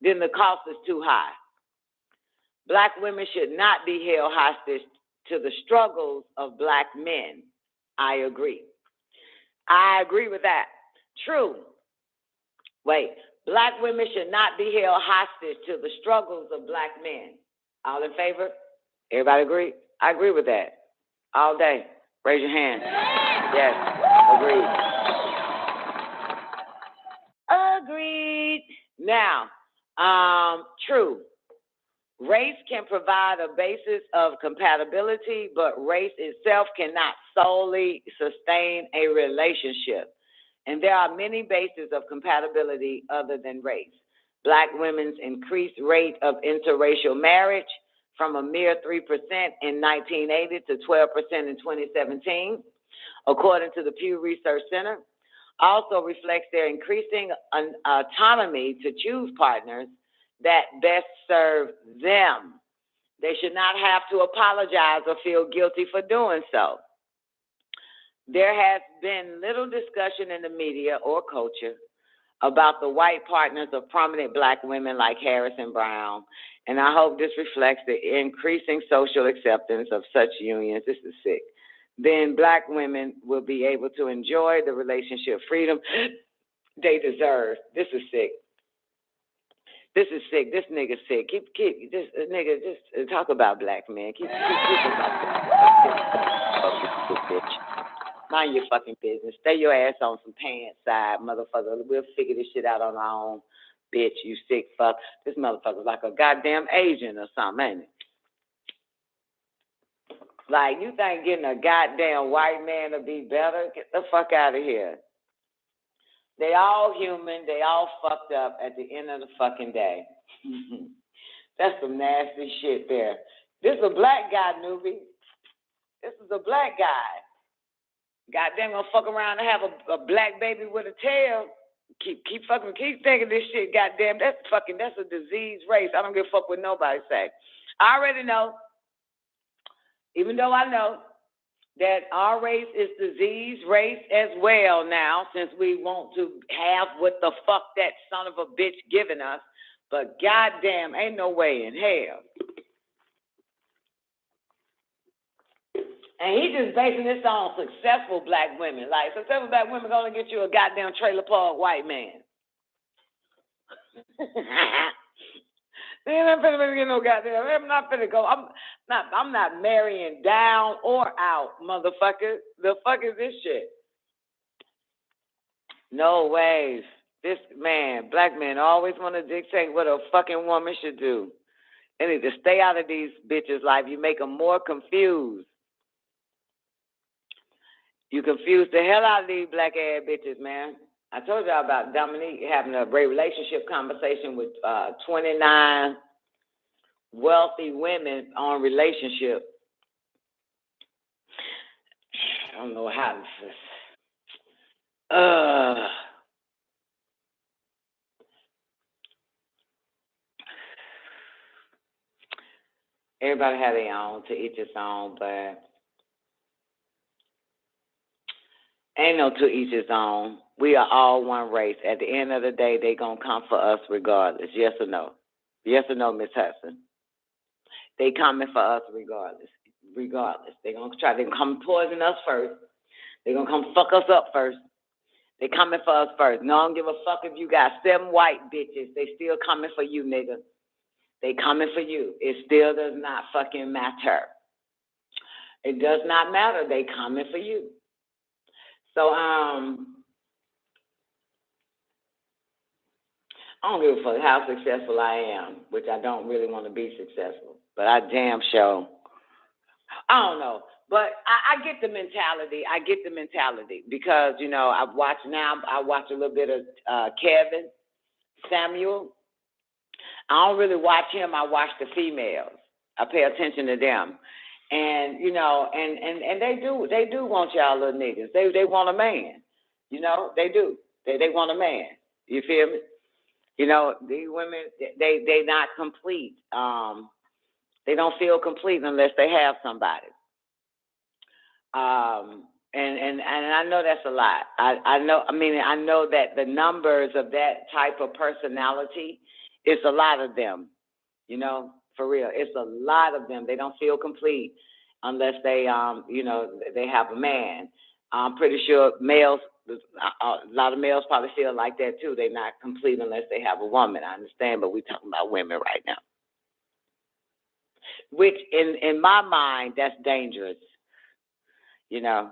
then the cost is too high. Black women should not be held hostage to the struggles of Black men. I agree. I agree with that. True. Wait. Black women should not be held hostage to the struggles of Black men. All in favor? Everybody agree? I agree with that. All day. Raise your hand. Yes. Agreed. Agreed. Now, true. Race can provide a basis of compatibility, but race itself cannot solely sustain a relationship. And there are many bases of compatibility other than race. Black women's increased rate of interracial marriage from a mere 3% in 1980 to 12% in 2017, according to the Pew Research Center, also reflects their increasing autonomy to choose partners that best serve them. They should not have to apologize or feel guilty for doing so. There has been little discussion in the media or culture about the white partners of prominent Black women like Harris and Brown, and I hope this reflects the increasing social acceptance of such unions. This is sick. Then Black women will be able to enjoy the relationship freedom they deserve. This is sick. This is sick. This nigga's sick. Keep this nigga just talk about Black men. Keep bitch. Mind your fucking business. Stay your ass on some pants side, motherfucker. We'll figure this shit out on our own, bitch. You sick fuck. This motherfucker's like a goddamn Asian or something, ain't it? Like, you think getting a goddamn white man to be better? Get the fuck out of here. They all human. They all fucked up at the end of the fucking day. That's some nasty shit there. This is a Black guy, newbie. This is a Black guy. Goddamn, gonna fuck around and have a Black baby with a tail. Keep thinking this shit. Goddamn, that's a diseased race. I don't give a fuck what nobody say. I already know. Even though I know that our race is disease race as well now, since we want to have what the fuck that son of a bitch giving us. But goddamn, ain't no way in hell. And he just basing this on successful black women. Like, successful black women gonna get you a goddamn trailer park white man. I'm not finna get no goddamn. I'm not finna go. I'm not marrying down or out, motherfucker. The fuck is this shit? No ways. This man, black men, always want to dictate what a fucking woman should do. They need to stay out of these bitches' life. You make them more confused. You confuse the hell out of these black ass bitches, man. I told y'all about Dominique having a great relationship conversation with 29 wealthy women on relationship. I don't know how this is. Everybody have their own, to each his own, but ain't no to each his own. We are all one race. At the end of the day, they gonna come for us regardless. Yes or no? Yes or no, Miss Hudson? They coming for us regardless. Regardless, they gonna come poison us first. They gonna come fuck us up first. They coming for us first. No, I don't give a fuck if you got 7 white bitches. They still coming for you, nigga. They coming for you. It still does not fucking matter. It does not matter. They coming for you. So, I don't give a fuck how successful I am, which I don't really want to be successful, but I damn sure, I don't know. But I get the mentality. I get the mentality because, you know, I watch a little bit of Kevin Samuel. I don't really watch him. I watch the females. I pay attention to them. And, you know, and they do want y'all little niggas. They want a man. You know, they do. They want a man. You feel me? You know, these women, they not complete. They don't feel complete unless they have somebody. And I know that's a lot. I know that the numbers of that type of personality, it's a lot of them, you know, for real. It's a lot of them. They don't feel complete unless they, you know, they have a man. I'm pretty sure males, a lot of males probably feel like that too. They're not complete unless they have a woman. I understand, but we're talking about women right now. Which, in my mind, that's dangerous. You know,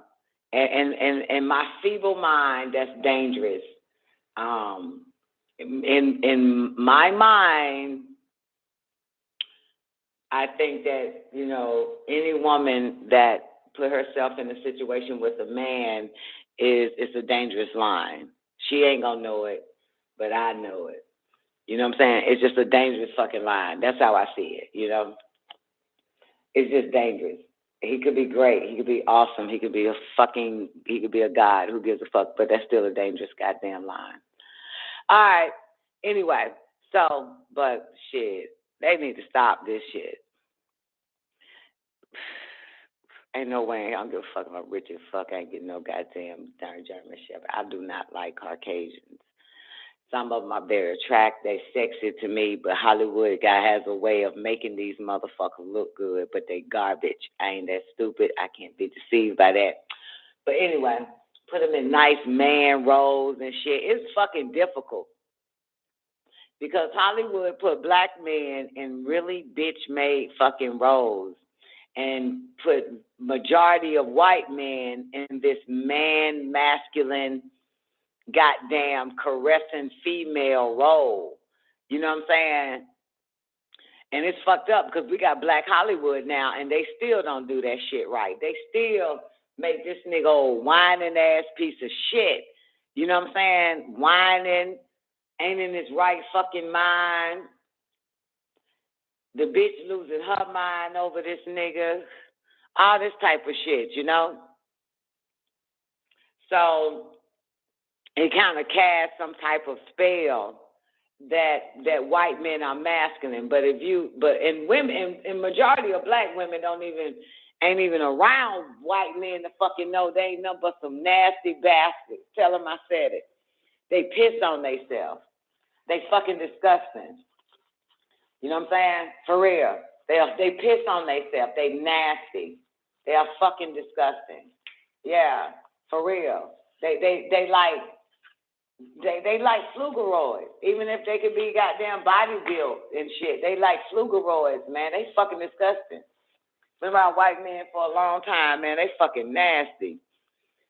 and my feeble mind, that's dangerous. In my mind, I think that, you know, any woman that put herself in a situation with a man is a dangerous line. She ain't gonna know it, but I know it. You know what I'm saying? It's just a dangerous fucking line. That's how I see it, you know? It's just dangerous. He could be great. He could be awesome. He could be a god. Who gives a fuck? But that's still a dangerous goddamn line. All right. Anyway, so, but shit, they need to stop this shit. Ain't no way I'm gonna fuck about rich as fuck. I ain't getting no goddamn darn German Shepherd. I do not like Caucasians. Some of them are very attractive. They sexy to me, but Hollywood guy has a way of making these motherfuckers look good, but they garbage. I ain't that stupid. I can't be deceived by that. But anyway, put them in nice man roles and shit. It's fucking difficult because Hollywood put black men in really bitch-made fucking roles and put majority of white men in this man masculine goddamn caressing female role. You know what I'm saying? And it's fucked up because we got Black Hollywood now and they still don't do that shit right. They still make this nigga old whining ass piece of shit. You know what I'm saying? Whining, ain't in his right fucking mind. The bitch losing her mind over this nigga. All this type of shit, you know? So it kind of casts some type of spell that white men are masculine. But in women, in majority of black women ain't ain't even around white men to fucking know they ain't nothing but some nasty bastards. Tell them I said it. They piss on themselves. They fucking disgusting. You know what I'm saying? For real. They piss on themselves. They nasty. They are fucking disgusting. Yeah, for real. They like flugeroids. Even if they could be goddamn body built and shit. They like flugeroids, man. They fucking disgusting. Been around white men for a long time, man. They fucking nasty.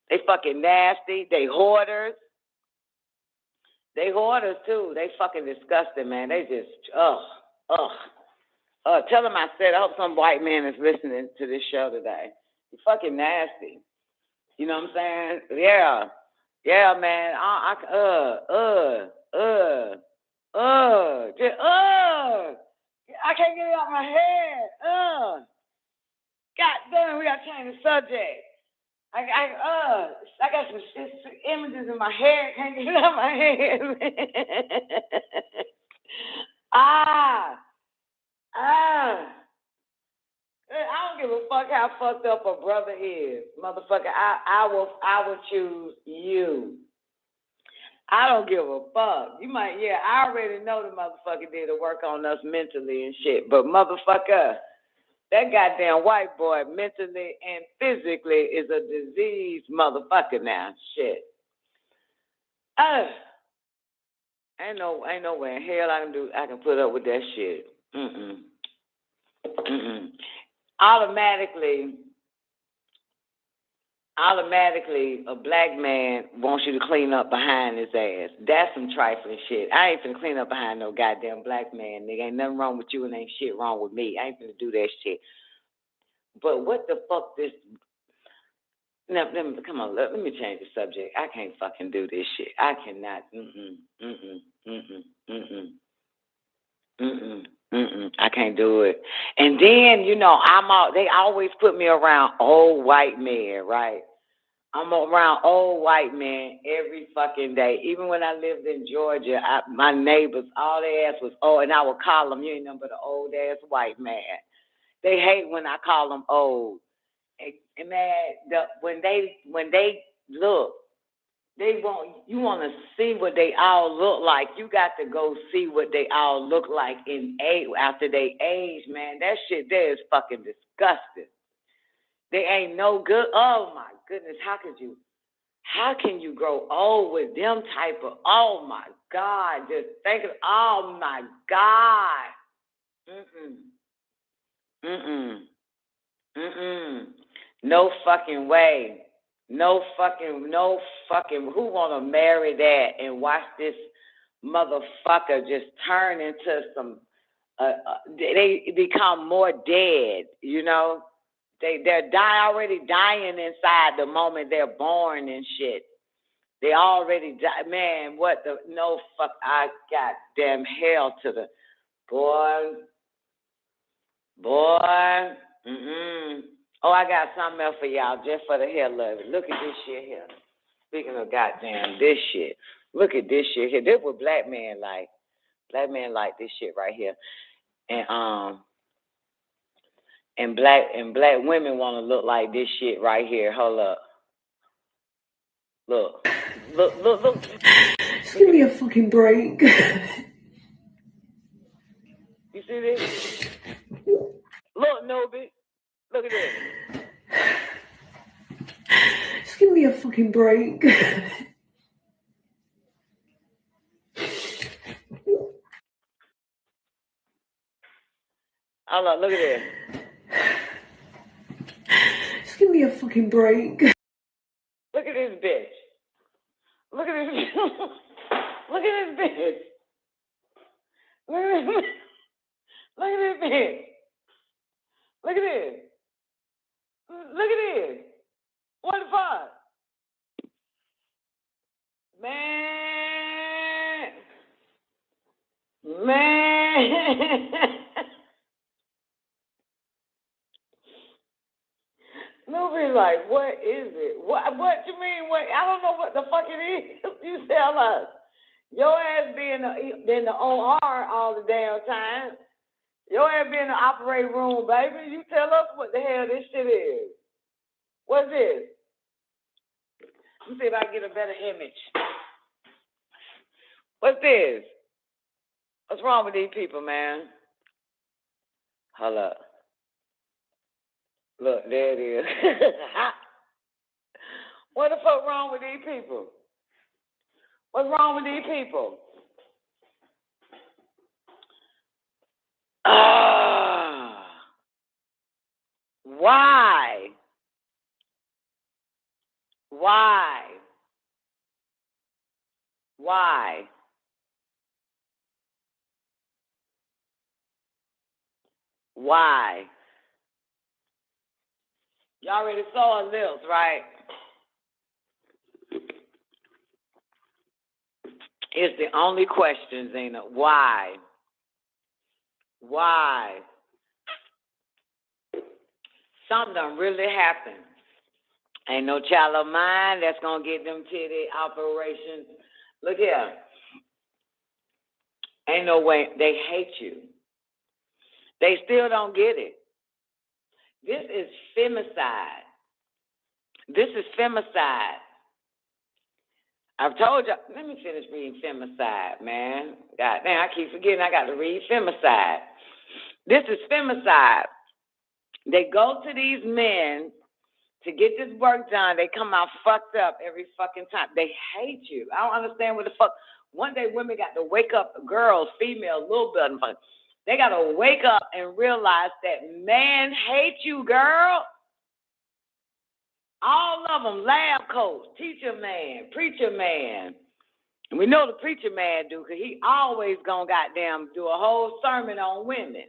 They fucking nasty. They hoarders. They hoarders too. They fucking disgusting, man. They just, tell them I said, I hope some white man is listening to this show today. You fucking nasty. You know what I'm saying? Yeah. Yeah, man. I can't get it out my head. God damn, we gotta change the subject. I got some images in my head. Can't get it out my head. I don't give a fuck how fucked up a brother is, motherfucker. I will choose you. I don't give a fuck. You might, I already know the motherfucker did the work on us mentally and shit, but motherfucker, that goddamn white boy mentally and physically is a diseased motherfucker now. Shit. Ain't no way in hell I can put up with that shit. Automatically, a black man wants you to clean up behind his ass. That's some trifling shit. I ain't finna clean up behind no goddamn black man, nigga. Ain't nothing wrong with you and ain't shit wrong with me. I ain't finna do that shit. But what the fuck this... Now, come on, let me change the subject. I can't fucking do this shit. I cannot. I can't do it. And then, they always put me around old white men, right? I'm around old white men every fucking day. Even when I lived in Georgia, my neighbors, all their ass was old, and I would call them, you ain't nothing but an old ass white man. They hate when I call them old. And man, when they look, you want to see what they all look like. You got to go see what they all look like after they age, man. That shit there is fucking disgusting. They ain't no good. Oh my goodness, how can you grow old with them type of, oh my God, just think of, oh my God. No fucking way. No fucking, who want to marry that and watch this motherfucker just turn into some, they become more dead, They're already dying inside the moment they're born and shit. They already die. Man, I got damn hell to the, boy. Oh, I got something else for y'all just for the hell of it. Look at this shit here. Speaking of goddamn this shit, look at this shit here. This what black men like. Black men like this shit right here. And black women want to look like this shit right here. Hold up. Look. Just give me a fucking break. You see this? Look, Nobi. Look at this. Just give me a fucking break. Hold on, look at this. Just give me a fucking break. Look at this bitch. Look at this. Look at this bitch. Look at this. Look at this bitch. Look at this. Look at this. What the fuck? Man. Nobody's like, what is it? What you mean? What? I don't know what the fuck it is. You tell us. Your ass being in the OR all the damn time. Your ass be in the operating room, baby. You tell us what the hell this shit is. What's this? Let me see if I can get a better image. What's this? What's wrong with these people, man? Hold up. Look, there it is. What the fuck wrong with these people? What's wrong with these people? Why? Why? Why? Why? You already saw her lips, right? It's the only question, Zena. Why? Why? Something done really happened. Ain't no child of mine that's going to get them titty operations. Look here. Ain't no way. They hate you. They still don't get it. This is femicide. This is femicide. I've told you. Let me finish reading femicide, man. God damn, I keep forgetting I got to read femicide. This is femicide. They go to these men to get this work done. They come out fucked up every fucking time. They hate you. I don't understand what the fuck. One day women got to wake up, girls, female, little bit, they got to wake up and realize that man hates you, girl. All of them, lab coach, teacher man, preacher man. And we know the preacher man do, because he always gonna goddamn do a whole sermon on women.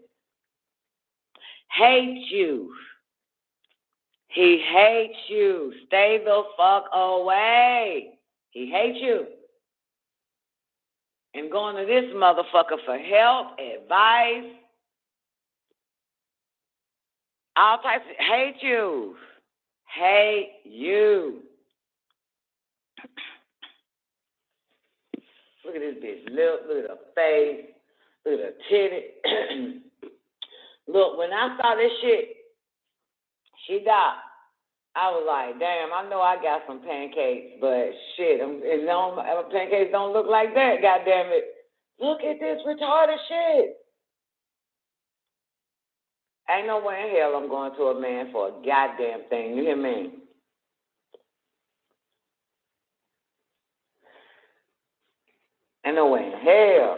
Hate you. He hates you. Stay the fuck away. He hates you. And going to this motherfucker for help, advice, all types of hate you. Hate you. Look at this bitch. Look at her face. Look at her titty. Look, when I saw this shit, she died. I was like, damn, I know I got some pancakes, but shit, pancakes don't look like that, goddamn it. Look at this retarded shit. Ain't no way in hell I'm going to a man for a goddamn thing. You hear me? Ain't no way in hell.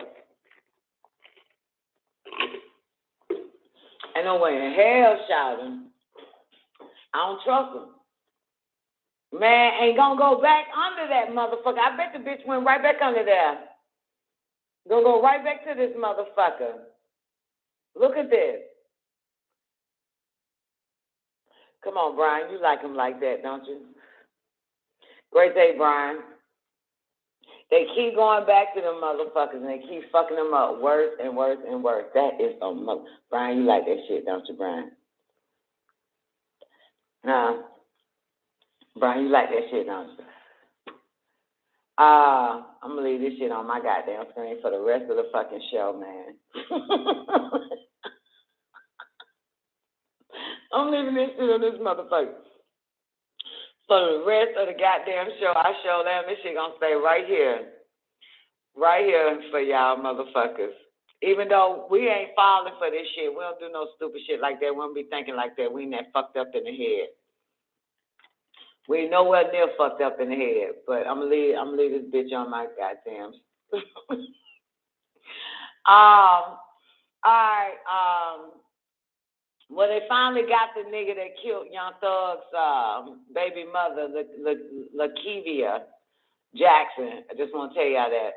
Ain't no way in hell, shouting. I don't trust him. Man ain't gonna go back under that motherfucker. I bet the bitch went right back under there. Gonna go right back to this motherfucker. Look at this. Come on, Brian. You like him like that, don't you? Great day, Brian. They keep going back to them motherfuckers and they keep fucking them up worse and worse and worse. That is a mother. Brian, you like that shit, don't you, Brian? Huh? Brian, you like that shit, don't you? I'm gonna leave this shit on my goddamn screen for the rest of the fucking show, man. I'm leaving this shit on this motherfucker for the rest of the goddamn show. I show them this shit gonna stay right here for y'all motherfuckers. Even though we ain't falling for this shit, we don't do no stupid shit like that. We don't be thinking like that. We ain't that fucked up in the head. We ain't nowhere near fucked up in the head. But I'm gonna leave this bitch on my goddamn. All right. Well, they finally got the nigga that killed Young Thug's baby mother, Lakevia Jackson. I just want to tell y'all that.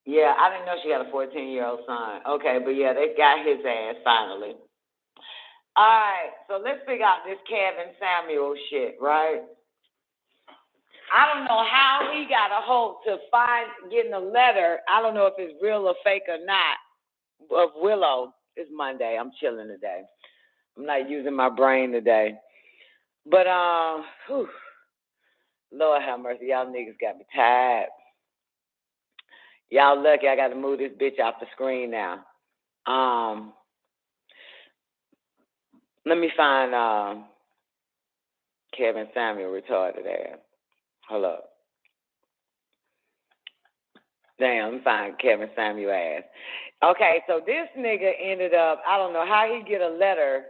Yeah, I didn't know she had a 14-year-old son. Okay, but yeah, they got his ass finally. All right, so let's figure out this Kevin Samuel shit, right? I don't know how he got a hold to getting a letter. I don't know if it's real or fake or not, of Willow. It's Monday. I'm chilling today. I'm not using my brain today. But, Lord have mercy. Y'all niggas got me tired. Y'all lucky I got to move this bitch off the screen now. Let me find Kevin Samuel retarded ass. Hold up. Damn, let me find Kevin Samuel ass. Okay, so this nigga ended up, I don't know how he get a letter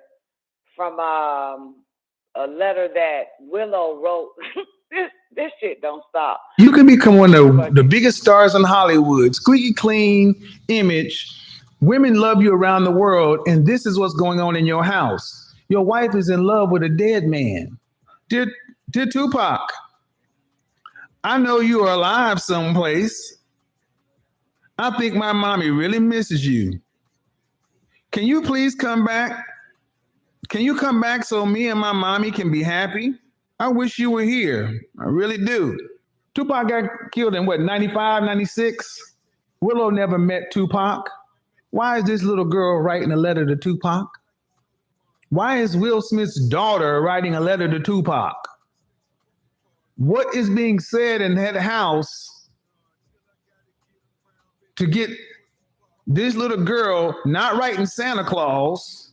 from a letter that Willow wrote. This shit don't stop. You can become one of the biggest stars in Hollywood. Squeaky clean image. Women love you around the world, and this is what's going on in your house. Your wife is in love with a dead man. Dear Tupac, I know you are alive someplace. I think my mommy really misses you. Can you please come back? Can you come back so me and my mommy can be happy? I wish you were here. I really do. Tupac got killed in what, 95, 96? Willow never met Tupac. Why is this little girl writing a letter to Tupac? Why is Will Smith's daughter writing a letter to Tupac? What is being said in that house to get this little girl not writing Santa Claus?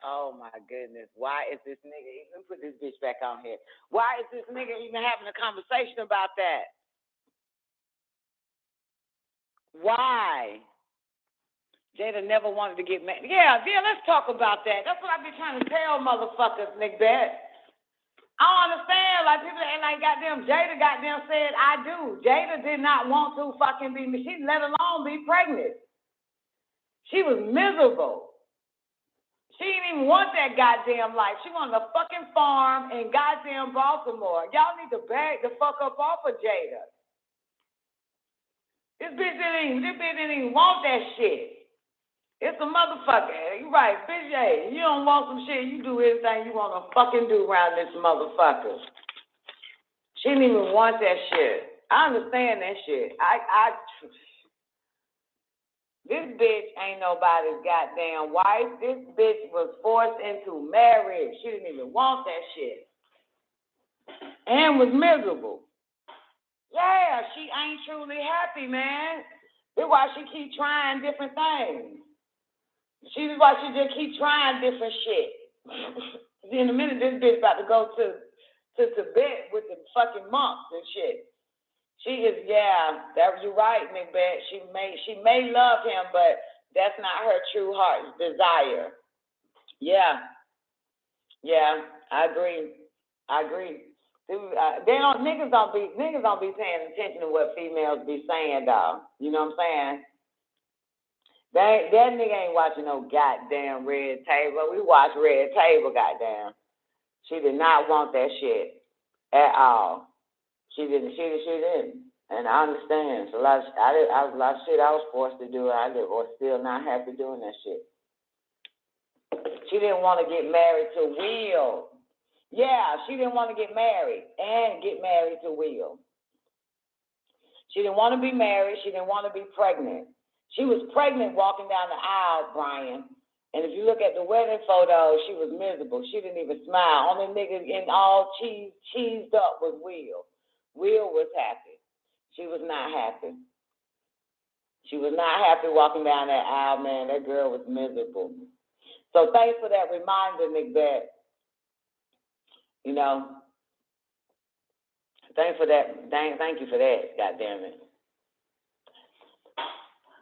Oh my goodness. Why is this nigga even put this bitch back on here? Why is this nigga even having a conversation about that? Why? Jada never wanted to get married. Yeah, let's talk about that. That's what I be trying to tell motherfuckers, Nick Bet. I don't understand. Like, people ain't like goddamn Jada goddamn said, I do. Jada did not want to fucking be, she let alone be pregnant. She was miserable. She didn't even want that goddamn life. She wanted a fucking farm in goddamn Baltimore. Y'all need to back the fuck up off of Jada. This bitch didn't even want that shit. It's a motherfucker. You right, bitch, hey, you don't want some shit, you do anything you want to fucking do around this motherfucker. She didn't even want that shit. I understand that shit. This bitch ain't nobody's goddamn wife. This bitch was forced into marriage. She didn't even want that shit. And was miserable. Yeah, she ain't truly happy, man. That's why she keep trying different things. That's why she just keep trying different shit. In a minute, this bitch about to go to Tibet with the fucking monks and shit. She is, you're right, Macbeth. She may love him, but that's not her true heart's desire. Yeah, I agree. Niggas don't be paying attention to what females be saying, dog. You know what I'm saying? That nigga ain't watching no goddamn Red Table. We watch Red Table, goddamn. She did not want that shit at all. She didn't. And I understand. So a lot of shit I was forced to do. I was still not happy doing that shit. She didn't want to get married to Will. Yeah, she didn't want to get married and get married to Will. She didn't want to be married. She didn't want to be pregnant. She was pregnant walking down the aisle, Brian. And if you look at the wedding photo, she was miserable. She didn't even smile. Only nigga in all cheesed up was Will. Will was happy. She was not happy. She was not happy walking down that aisle, man. That girl was miserable. So thanks for that reminder, Macbeth. You know, thanks for that. Thank you for that, goddamn it.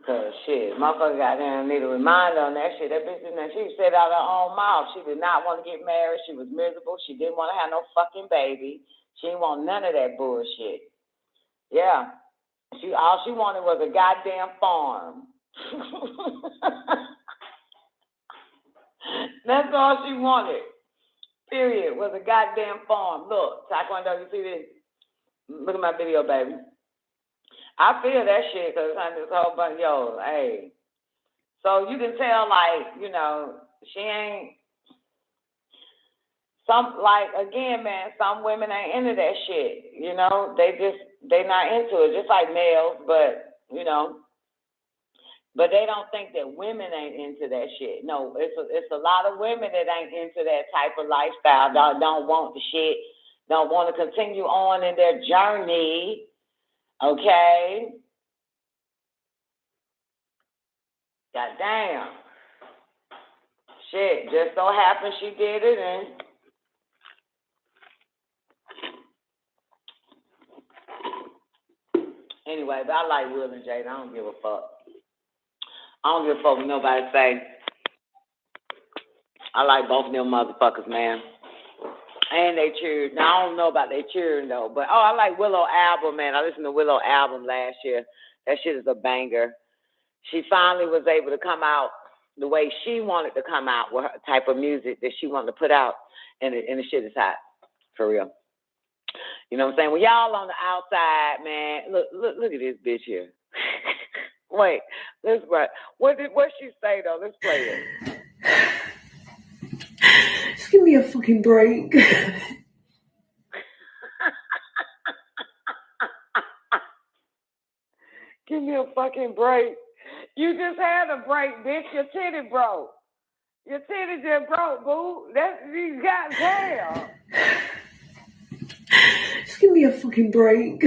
Cause shit, motherfucker goddamn need a reminder on that shit. That bitch didn't. She said out of her own mouth she did not want to get married. She was miserable. She didn't want to have no fucking baby. She didn't want none of that bullshit. Yeah. All she wanted was a goddamn farm. That's all she wanted. Period. Was a goddamn farm. Look, Taekwondo, you see this? Look at my video, baby. I feel that shit because I'm this whole bunch, hey. So you can tell, like, you know, she ain't, again, man, some women ain't into that shit, you know, they not into it, just like males, but, you know, but they don't think that women ain't into that shit. No, it's a lot of women that ain't into that type of lifestyle, don't want the shit, don't want to continue on in their journey, okay? God damn. Shit, just so happened she did it, and anyway, but I like Will and Jada. I don't give a fuck. I don't give a fuck what nobody say. I like both of them motherfuckers, man. And they cheered. Now, I don't know about they cheering, though. But, I like Willow album, man. I listened to Willow album last year. That shit is a banger. She finally was able to come out the way she wanted to come out with her type of music that she wanted to put out. And the shit is hot. For real. You know what I'm saying? When y'all on the outside, man, look at this bitch here. Wait, let's what she say, though? Let's play it. Just give me a fucking break. Give me a fucking break. You just had a break, bitch. Your titty broke. Your titty just broke, boo. You goddamn. Just give me a fucking break.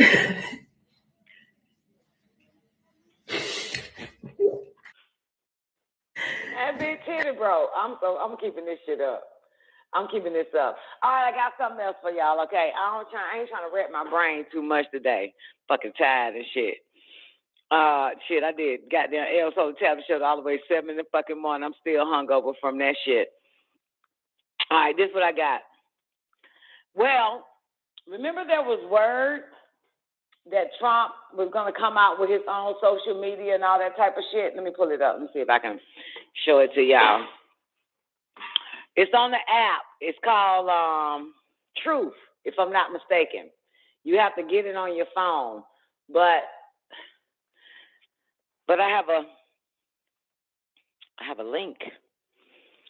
That big titty broke. I'm keeping this shit up. I'm keeping this up. All right, I got something else for y'all, okay? I ain't trying to wreck my brain too much today. Fucking tired and shit. Shit, I did goddamn El Sol Tablet Show all the way 7 in the fucking morning. I'm still hungover from that shit. All right, this is what I got. Well, remember there was word that Trump was going to come out with his own social media and all that type of shit? Let me pull it up. Let me see if I can show it to y'all. It's on the app. It's called Truth, if I'm not mistaken. You have to get it on your phone. But I have a link.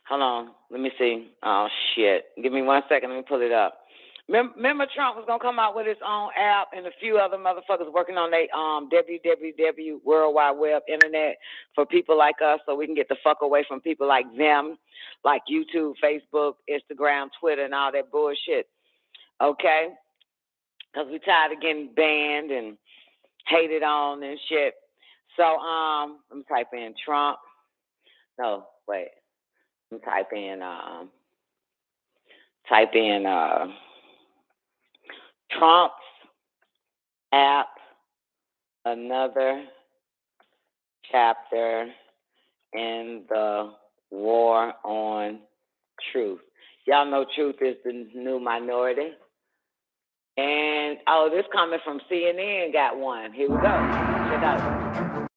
Hold on. Let me see. Oh, shit. Give me 1 second. Let me pull it up. Remember Trump was going to come out with his own app and a few other motherfuckers working on their www, World Wide Web, internet for people like us so we can get the fuck away from people like them, like YouTube, Facebook, Instagram, Twitter, and all that bullshit. Okay? Because we tired of getting banned and hated on and shit. So, let me type in Trump. No, wait. Let me type in Trump's app, another chapter in the war on truth. Y'all know Truth is the new minority. And, this coming from CNN got one. Here we go. Check out.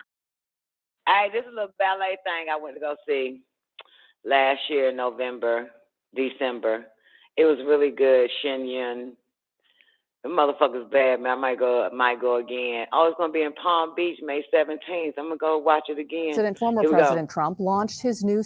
Hey, this is a little ballet thing I went to go see last year, November, December. It was really good. Shenyun. The motherfucker's bad, man. I might go again. It's going to be in Palm Beach, May 17th. I'm going to go watch it again. Former President Trump launched his new...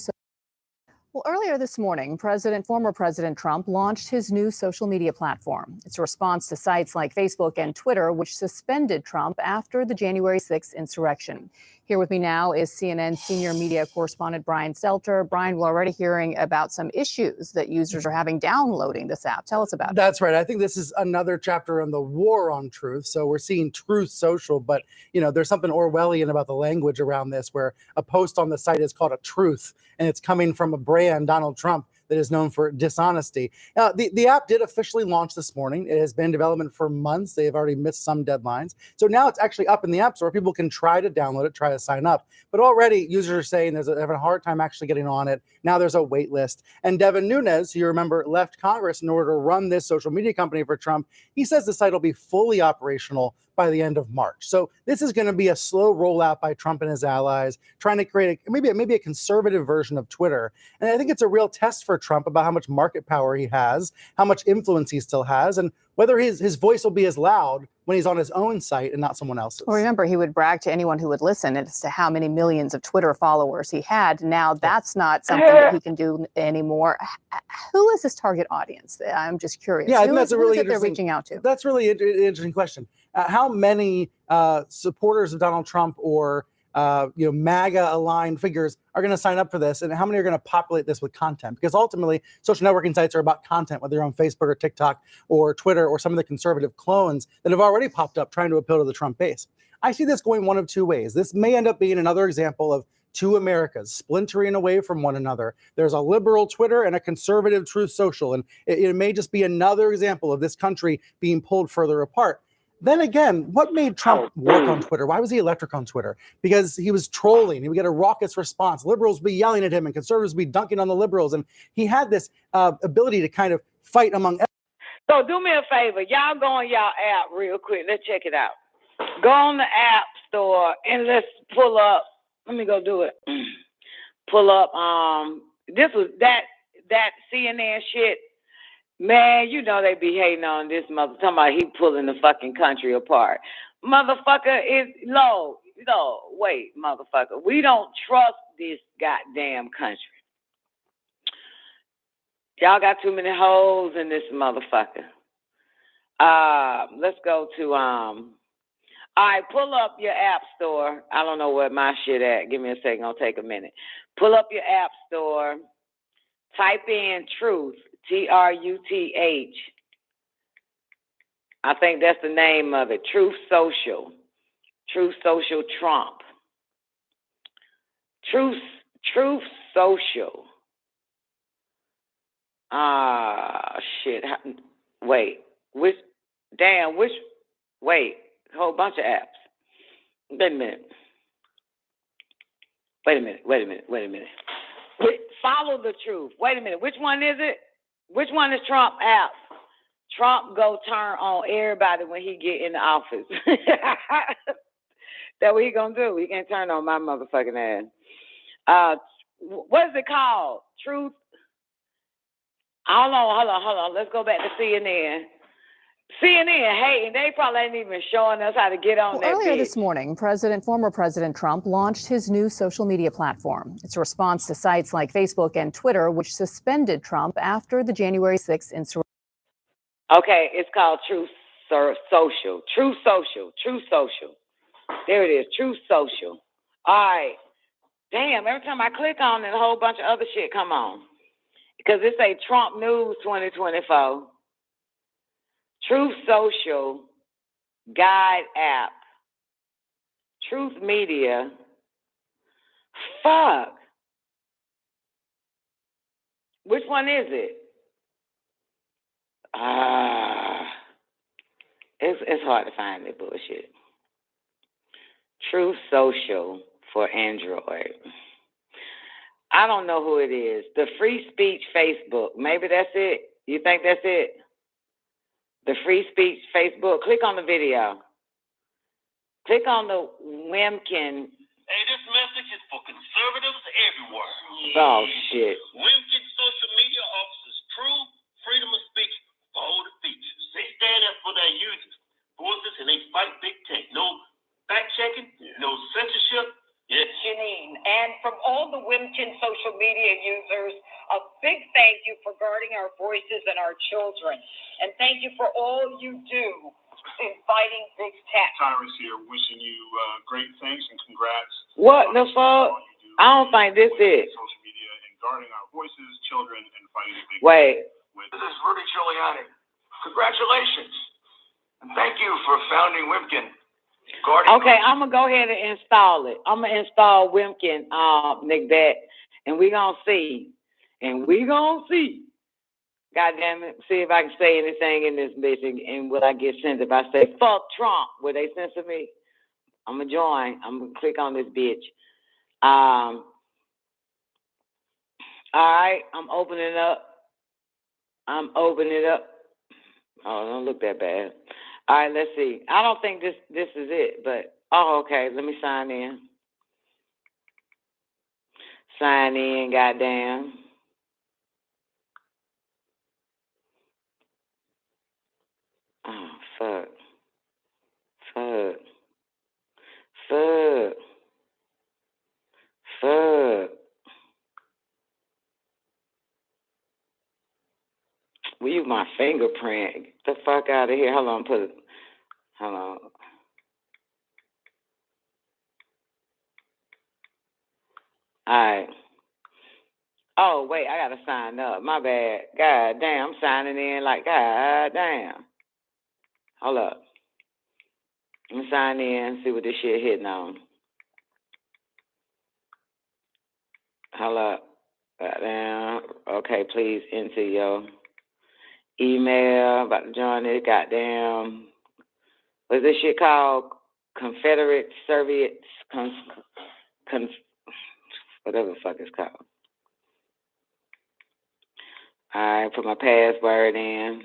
Well, earlier this morning, former President Trump launched his new social media platform. It's a response to sites like Facebook and Twitter, which suspended Trump after the January 6th insurrection. Here with me now is CNN senior media correspondent Brian Stelter. Brian, we're already hearing about some issues that users are having downloading this app. Tell us about it. That's right. I think this is another chapter in the war on truth. So we're seeing Truth Social, but there's something Orwellian about the language around this, where a post on the site is called a truth, and it's coming from a brand, Donald Trump, that is known for dishonesty. The app did officially launch this morning. It has been in development for months. They have already missed some deadlines. So now it's actually up in the App Store. People can try to download it, try to sign up. But already users are saying they're having a hard time actually getting on it. Now there's a wait list. And Devin Nunes, who you remember left Congress in order to run this social media company for Trump, he says the site will be fully operational by the end of March. So this is going to be a slow rollout by Trump and his allies, trying to create maybe a conservative version of Twitter. And I think it's a real test for Trump about how much market power he has, how much influence he still has, and whether his voice will be as loud when he's on his own site and not someone else's. Well, remember, he would brag to anyone who would listen as to how many millions of Twitter followers he had. Now that's not something that he can do anymore. Who is his target audience? I'm just curious. Yeah, I think that's a really interesting. They're reaching out to. That's really an interesting question. How many supporters of Donald Trump or MAGA-aligned figures are going to sign up for this, and how many are going to populate this with content? Because ultimately, social networking sites are about content, whether you're on Facebook or TikTok or Twitter or some of the conservative clones that have already popped up trying to appeal to the Trump base. I see this going one of two ways. This may end up being another example of two Americas splintering away from one another. There's a liberal Twitter and a conservative Truth Social, and it may just be another example of this country being pulled further apart. Then again, what made Trump work on Twitter? Why was he electric on Twitter? Because he was trolling. He would get a raucous response. Liberals would be yelling at him and conservatives would be dunking on the liberals. And he had this ability to kind of fight among. So do me a favor. Y'all go on y'all app real quick. Let's check it out. Go on the app store and let's pull up. Let me go do it. Pull up. This was that CNN shit. Man, you know they be hating on this mother. Talking about he pulling the fucking country apart. Motherfucker is low. Wait, motherfucker. We don't trust this goddamn country. Y'all got too many holes in this motherfucker. Let's go to all right, pull up your app store. I don't know where my shit at. Give me a second. It'll take a minute. Pull up your app store. Type in Truth. Truth. I think that's the name of it. Truth Social. Truth Social Trump. Truth Social. Shit. Wait. Whole bunch of apps. Wait a minute. Follow the truth. Wait a minute. Which one is it? Which one is Trump app? Trump go turn on everybody when he get in the office. That's what he gonna do. He can't turn on my motherfucking ass. What is it called? Truth. Hold on. Let's go back to CNN. CNN, hey, and they probably ain't even showing us how to get on that Earlier bitch. this morning, former President Trump launched his new social media platform. It's a response to sites like Facebook and Twitter, which suspended Trump after the January 6th insurrection. Okay, it's called Truth Social. Truth Social. There it is, Truth Social. All right. Damn, every time I click on it, a whole bunch of other shit come on. Because it say Trump News 2024. Truth Social Guide app. Truth Media. Fuck. Which one is it? It's hard to find that bullshit. Truth Social for Android. I don't know who it is. The Free Speech Facebook. Maybe that's it. You think that's it? The Free Speech Facebook. Click on the video. Click on the Wimkin. Hey, this message is for conservatives everywhere. Oh, shit. Wimkin social media offers true freedom of speech for all the features. They stand up for their users, voices, and they fight big tech. No fact-checking, no censorship. Yes. Janine, and from all the Wimkin social media users, a big thank you for guarding our voices and our children. And thank you for all you do in fighting big tech. Tyrus here, wishing you great things and congrats. What the fuck? I don't think this is. Social media and guarding our voices, children, and fighting big Wait. This is Rudy Giuliani. Congratulations. And thank you for founding Wimkin. Okay, I'm going to go ahead and install it. I'm going to install Wimkin, Nick Bet, and we're going to see. God damn it. See if I can say anything in this bitch and will I get censored. If I say, fuck Trump, will they censor me? I'm going to join. I'm going to click on this bitch. All right, I'm opening it up. Oh, don't look that bad. All right, let's see. I don't think this is it, but okay. Let me sign in. Goddamn. Oh, fuck. Will you my fingerprint? Get the fuck out of here. Hold on. All right. Oh, wait, I got to sign up. My bad. God damn, I'm signing in like, god damn. Hold up. Let me sign in, see what this shit hitting on. Hold up. Goddamn. Okay, please enter your email. About to join it. Goddamn. What's this shit called? Confederate Soviets. Whatever the fuck it's called. All right, put my password in.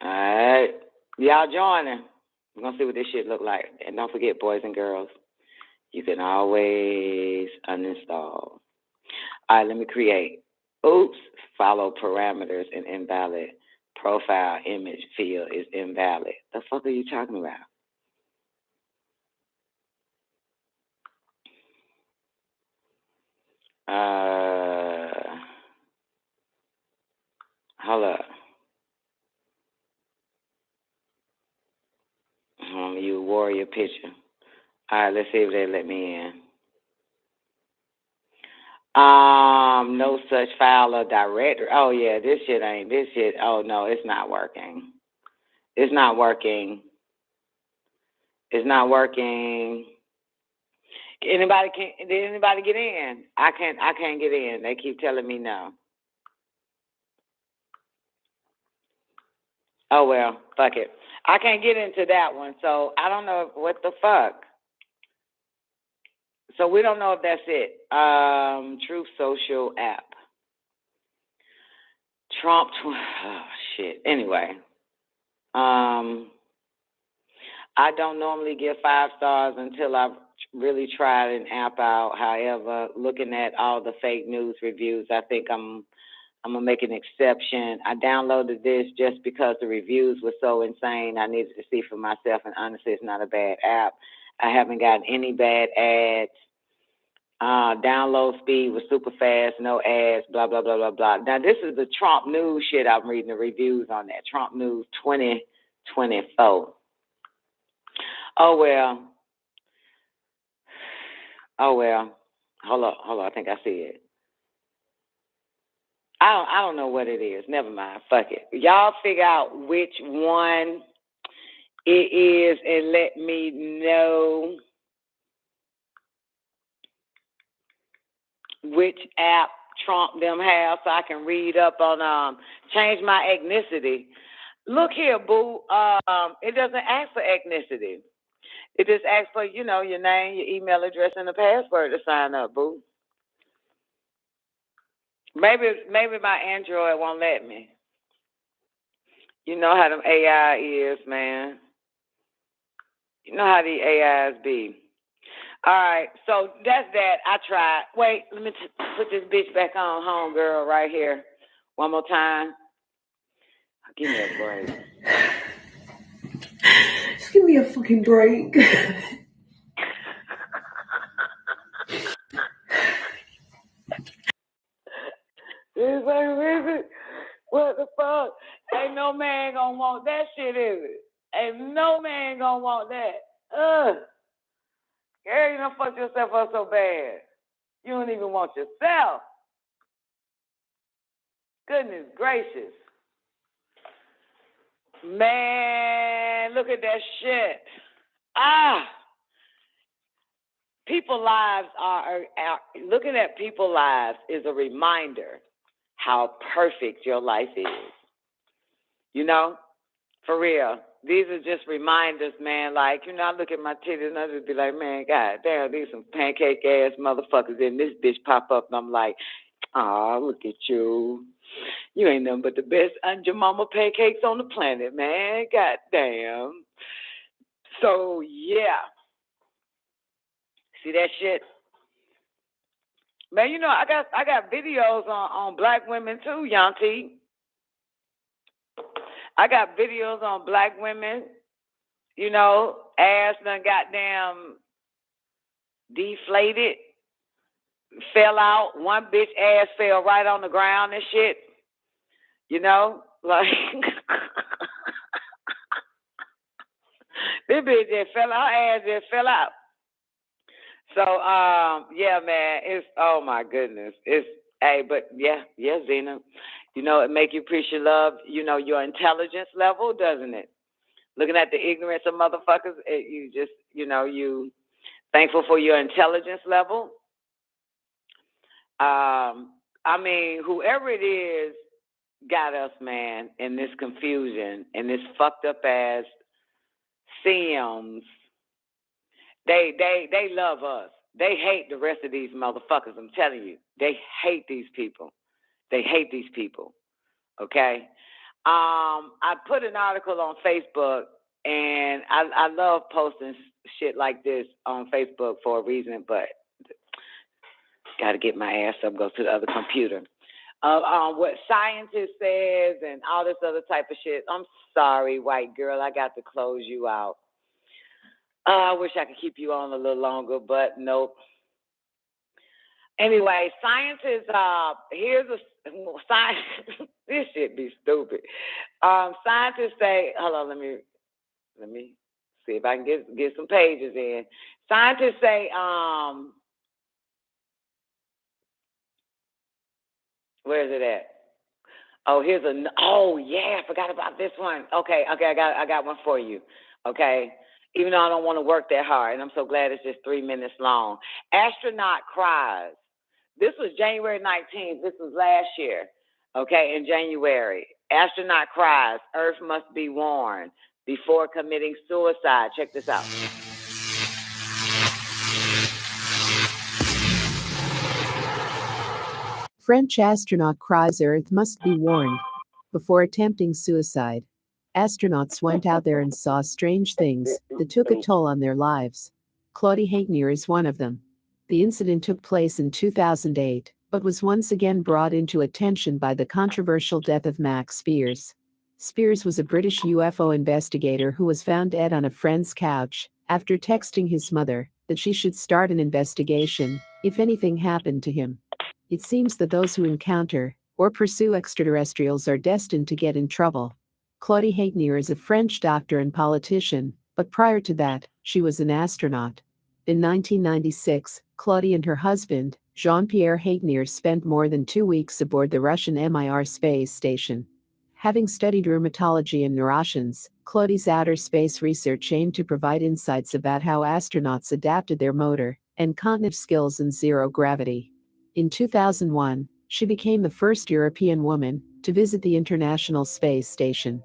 All right. Y'all joining. We're going to see what this shit look like. And don't forget, boys and girls, you can always uninstall. All right, let me create. Oops, follow parameters and invalid. Profile image field is invalid. The fuck are you talking about? Hold up. You warrior picture. All right, let's see if they let me in. No such file or directory. Oh yeah, this shit. Oh no, it's not working. It's not working. It's not working. Did anybody get in? I can't get in. They keep telling me no. Oh well, fuck it. I can't get into that one, so I don't know what the fuck. So we don't know if that's it. Truth Social app. Trump. Oh shit. Anyway, I don't normally give 5 stars until I've really tried an app out. However, looking at all the fake news reviews, I think I'm gonna make an exception. I downloaded this just because the reviews were so insane. I needed to see for myself, and honestly, it's not a bad app. I haven't gotten any bad ads. Download speed was super fast, no ads, blah, blah, blah, blah, blah. Now, this is the Trump news shit. I'm reading the reviews on that. Trump News 2024. Oh, well. Hold on. I think I see it. I don't know what it is. Never mind. Fuck it. Y'all figure out which one it is and let me know which app Trump them have so I can read up on change my ethnicity. Look here, boo. It doesn't ask for ethnicity. It just asks for, your name, your email address, and a password to sign up, boo. Maybe my Android won't let me. You know how them AI is, man. You know how the AIs be. All right, so that's that. I tried. Wait, let me put this bitch back on, homegirl, right here. One more time. Give me a break. Just give me a fucking break. It's like, what the fuck? Ain't no man gonna want that shit, is it? Ain't no man gonna want that. Ugh. Girl, you done fucked yourself up so bad. You don't even want yourself. Goodness gracious. Man, look at that shit. People's lives are looking at people's lives is a reminder how perfect your life is. For real. These are just reminders, man. Like, I look at my titties and I just be like, man, god damn, these some pancake ass motherfuckers in this bitch pop up and I'm like, oh, look at you. You ain't nothing but the best Aunt Jemima pancakes on the planet, man. God damn. So yeah. See that shit? Man, I got videos on black women too, Yanti. I got videos on black women, ass done goddamn deflated, fell out. One bitch ass fell right on the ground and shit. Like this bitch just fell out, ass just fell out. So, yeah, man, it's, oh my goodness. But yeah, Zena, it make you appreciate love, your intelligence level, doesn't it? looking at the ignorance of motherfuckers, you just, you thankful for your intelligence level. I mean, whoever it is got us, man, in this confusion and this fucked up ass Sims. They love us. They hate the rest of these motherfuckers. I'm telling you, they hate these people. They hate these people. Okay. I put an article on Facebook, and I love posting shit like this on Facebook for a reason, but got to get my ass up, go to the other computer. What scientists says and all this other type of shit. I'm sorry, white girl, I got to close you out. I wish I could keep you on a little longer, but nope. Anyway, scientists, here's a science. This shit be stupid. Scientists say, hold on, let me see if I can get some pages in. Scientists say, where is it at? Oh, oh yeah, I forgot about this one. Okay, I got one for you. Okay, even though I don't want to work that hard, and I'm so glad it's just 3 minutes long. Astronaut cries. This was January 19th. This was last year. Okay, in January. Astronaut cries. Earth must be warned before committing suicide. Check this out. French astronaut cries Earth must be warned before attempting suicide. Astronauts went out there and saw strange things that took a toll on their lives. Claudie Haytnier is one of them. The incident took place in 2008, but was once again brought into attention by the controversial death of Max Spiers. Spiers was a British UFO investigator who was found dead on a friend's couch after texting his mother that she should start an investigation if anything happened to him. It seems that those who encounter or pursue extraterrestrials are destined to get in trouble. Claudie Haytnier is a French doctor and politician, but prior to that, she was an astronaut. In 1996, Claudie and her husband, Jean-Pierre Haytnier, spent more than 2 weeks aboard the Russian Mir space station. Having studied rheumatology and neuroscience, Claudie's outer space research aimed to provide insights about how astronauts adapted their motor and cognitive skills in zero gravity. In 2001, she became the first European woman to visit the International Space Station.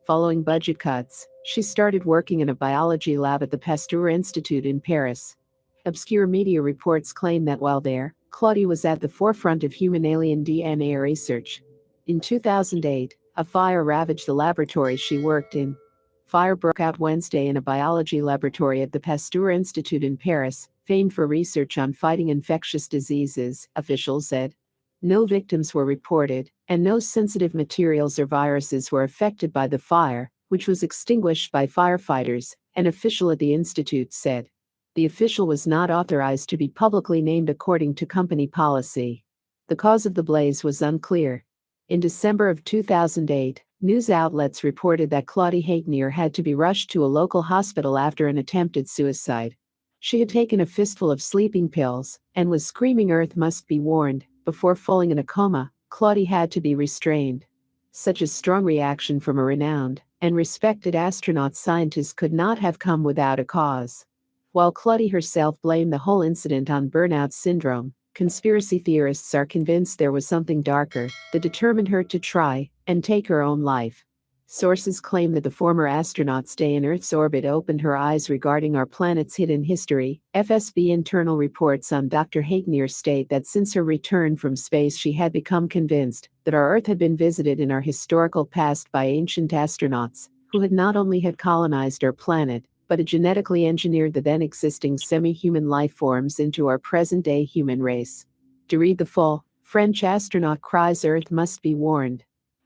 Following budget cuts, she started working in a biology lab at the Pasteur Institute in Paris. Obscure media reports claim that while there, Claudie was at the forefront of human-alien DNA research. In 2008, a fire ravaged the laboratory she worked in. Fire broke out Wednesday in a biology laboratory at the Pasteur Institute in Paris, famed for research on fighting infectious diseases, officials said. No victims were reported, and no sensitive materials or viruses were affected by the fire, which was extinguished by firefighters, an official at the institute said. The official was not authorized to be publicly named according to company policy. The cause of the blaze was unclear. In December of 2008, news outlets reported that Claudie Haytnier had to be rushed to a local hospital after an attempted suicide. She had taken a fistful of sleeping pills and was screaming Earth must be warned. Before falling in a coma, Claudie had to be restrained. Such a strong reaction from a renowned and respected astronaut scientist could not have come without a cause. While Claudie herself blamed the whole incident on burnout syndrome, conspiracy theorists are convinced there was something darker that determined her to try and take her own life. Sources claim that the former astronaut's stay in Earth's orbit opened her eyes regarding our planet's hidden history. FSB internal reports on Dr. Haytnier state that since her return from space she had become convinced that our Earth had been visited in our historical past by ancient astronauts, who had not only had colonized our planet, but had genetically engineered the then existing semi-human life forms into our present-day human race. To read the full, French astronaut cries Earth must be warned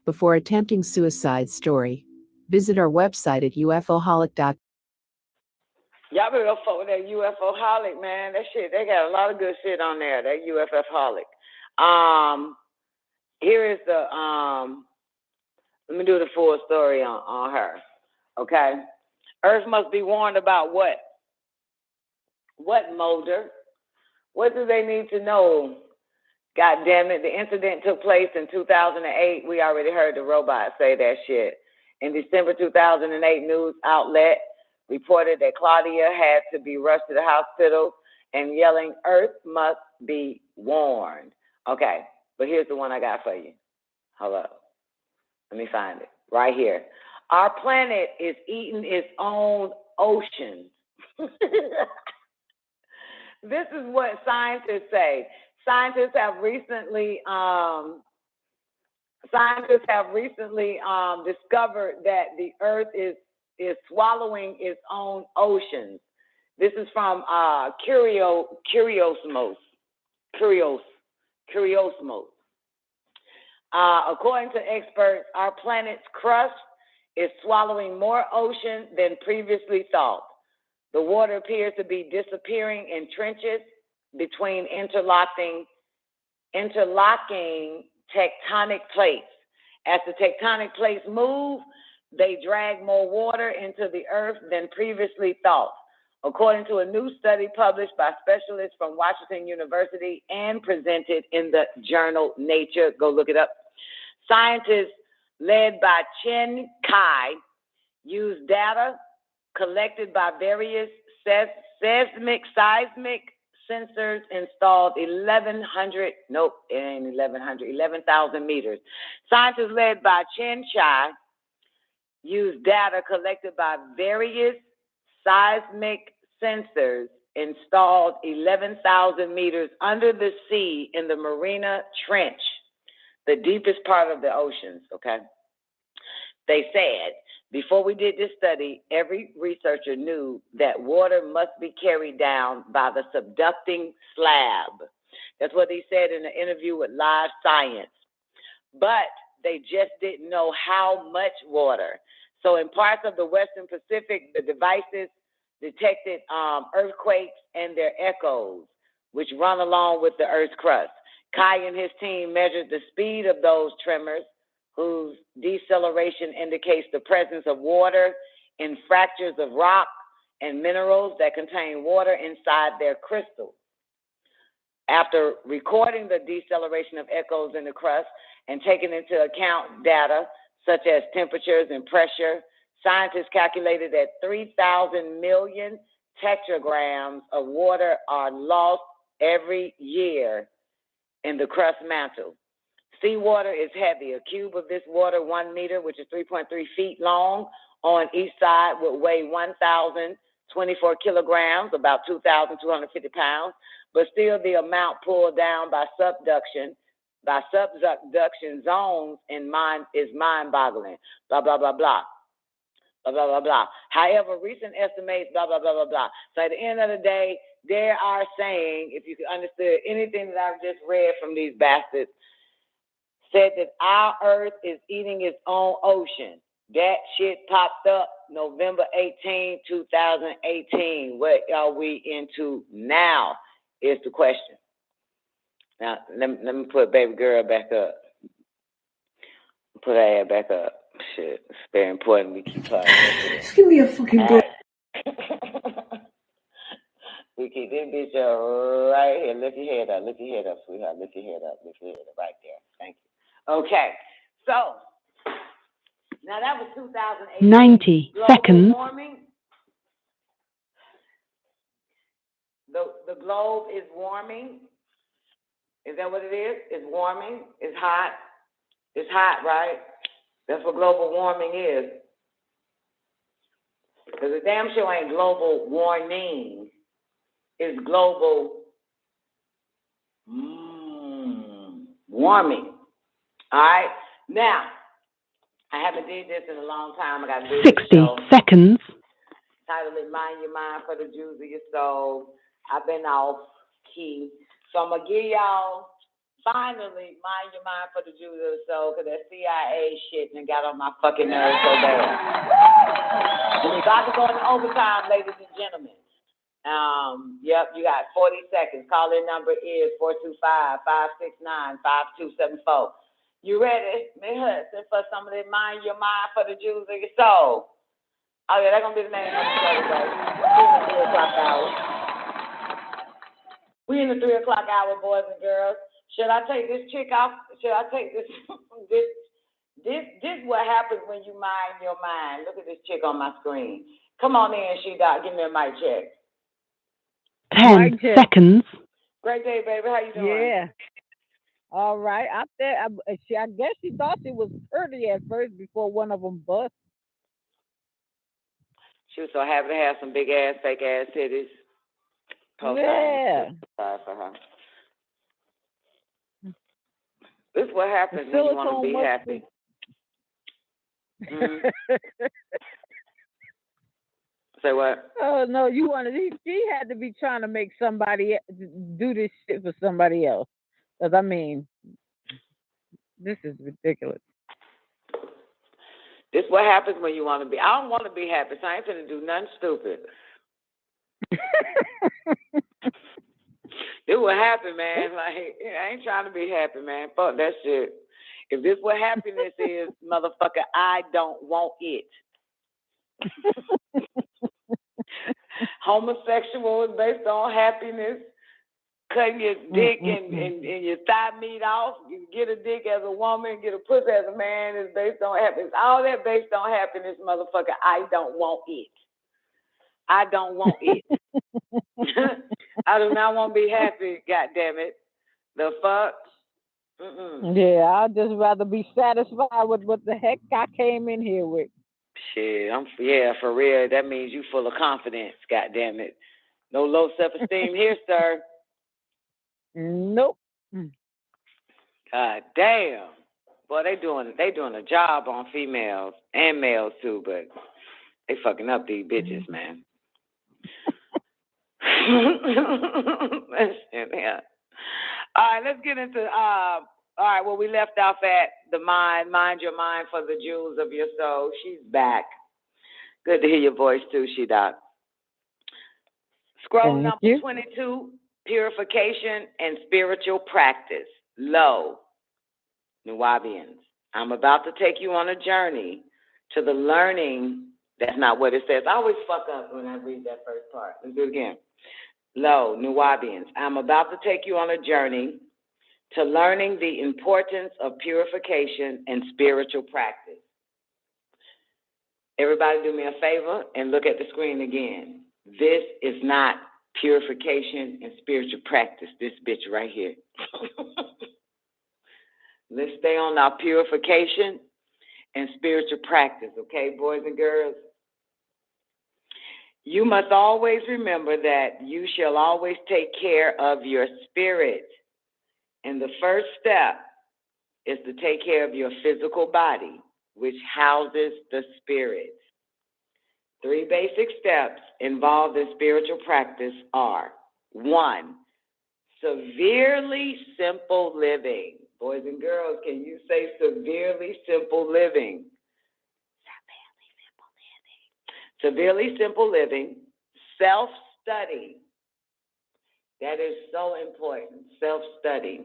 before attempting suicide story, visit our website at ufoholic.com. Y'all better go fuck with that UFO holic, man. That shit, they got a lot of good shit on there, that UFO holic. Here is the, let me do the full story on her, okay? Earth must be warned about what? What, Mulder? What do they need to know? God damn it, the incident took place in 2008. We already heard the robot say that shit. In December 2008, news outlet reported that Claudia had to be rushed to the hospital and yelling, "Earth must be warned." Okay, but here's the one I got for you. Hold up. Let me find it. Right here. Our planet is eating its own oceans. This is what scientists say. Scientists have recently discovered that the Earth is swallowing its own oceans. This is from Curiosmos. According to experts, our planet's crust is swallowing more ocean than previously thought. The water appears to be disappearing in trenches between interlocking tectonic plates. As the tectonic plates move, they drag more water into the earth than previously thought. According to a new study published by specialists from Washington University and presented in the journal Nature, go look it up. Scientists led by Chen Kai used data collected by various seismic sensors installed 11,000 meters. Scientists led by Chen Kai used data collected by various seismic sensors installed 11,000 meters under the sea in the Mariana Trench, the deepest part of the oceans, okay? They said, before we did this study, every researcher knew that water must be carried down by the subducting slab. That's what he said in an interview with Live Science. But they just didn't know how much water. So in parts of the Western Pacific, the devices detected earthquakes and their echoes, which run along with the Earth's crust. Kai and his team measured the speed of those tremors, whose deceleration indicates the presence of water in fractures of rock and minerals that contain water inside their crystals. After recording the deceleration of echoes in the crust and taking into account data such as temperatures and pressure, scientists calculated that 3,000 million tetragrams of water are lost every year in the crust mantle. Seawater is heavy. A cube of this water, 1 meter, which is 3.3 feet long, on each side would weigh 1,024 kilograms, about 2,250 pounds, but still the amount pulled down by subduction zones is mind-boggling, blah, blah, blah, blah. Blah, blah, blah, blah. However, recent estimates, blah, blah, blah, blah, blah. So at the end of the day, they are saying, if you could understand anything that I've just read from these bastards, said that our Earth is eating its own ocean. That shit popped up November 18, 2018. What are we into now is the question. Now, let me put baby girl back up. Put her ass back up. Shit, it's very important we keep her. Just give me a fucking break. We keep this bitch right here. Lift your head up, sweetheart. Lift your head up right there. Thank you. Okay, so now that was 2008. 90 seconds. Warming. The globe is warming. Is that what it is? It's warming. It's hot. It's hot, right? That's what global warming is. Because the damn sure ain't global warming. It's global warming. All right? Now, I haven't did this in a long time. I got to do 60 seconds. Title is Mind Your Mind for the Jews of Your Soul. I've been off key. So I'm going to give y'all finally Mind Your Mind for the Jews of the Soul, because that C.I.A. shit and got on my fucking nerves so bad. And we about to go into overtime, ladies and gentlemen. Yep, you got 40 seconds. Call in number is 425-569-5274. You ready, Miss Hudson, for some of that Mind Your Mind for the Jews of Your Soul? Oh, yeah, that's going to be the name of the show today. We in the 3 o'clock hour, boys and girls. Should I take this chick off? Should I take this This what happens when you mind your mind. Look at this chick on my screen. Come on in, She-Dot. Give me a mic check. 10 seconds. Great day, baby. How you doing? Yeah. All right. I guess she thought she was pretty at first before one of them bust. She was so happy to have some big ass, fake ass titties. Yeah. Sorry for her. This is what happens when you want to be happy. Mm-hmm. Say what? Oh no, she had to be trying to make somebody do this shit for somebody else. Because I mean, this is ridiculous. This is what happens when you want to be. I don't want to be happy, so I ain't finna do nothing stupid. This what happened, man. Like, I ain't trying to be happy, man. Fuck that shit. If this what happiness is, motherfucker, I don't want it. Homosexual is based on happiness. Cutting your dick and your thigh meat off. You get a dick as a woman, get a pussy as a man is based on happiness. All that based on happiness, motherfucker, I don't want it. I don't want it. I do not want to be happy, goddammit. The fuck? Mm-mm. Yeah, I'd just rather be satisfied with what the heck I came in here with. Shit, for real. That means you full of confidence, goddammit. No low self-esteem here, sir. Nope. God damn. Boy, they doing a job on females and males too, but they fucking up these bitches, man. Yeah. All right, let's get into all right, well, we left off at the mind your mind for the jewels of your soul. She's back. Good to hear your voice too, She-Dot. Scroll number 22, purification and spiritual practice. Lo, Nuwabians, I'm about to take you on a journey to the learning. That's not what it says. I always fuck up when I read that first part. Let's do it again. Lo, Nuwabians, I'm about to take you on a journey to learning the importance of purification and spiritual practice. Everybody do me a favor and look at the screen again. This is not purification and spiritual practice, this bitch right here. Let's stay on our purification and spiritual practice, okay, boys and girls? You must always remember that you shall always take care of your spirit. And the first step is to take care of your physical body, which houses the spirit. 3 basic steps involved in spiritual practice are: 1, severely simple living. Boys and girls, can you say severely simple living? Severely simple living, self-study. That is so important, self-study.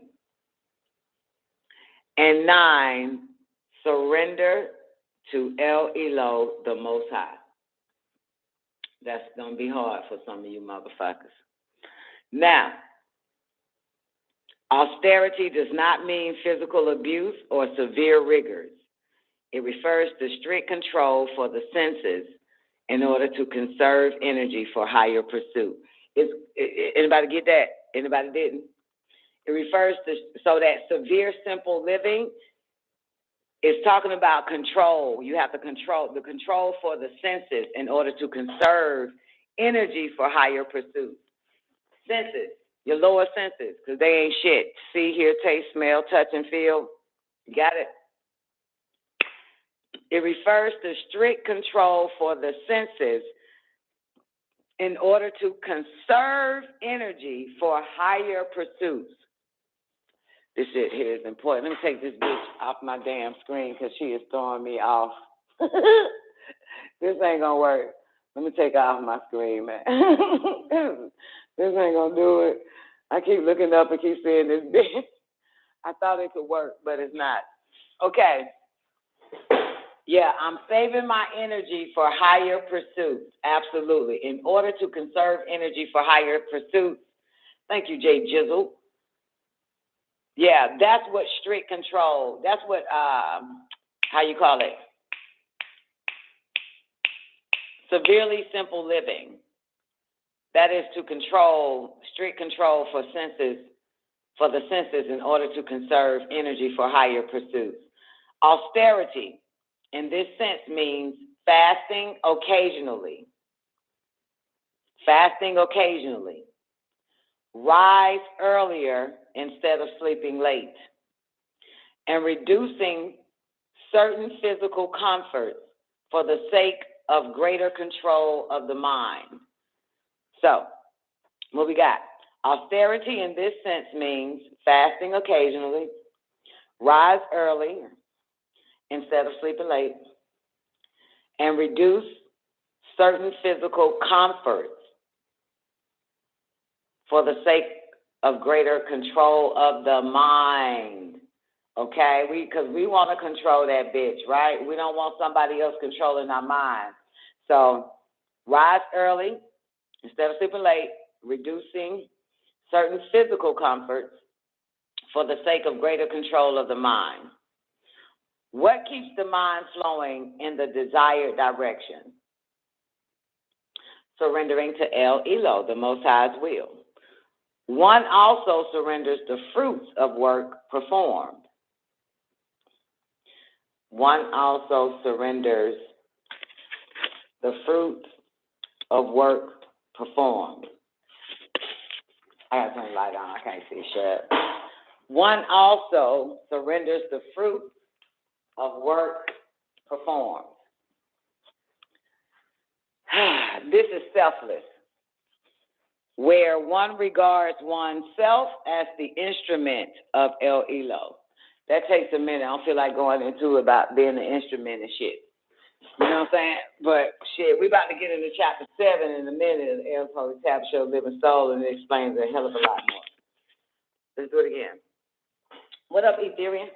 And 9, surrender to El Elo, the Most High. That's going to be hard for some of you motherfuckers. Now, austerity does not mean physical abuse or severe rigors. It refers to strict control for the senses in order to conserve energy for higher pursuit. Anybody get that? Anybody didn't? It refers to, so that severe simple living is talking about control. You have to control for the senses in order to conserve energy for higher pursuits. Senses, your lower senses, because they ain't shit. See, hear, taste, smell, touch, and feel. You got it? It refers to strict control for the senses in order to conserve energy for higher pursuits. This shit here is important. Let me take this bitch off my damn screen because she is throwing me off. This ain't gonna work. Let me take her off my screen, man. This ain't gonna do it. I keep looking up and keep seeing this bitch. I thought it could work, but it's not. Okay. Yeah, I'm saving my energy for higher pursuits. Absolutely. In order to conserve energy for higher pursuits. Thank you, Jay Jizzle. Yeah, that's what strict control, that's what, how how you call it, severely simple living. That is to control, strict control for the senses in order to conserve energy for higher pursuits. Austerity, in this sense, means fasting occasionally. Fasting occasionally. Rise earlier instead of sleeping late. And reducing certain physical comforts for the sake of greater control of the mind. So, what we got? Austerity in this sense means fasting occasionally, rise early instead of sleeping late, and reduce certain physical comforts for the sake of greater control of the mind. Okay? Because we want to control that bitch, right? We don't want somebody else controlling our mind. So, rise early instead of sleeping late, reducing certain physical comforts for the sake of greater control of the mind. What keeps the mind flowing in the desired direction? Surrendering to El Elo, the Most High's will. One also surrenders the fruits of work performed. One also surrenders the fruits of work performed. I gotta turn the light on, I can't see shit. One also surrenders the fruits of work performed. This is selfless, where one regards oneself as the instrument of El Elo. That takes a minute. I don't feel like going into about being an instrument and shit. You know what I'm saying? But shit, we about to get into chapter 7 in a minute of El's Holy Tab Show, Living Soul, and it explains a hell of a lot more. Let's do it again. What up, Ethereum?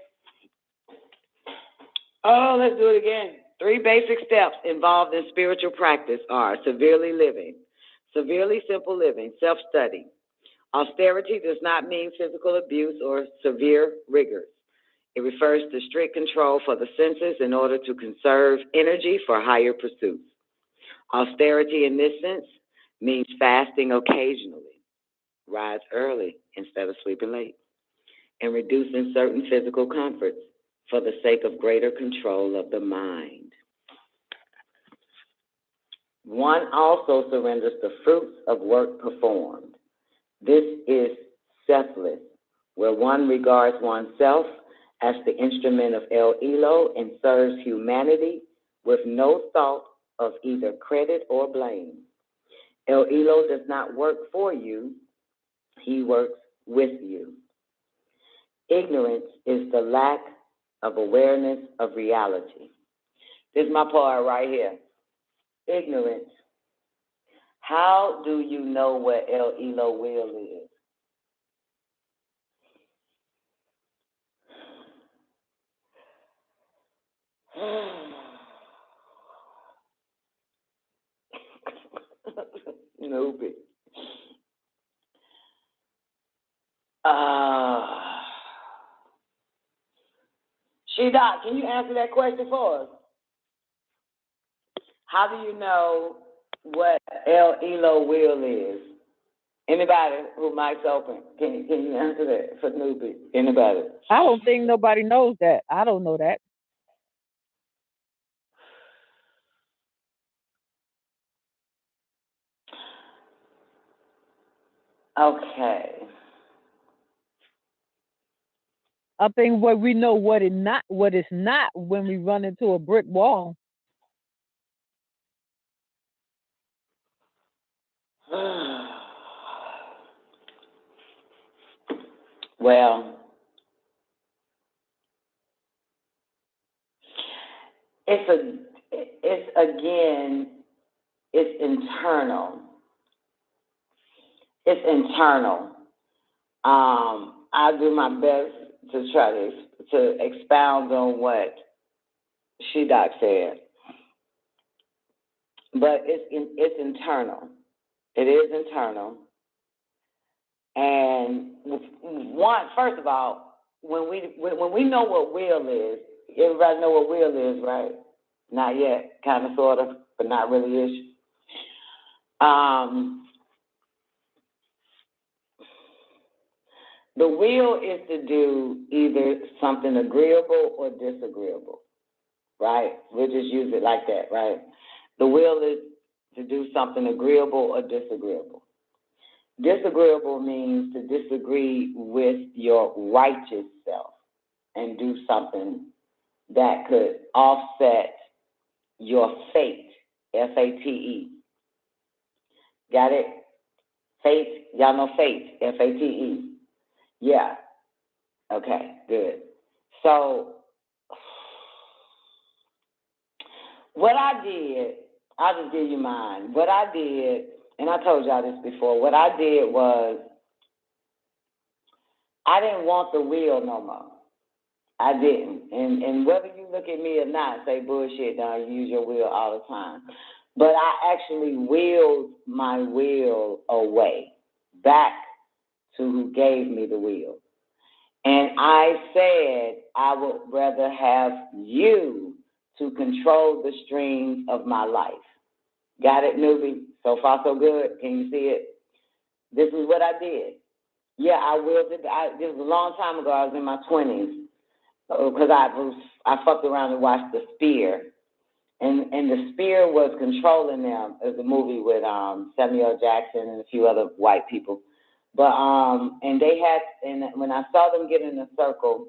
Oh, let's do it again. 3 basic steps involved in spiritual practice are severely living, severely simple living, self-study. Austerity does not mean physical abuse or severe rigors. It refers to strict control for the senses in order to conserve energy for higher pursuits. Austerity in this sense means fasting occasionally, rise early instead of sleeping late, and reducing certain physical comforts for the sake of greater control of the mind. One also surrenders the fruits of work performed. This is selfless, where one regards oneself as the instrument of El Elo and serves humanity with no thought of either credit or blame. El Elo does not work for you, he works with you. Ignorance is the lack of awareness of reality. This is my part right here. Ignorance. How do you know what El Elo will is? Newbie. She-Doc, can you answer that question for us? How do you know what El Elo will is? Anybody who mic's open, can you answer that for newbie? Anybody? I don't think nobody knows that. I don't know that. Okay. I think what we know what it's not when we run into a brick wall. Well, it's internal. It's internal. I'll do my best to try to expound on what She-Doc said. But it's internal. It is internal. And first of all, when we know what will is, Everybody know what will is, right? Not yet, kind of, sort of, but not really ish. The will is to do either something agreeable or disagreeable, right? We'll just use it like that, right? The will is to do something agreeable or disagreeable. Disagreeable means to disagree with your righteous self and do something that could offset your fate, F-A-T-E. Got it? Fate, y'all know fate, F-A-T-E. Yeah. Okay, good. So, what I did, I'll just give you mine. What I did, and I told y'all this before, what I did was, I didn't want the will no more. I didn't. And whether you look at me or not, say bullshit, you use your will all the time. But I actually willed my will away, back to who gave me the will. And I said, I would rather have you to control the strings of my life. Got it, newbie? So far, so good. Can you see it? This is what I did. Yeah, I willed it. This was a long time ago. I was in my 20s. Because I fucked around and watched The Spear. And The Spear was controlling them. It was a movie with Samuel Jackson and a few other white people. But and they had, and when I saw them get in a circle,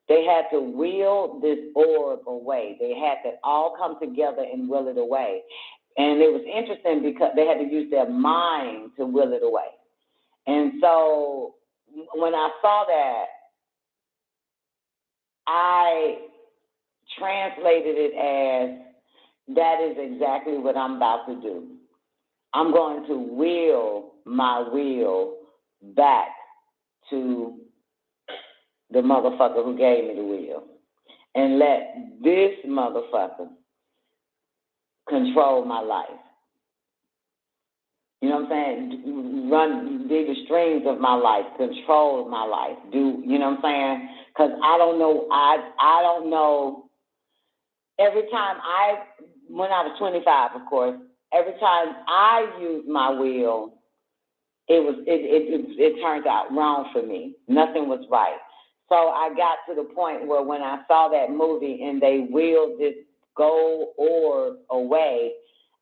they had to will this orb away. They had to all come together and will it away. And it was interesting because they had to use their mind to will it away. And so when I saw that, I translated it as, that is exactly what I'm about to do. I'm going to will my will back to the motherfucker who gave me the will and let this motherfucker control my life. You know what I'm saying? Be the strings of my life, control my life. You know what I'm saying? Because I don't know, I don't know. Every time when I was 25, of course, every time I used my will, it turned out wrong for me. Nothing was right. So I got to the point where when I saw that movie and they willed this gold orb away,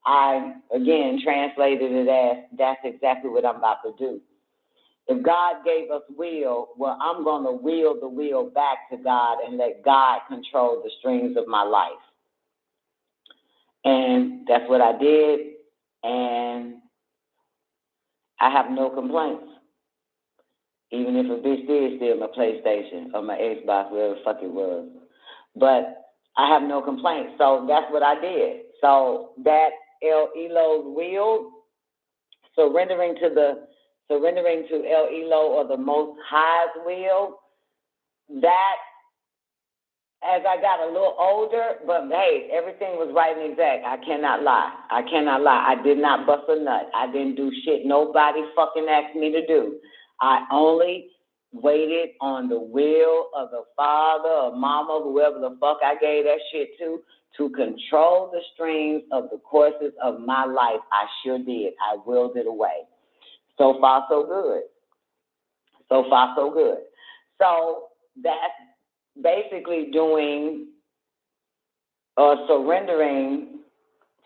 I, again, translated it as, that's exactly what I'm about to do. If God gave us will, well, I'm going to will the will back to God and let God control the strings of my life. And that's what I did, and I have no complaints. Even if a bitch did steal my PlayStation or my Xbox, whatever the fuck it was. But I have no complaints, so that's what I did. So that El Elo's will, surrendering to El Elo or the Most High's will, that, as I got a little older, but hey, everything was right and exact. I cannot lie. I did not bust a nut. I didn't do shit nobody fucking asked me to do. I only waited on the will of the father or mama, whoever the fuck I gave that shit to control the strings of the courses of my life. I sure did. I willed it away. So far, so good. So far, so good. So that's basically doing or surrendering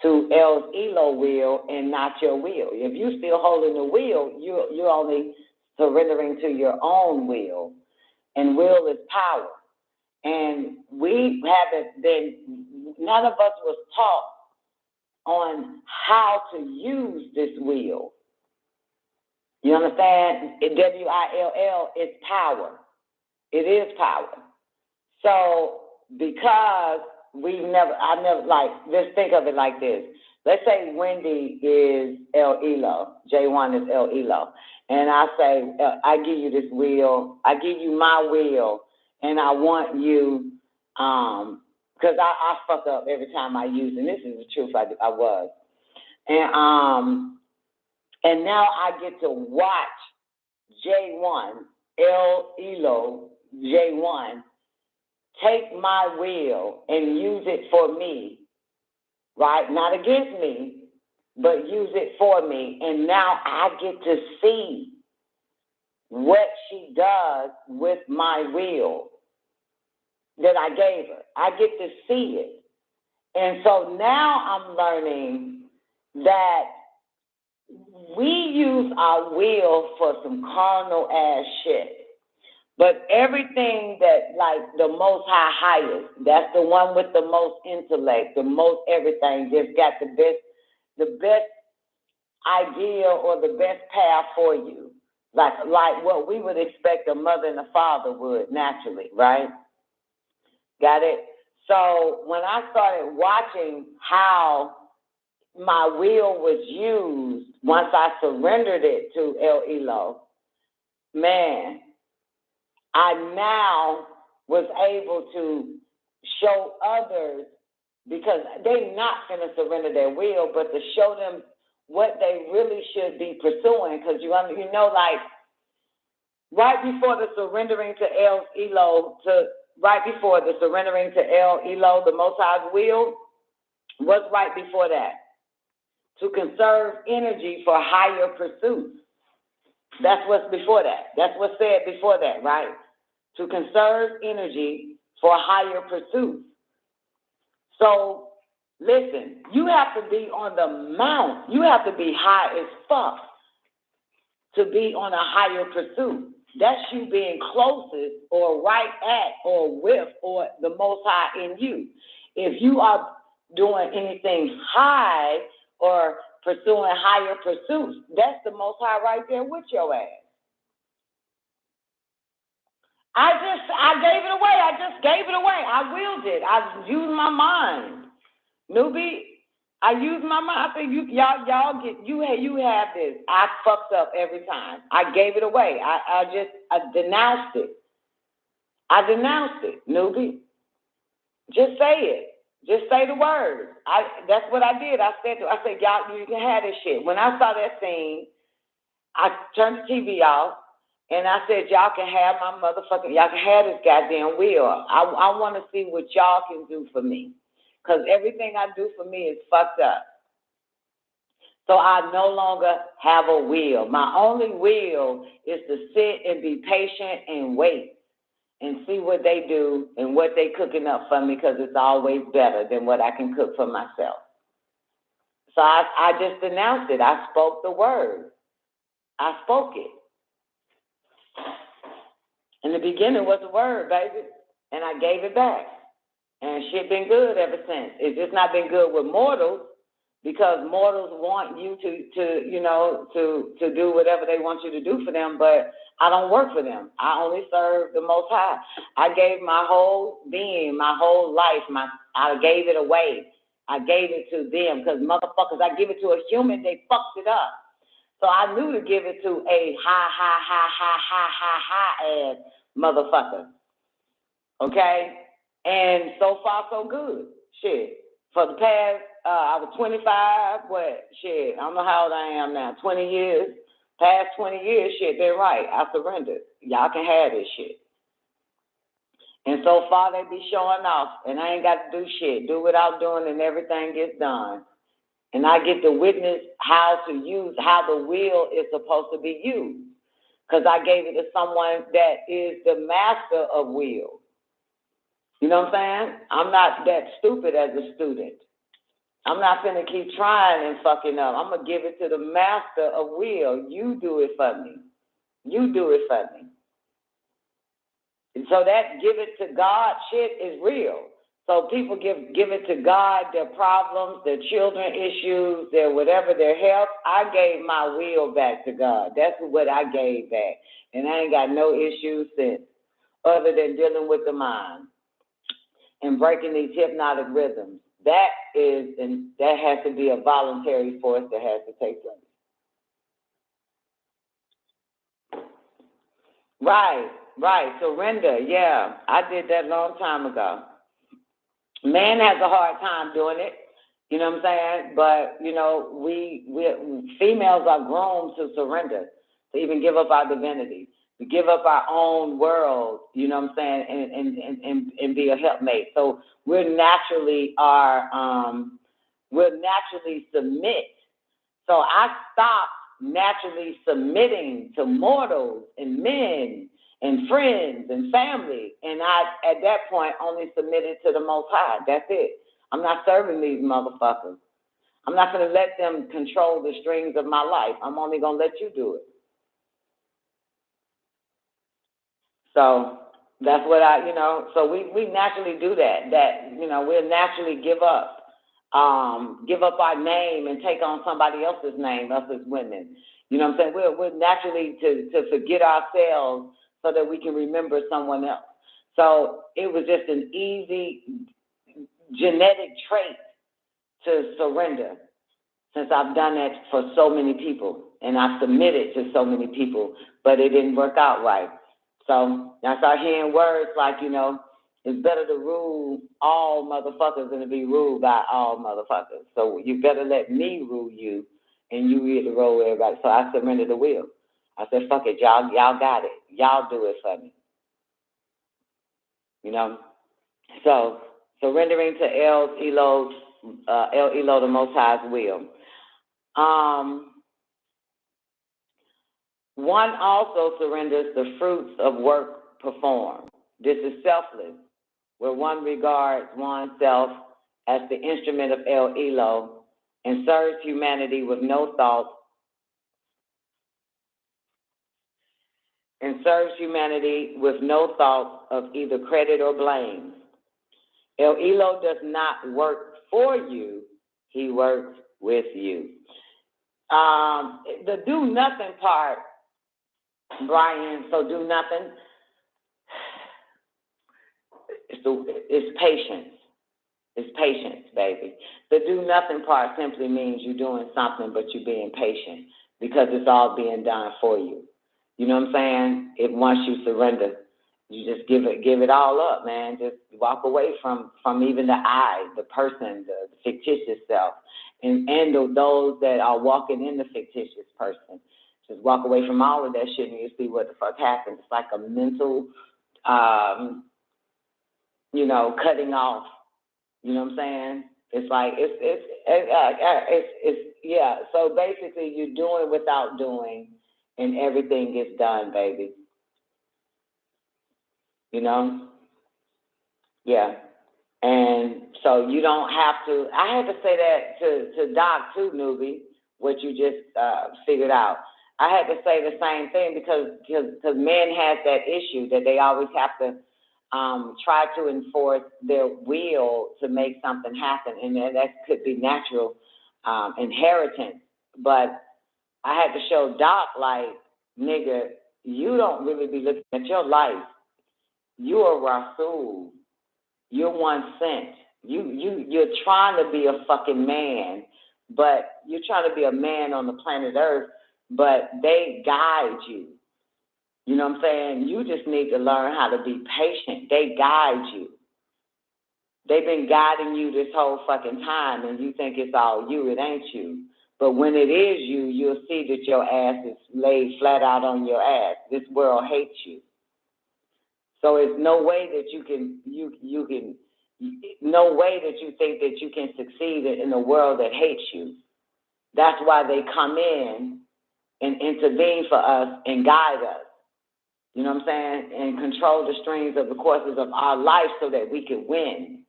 to El Elo will and not your will. If you're still holding the will, you're only surrendering to your own will, and will is power. And we haven't been, none of us was taught on how to use this will. You understand? W-I-L-L is power. It is power. So because just think of it like this. Let's say Wendy is El Elo, J1 is El Elo, and I say, I give you this will, I give you my will, and I want you, because I fuck up every time I use it, and this is the truth, I was. And now I get to watch J1, El Elo, J1, take my will and use it for me, right? Not against me, but use it for me. And now I get to see what she does with my will that I gave her. I get to see it. And so now I'm learning that we use our will for some carnal ass shit. But everything that, like, the most highest, that's the one with the most intellect, the most everything, just got the best idea or the best path for you. Like what we would expect a mother and a father would naturally, right? Got it? So when I started watching how my will was used once I surrendered it to El Elo, man, I now was able to show others, because they're not going to surrender their will, but to show them what they really should be pursuing. Because you know, like, right before the surrendering to El Elo, the Most High's will, what's right before that? To conserve energy for higher pursuits. That's what's before that. That's what's said before that, right? To conserve energy for higher pursuits. So, listen, you have to be on the mount. You have to be high as fuck to be on a higher pursuit. That's you being closest or right at or with or the Most High in you. If you are doing anything high or pursuing higher pursuits, that's the Most High right there with your ass. I gave it away. I just gave it away. I willed it. I used my mind. Newbie, I used my mind. I think y'all get, you have this. I fucked up every time. I gave it away. I denounced it. I denounced it, newbie. Just say it. Just say the word. That's what I did. I said, y'all, you can have this shit. When I saw that scene, I turned the TV off. And I said, y'all can have y'all can have this goddamn will. I want to see what y'all can do for me. Because everything I do for me is fucked up. So I no longer have a will. My only will is to sit and be patient and wait and see what they do and what they cooking up for me, because it's always better than what I can cook for myself. So I just denounced it. I spoke the word. I spoke it. In the beginning was the word, baby, and I gave it back. And shit been good ever since. It's just not been good with mortals, because mortals want you to do whatever they want you to do for them, but I don't work for them. I only serve the Most High. I gave my whole being, my whole life, I gave it away. I gave it to them, because motherfuckers, I give it to a human, they fucked it up. So I knew to give it to a high ass motherfucker. Okay? And so far, so good. Shit. For the past, I was 25, I don't know how old I am now, 20 years. Past 20 years, shit, been right. I surrendered. Y'all can have this shit. And so far, they be showing off, and I ain't got to do shit. Do what I'm doing, and everything gets done. And I get to witness how the will is supposed to be used. Because I gave it to someone that is the master of will. You know what I'm saying? I'm not that stupid as a student. I'm not going to keep trying and fucking up. I'm going to give it to the master of will. You do it for me. You do it for me. And so that give it to God shit is real. So people give it to God, their problems, their children issues, their whatever, their health. I gave my will back to God. That's what I gave back. And I ain't got no issues since, other than dealing with the mind and breaking these hypnotic rhythms. That has to be a voluntary force that has to take place. Right. Surrender. Yeah, I did that a long time ago. Man has a hard time doing it, you know what I'm saying? But, we females are groomed to surrender, to even give up our divinity. We give up our own world, you know what I'm saying, and be a helpmate. So we're naturally submit. So I stopped naturally submitting to mortals and men and friends and family. And I, at that point, only submitted to the Most High. That's it. I'm not serving these motherfuckers. I'm not going to let them control the strings of my life. I'm only going to let you do it. So that's what so we naturally do that. We'll naturally give up our name and take on somebody else's name, us as women. You know what I'm saying? We're naturally to forget ourselves so that we can remember someone else. So it was just an easy genetic trait to surrender, since I've done that for so many people and I've submitted to so many people, but it didn't work out right. So I start hearing words like, it's better to rule all motherfuckers than to be ruled by all motherfuckers. So you better let me rule you and you get to roll everybody. So I surrendered the will. I said, fuck it, y'all got it. Y'all do it for me. So surrendering to El Elo, the Most High's will. One also surrenders the fruits of work performed. This is selfless, where one regards oneself as the instrument of El Elo and serves humanity with no thought of either credit or blame. El Elo does not work for you, he works with you. The do nothing part, Brian, so do nothing, it's patience. It's patience, baby. The do nothing part simply means you're doing something, but you're being patient because it's all being done for you. You know what I'm saying? Once you surrender, you just give it all up, man. Just walk away from even the I, the person, the fictitious self, and those that are walking in the fictitious person. Just walk away from all of that shit and you see what the fuck happens. It's like a mental, cutting off. You know what I'm saying? It's like, yeah. So basically you're doing without doing and everything gets done, baby. Yeah. And so you don't have to, I had to say that to Doc too, newbie, what you just figured out. I had to say the same thing because men have that issue that they always have to try to enforce their will to make something happen. And that could be natural inheritance. But I had to show Doc, like, nigga, you don't really be looking at your life. You are Rasul. You're one sent. You're trying to be a fucking man, but you're trying to be a man on the planet Earth, but they guide you. You know what I'm saying? You just need to learn how to be patient. They guide you. They've been guiding you this whole fucking time, and you think it's all you. It ain't you. But when it is you, you'll see that your ass is laid flat out on your ass. This world hates you. So it's no way that no way that you think that you can succeed in a world that hates you. That's why they come in and intervene for us and guide us. You know what I'm saying? And control the strings of the courses of our life so that we can win.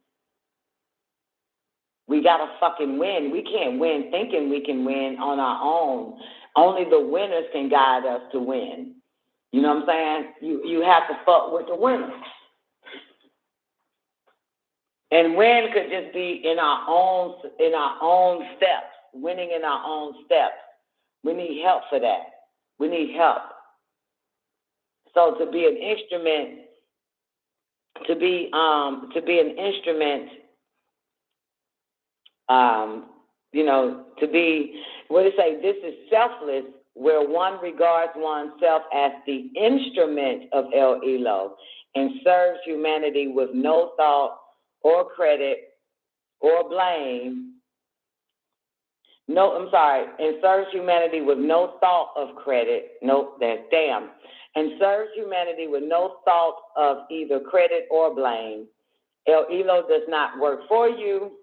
We gotta fucking win. We can't win thinking we can win on our own. Only the winners can guide us to win. You know what I'm saying? You have to fuck with the winners. And win could just be in our own steps, winning in our own steps. We need help for that. We need help. So to be an instrument, to be an instrument, to be, what do you say? This is selfless, where one regards oneself as the instrument of El Elo and serves humanity with no thought or credit or blame. And serves humanity with no thought of credit. Nope, that's damn. And serves humanity with no thought of either credit or blame. El Elo does not work for you,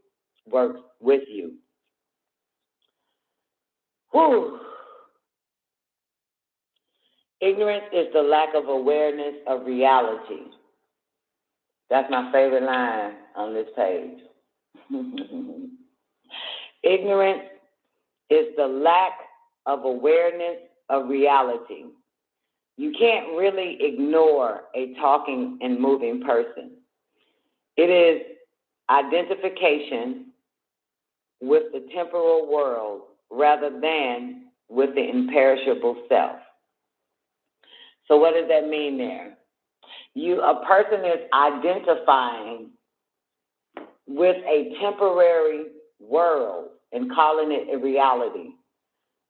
works with you. Whew. Ignorance is the lack of awareness of reality. That's my favorite line on this page. Ignorance is the lack of awareness of reality. You can't really ignore a talking and moving person. It is identification with the temporal world rather than with the imperishable self. So what does that mean there? A person is identifying with a temporary world and calling it a reality,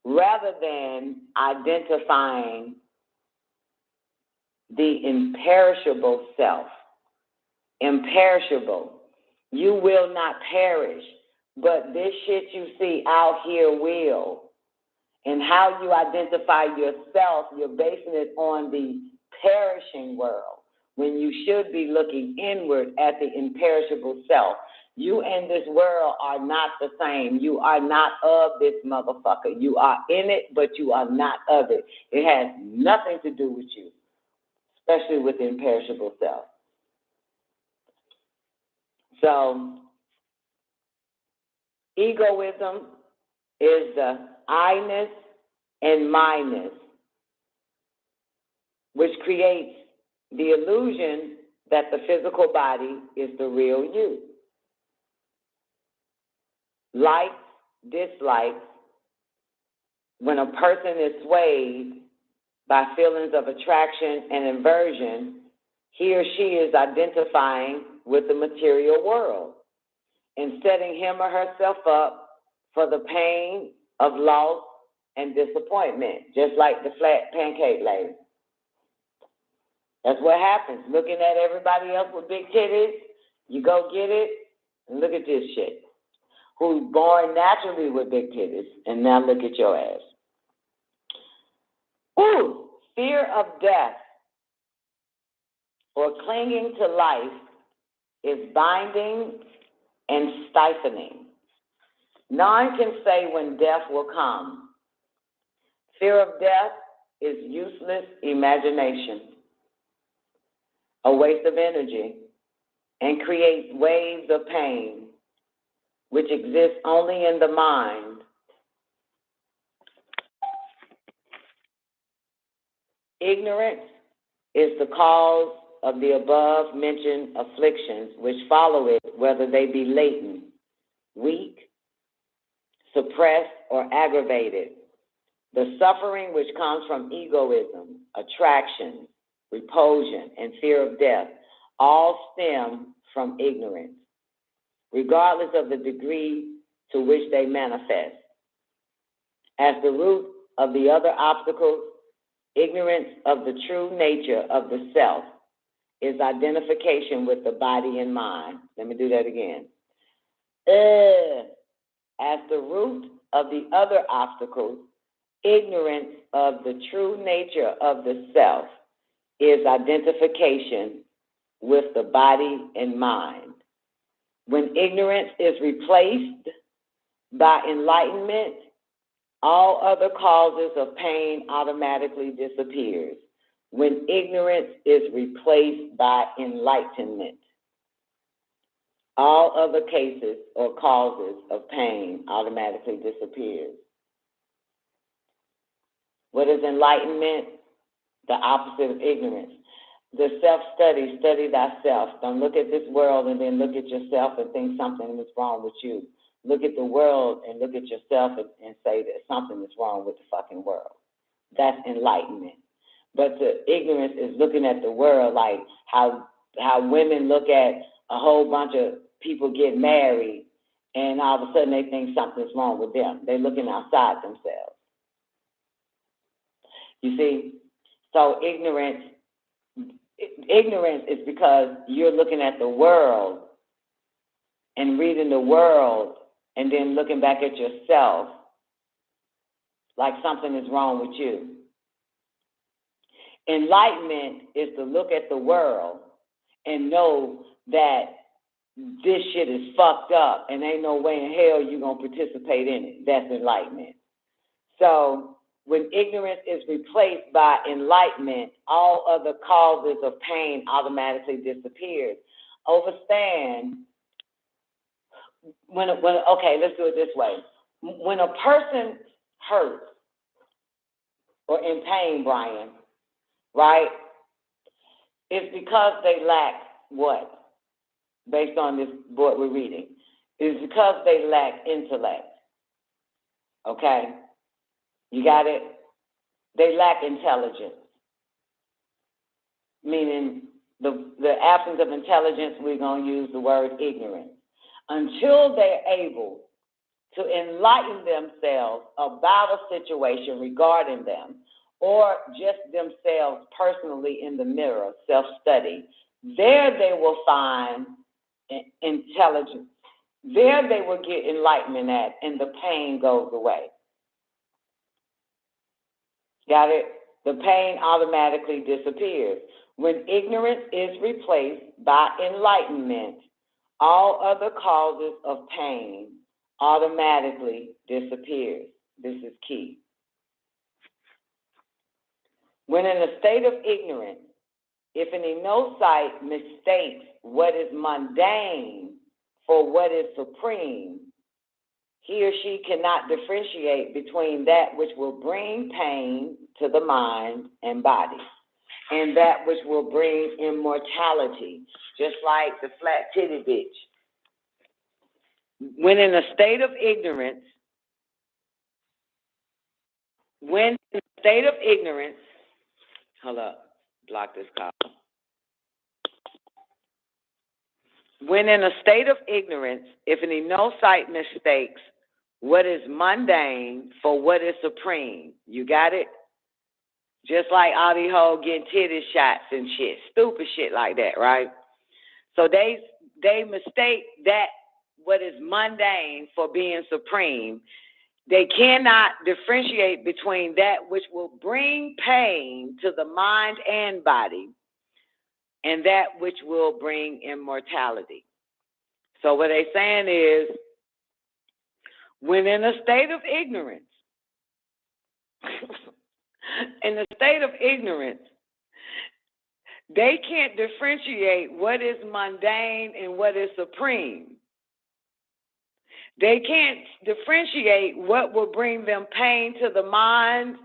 rather than identifying the imperishable self. Imperishable. You will not perish, but this shit you see out here will. And how you identify yourself, you're basing it on the perishing world, when you should be looking inward at the imperishable self. You and this world are not the same. You are not of this motherfucker. You are in it, but you are not of it. It has nothing to do with you, especially with the imperishable self. So, egoism is the I-ness and my-ness, which creates the illusion that the physical body is the real you. Likes, dislikes, when a person is swayed by feelings of attraction and aversion, he or she is identifying with the material world and setting him or herself up for the pain of loss and disappointment, just like the flat pancake lady. That's what happens. Looking at everybody else with big titties, you go get it, and look at this shit. Who's born naturally with big titties, and now look at your ass. Ooh, fear of death or clinging to life is binding and stifling. None can say when death will come. Fear of death is useless imagination, a waste of energy, and creates waves of pain, which exist only in the mind. Ignorance is the cause of the above-mentioned afflictions which follow it, whether they be latent, weak, suppressed, or aggravated. The suffering which comes from egoism, attraction, repulsion, and fear of death all stem from ignorance, regardless of the degree to which they manifest. As the root of the other obstacles, ignorance of the true nature of the self is identification with the body and mind. Let me do that again. As the root of the other obstacles, ignorance of the true nature of the self is identification with the body and mind. When ignorance is replaced by enlightenment, all other causes of pain automatically disappears. When ignorance is replaced by enlightenment, all other cases or causes of pain automatically disappears. What is enlightenment? The opposite of ignorance. The self-study, study thyself. Don't look at this world and then look at yourself and think something is wrong with you. Look at the world and look at yourself and say that something is wrong with the fucking world. That's enlightenment. But the ignorance is looking at the world like how women look at a whole bunch of people get married and all of a sudden they think something's wrong with them. They're looking outside themselves. You see? So ignorance is because you're looking at the world and reading the world and then looking back at yourself like something is wrong with you. Enlightenment is to look at the world and know that this shit is fucked up and ain't no way in hell you're going to participate in it. That's enlightenment. So when ignorance is replaced by enlightenment, all other causes of pain automatically disappears. Understand, okay, let's do it this way. When a person hurts or in pain, Brian, right, it's because they lack what? Based on this book we're reading. It's because they lack intellect. Okay? You got it? They lack intelligence. Meaning the absence of intelligence, we're going to use the word ignorance. Until they're able to enlighten themselves about a situation regarding them, or just themselves personally in the mirror, self-study, there they will find intelligence. There they will get enlightenment at, and the pain goes away. Got it? The pain automatically disappears. When ignorance is replaced by enlightenment, all other causes of pain automatically disappears. This is key. When in a state of ignorance, if an enocyte mistakes what is mundane for what is supreme, he or she cannot differentiate between that which will bring pain to the mind and body and that which will bring immortality, just like the flat-titted bitch. When in a state of ignorance, hold up, block this call. When in a state of ignorance, if an enocyte mistakes what is mundane for what is supreme, you got it? Just like all these hoes getting titty shots and shit, stupid shit like that, right? So they mistake that what is mundane for being supreme. They cannot differentiate between that which will bring pain to the mind and body and that which will bring immortality. So what they're saying is, when in a state of ignorance, they can't differentiate what is mundane and what is supreme. They can't differentiate what will bring them pain to the mind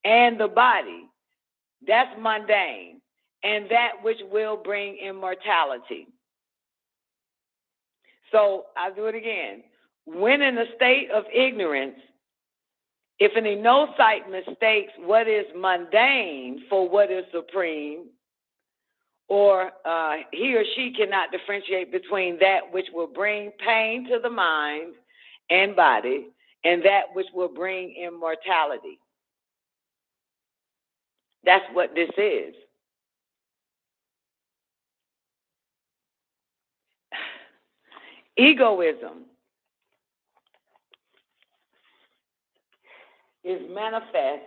and the body. That's mundane. And that which will bring immortality. So I'll do it again. When in a state of ignorance, if an enocyte mistakes what is mundane for what is supreme, or he or she cannot differentiate between that which will bring pain to the mind and body and that which will bring immortality. That's what this is. Egoism is manifest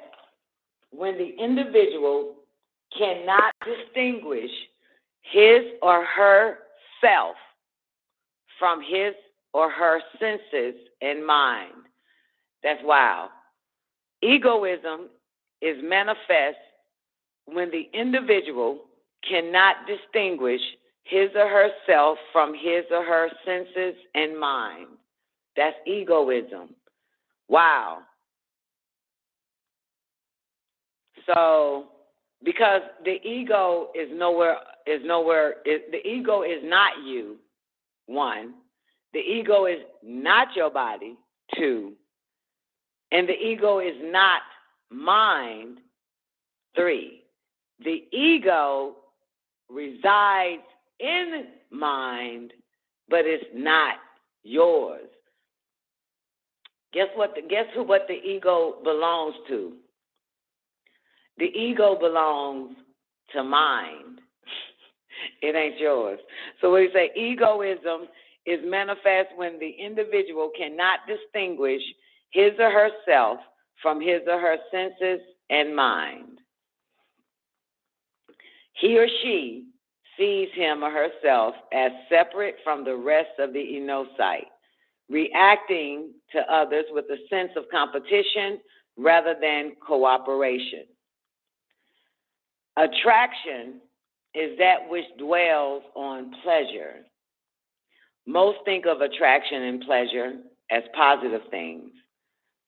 when the individual cannot distinguish his or her self from his or her senses and mind. That's wild. Egoism is manifest when the individual cannot distinguish his or her self from his or her senses and mind. That's egoism. Wow. So, because the ego is the ego is not you, one. The ego is not your body, two. And the ego is not mind, three. The ego resides in mind, but it's not yours. Guess what the ego belongs to? The ego belongs to mind. It ain't yours. So when you say egoism is manifest when the individual cannot distinguish his or herself from his or her senses and mind. He or she sees him or herself as separate from the rest of the enocyte, reacting to others with a sense of competition rather than cooperation. Attraction is that which dwells on pleasure. Most think of attraction and pleasure as positive things,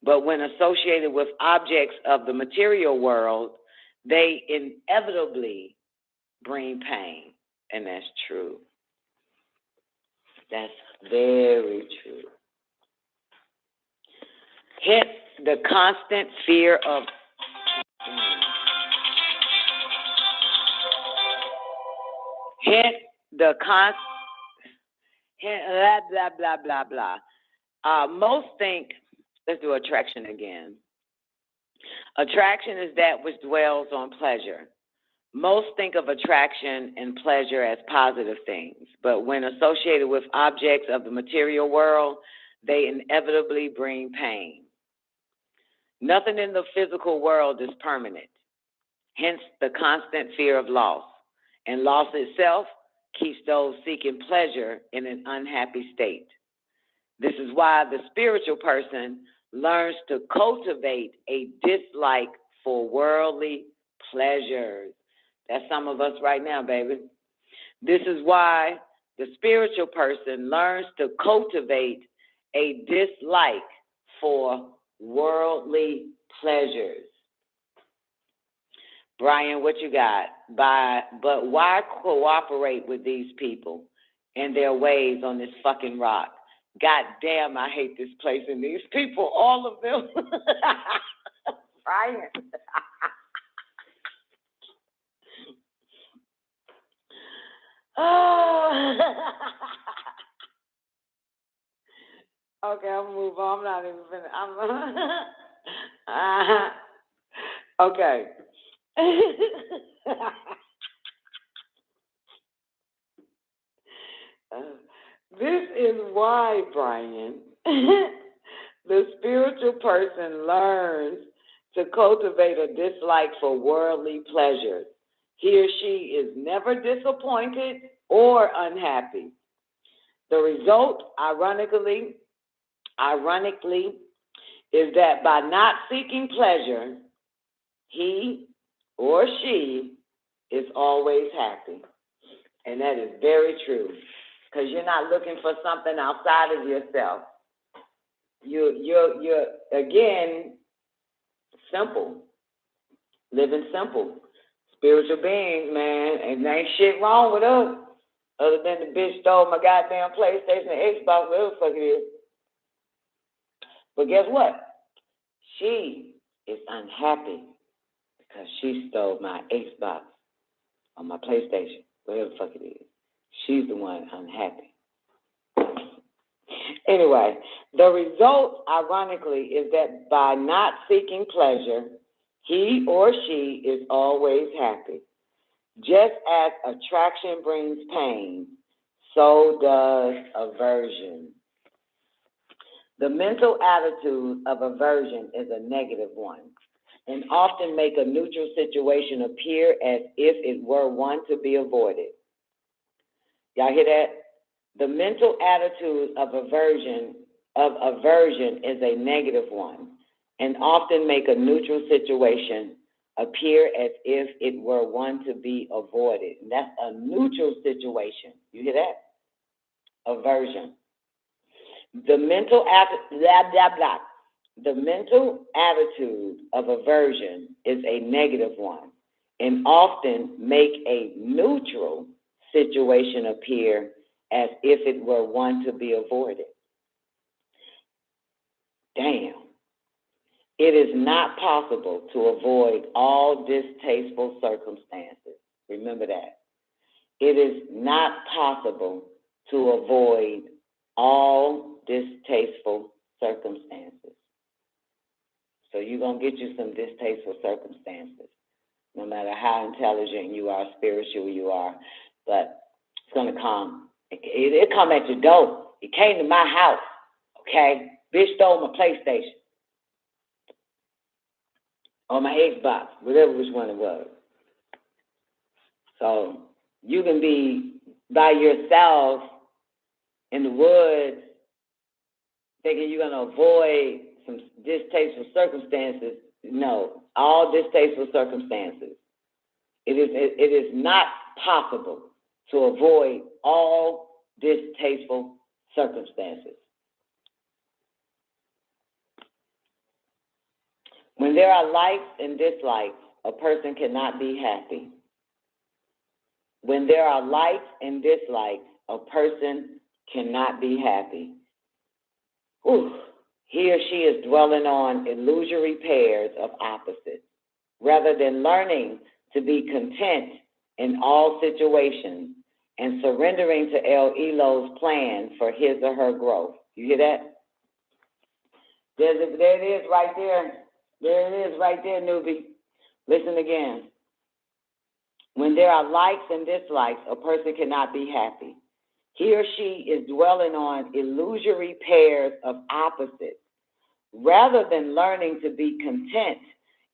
but when associated with objects of the material world, they inevitably bring pain, and that's true. That's very true. Hence, the constant fear of blah, blah, blah, blah. Most think, let's do attraction again. Attraction is that which dwells on pleasure. Most think of attraction and pleasure as positive things, but when associated with objects of the material world, they inevitably bring pain. Nothing in the physical world is permanent, hence the constant fear of loss. And loss itself keeps those seeking pleasure in an unhappy state. This is why the spiritual person learns to cultivate a dislike for worldly pleasures. That's some of us right now, baby. This is why the spiritual person learns to cultivate a dislike for worldly pleasures. Brian, what you got? But why cooperate with these people and their ways on this fucking rock? God damn, I hate this place and these people, all of them. Brian. Oh. Okay, I'll move on. I'm not even finished. Okay. This is why, Brian, the spiritual person learns to cultivate a dislike for worldly pleasures. He or she is never disappointed or unhappy. The result, ironically, is that by not seeking pleasure, he or she is always happy. And that is very true, because you're not looking for something outside of yourself. You're again, simple, living simple. Spiritual beings, man, and there ain't shit wrong with us, other than the bitch stole my goddamn PlayStation and Xbox, whatever the fuck it is. But guess what? She is unhappy because she stole my Xbox or my PlayStation, whatever the fuck it is. She's the one unhappy. Anyway, the result, ironically, is that by not seeking pleasure, he or she is always happy. Just as attraction brings pain, so does aversion. The mental attitude of aversion is a negative one, and often make a neutral situation appear as if it were one to be avoided. Y'all hear that? The mental attitude of aversion is a negative one, and often make a neutral situation appear as if it were one to be avoided. And that's a neutral situation. You hear that? Aversion. The mental The mental attitude of aversion is a negative one, and often make a neutral situation appear as if it were one to be avoided. Damn. It is not possible to avoid all distasteful circumstances. Remember that. It is not possible to avoid all distasteful circumstances. So you're going to get you some distasteful circumstances, no matter how intelligent you are, spiritual you are, but it's going to come. It'll come at your door. It came to my house, okay? Bitch stole my PlayStation. or my Xbox, whatever which one it was. So you can be by yourself in the woods thinking you're going to avoid some distasteful circumstances. No, all distasteful circumstances. It is not possible to avoid all distasteful circumstances. When there are likes and dislikes, a person cannot be happy. When there are likes and dislikes, a person cannot be happy. Ooh. He or she is dwelling on illusory pairs of opposites, rather than learning to be content in all situations and surrendering to El Elo's plan for his or her growth. You hear that? There it is right there. There it is right there, newbie. Listen again. When there are likes and dislikes, a person cannot be happy. He or she is dwelling on illusory pairs of opposites, rather than learning to be content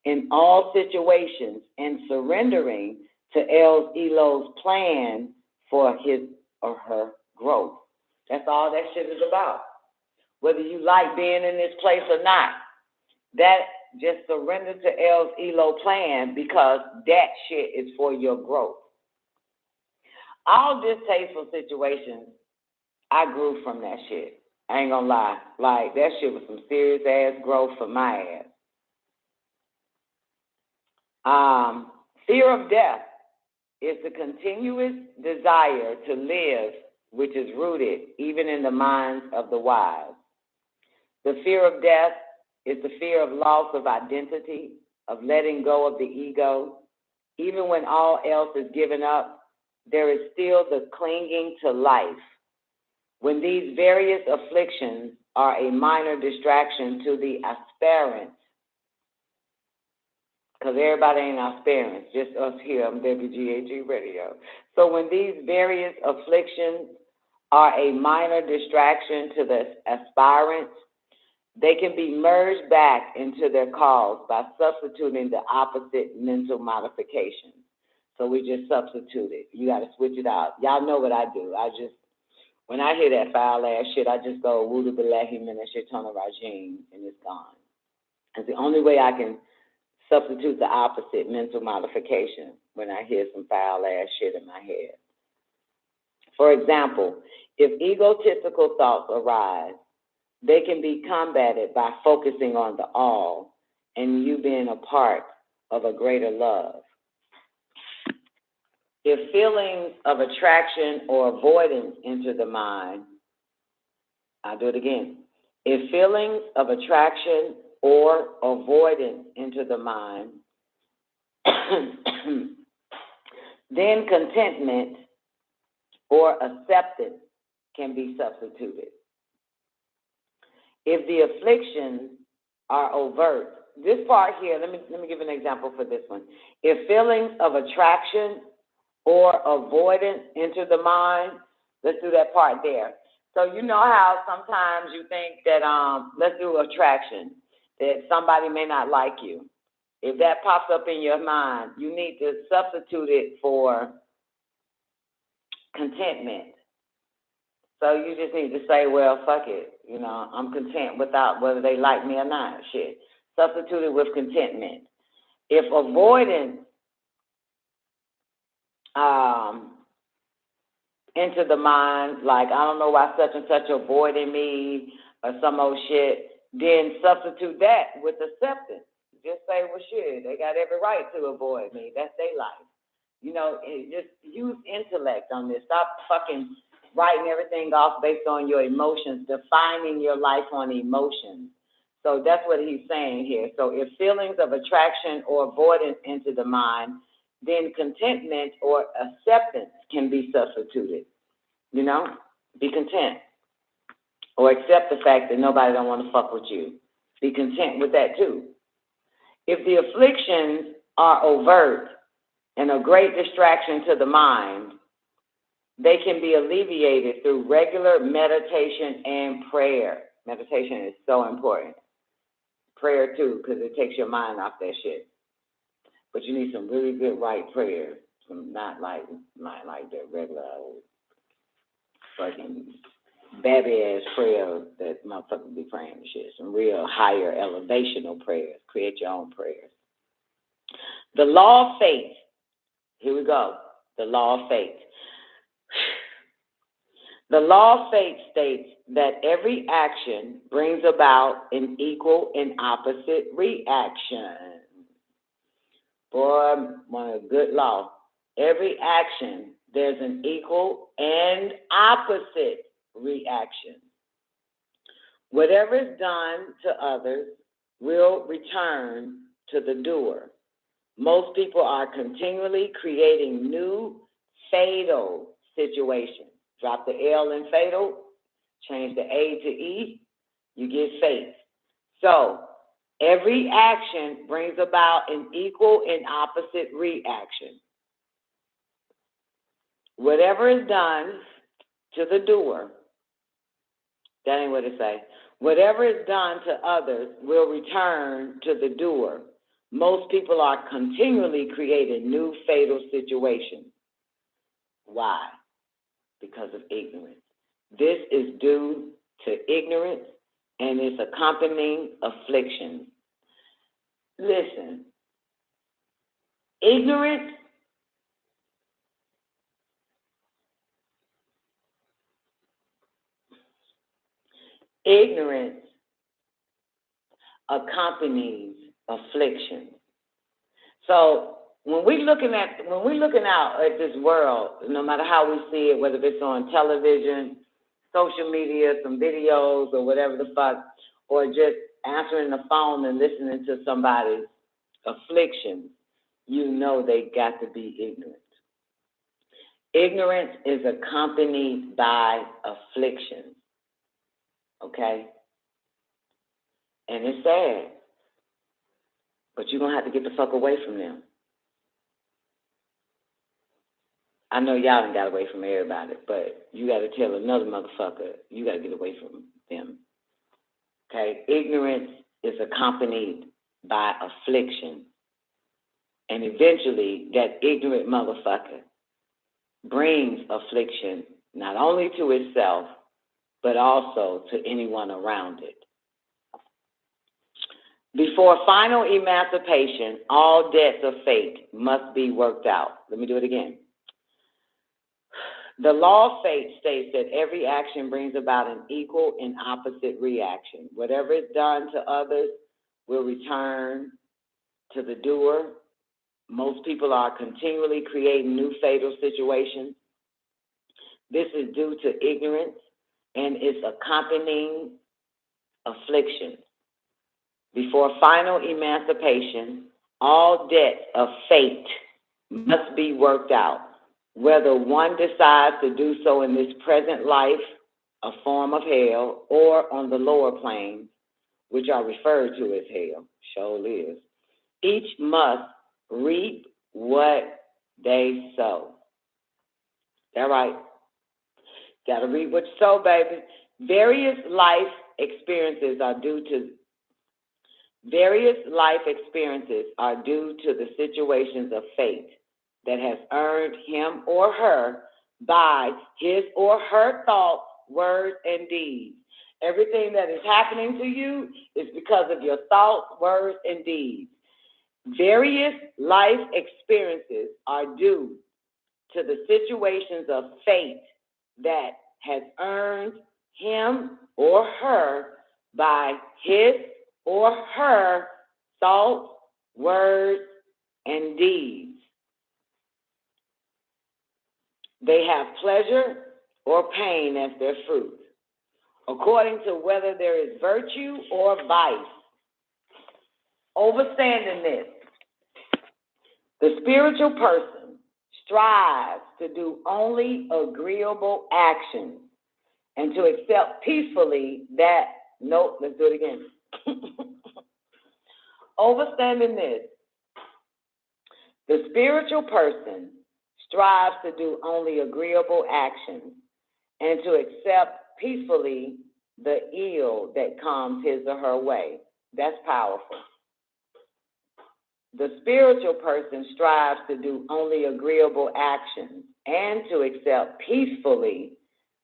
in all situations and surrendering to El Elo's plan for his or her growth. That's all that shit is about. Whether you like being in this place or not, that just surrender to El Elo plan, because that shit is for your growth. All distasteful situations, I grew from that shit. I ain't gonna lie. Like, that shit was some serious ass growth for my ass. Fear of death is the continuous desire to live, which is rooted even in the minds of the wise. The fear of death is the fear of loss of identity, of letting go of the ego. Even when all else is given up, there is still the clinging to life. When these various afflictions are a minor distraction to the aspirant, because everybody ain't aspirants, just us here on WGAG Radio. So when these various afflictions are a minor distraction to the aspirants, they can be merged back into their cause by substituting the opposite mental modification. So we just substitute it. You got to switch it out. Y'all know what I do. When I hear that foul ass shit, I just go, Wudu Billahi Mina Shaitana Rajim, and it's gone. It's the only way I can substitute the opposite mental modification when I hear some foul ass shit in my head. For example, if egotistical thoughts arise, they can be combated by focusing on the all and you being a part of a greater love. If feelings of attraction or avoidance enter the mind, I'll do it again. If feelings of attraction or avoidance enter the mind, then contentment or acceptance can be substituted. If the afflictions are overt, this part here, let me give an example for this one. If feelings of attraction or avoidance enter the mind, let's do that part there. So you know how sometimes you think that, let's do attraction, that somebody may not like you. If that pops up in your mind, you need to substitute it for contentment. So you just need to say, well, fuck it. You know, I'm content without whether they like me or not. Shit. Substitute it with contentment. If avoidance enter the mind, like, I don't know why such and such avoiding me or some old shit, then substitute that with acceptance. Just say, well, shit, they got every right to avoid me. That's their life. You know, just use intellect on this. Stop fucking writing everything off based on your emotions, defining your life on emotions. So that's what he's saying here. So if feelings of attraction or avoidance enter the mind, then contentment or acceptance can be substituted. You know, be content. Or accept the fact that nobody don't want to fuck with you. Be content with that too. If the afflictions are overt and a great distraction to the mind, they can be alleviated through regular meditation and prayer. Meditation is so important. Prayer too, because it takes your mind off that shit. But you need some really good right prayers. Some not like the regular fucking babby ass prayers that motherfuckers be praying and shit. Some real higher elevational prayers. Create your own prayers. The law of fate. Here we go. The law of fate. The law of fate states that every action brings about an equal and opposite reaction. Boy, one of good law. Every action, there's an equal and opposite reaction. Whatever is done to others will return to the doer. Most people are continually creating new fatal situations. Drop the L in fatal, change the A to E, you get fate. So, every action brings about an equal and opposite reaction. Whatever is done to the doer, that ain't what it say. Whatever is done to others will return to the doer. Most people are continually creating new fatal situations. Why? Because of ignorance. This is due to ignorance and its accompanying affliction. Listen, ignorance accompanies affliction. So when we're looking out at this world, no matter how we see it, whether it's on television, social media, some videos, or whatever the fuck, or just answering the phone and listening to somebody's affliction, you know they got to be ignorant. Ignorance is accompanied by affliction. Okay? And it's sad. But you're going to have to get the fuck away from them. I know y'all done got away from everybody, but you got to tell another motherfucker, you got to get away from them. Okay? Ignorance is accompanied by affliction. And eventually, that ignorant motherfucker brings affliction not only to itself, but also to anyone around it. Before final emancipation, all debts of fate must be worked out. Let me do it again. The law of fate states that every action brings about an equal and opposite reaction. Whatever is done to others will return to the doer. Most people are continually creating new fatal situations. This is due to ignorance and its accompanying affliction. Before final emancipation, all debts of fate must be worked out, whether one decides to do so in this present life, a form of hell, or on the lower planes, which are referred to as hell, surely is. Each must reap what they sow. That right? Gotta reap what you sow, baby. Various life experiences are due to the situations of fate that has earned him or her by his or her thoughts, words, and deeds. Everything that is happening to you is because of your thoughts, words, and deeds. Various life experiences are due to the situations of fate that has earned him or her by his or her thoughts, words, and deeds. They have pleasure or pain as their fruit, according to whether there is virtue or vice. Understanding this, the spiritual person strives to do only agreeable actions and to accept peacefully that, let's do it again. Understanding this, the spiritual person strives to do only agreeable actions and to accept peacefully the ill that comes his or her way. That's powerful. The spiritual person strives to do only agreeable actions and to accept peacefully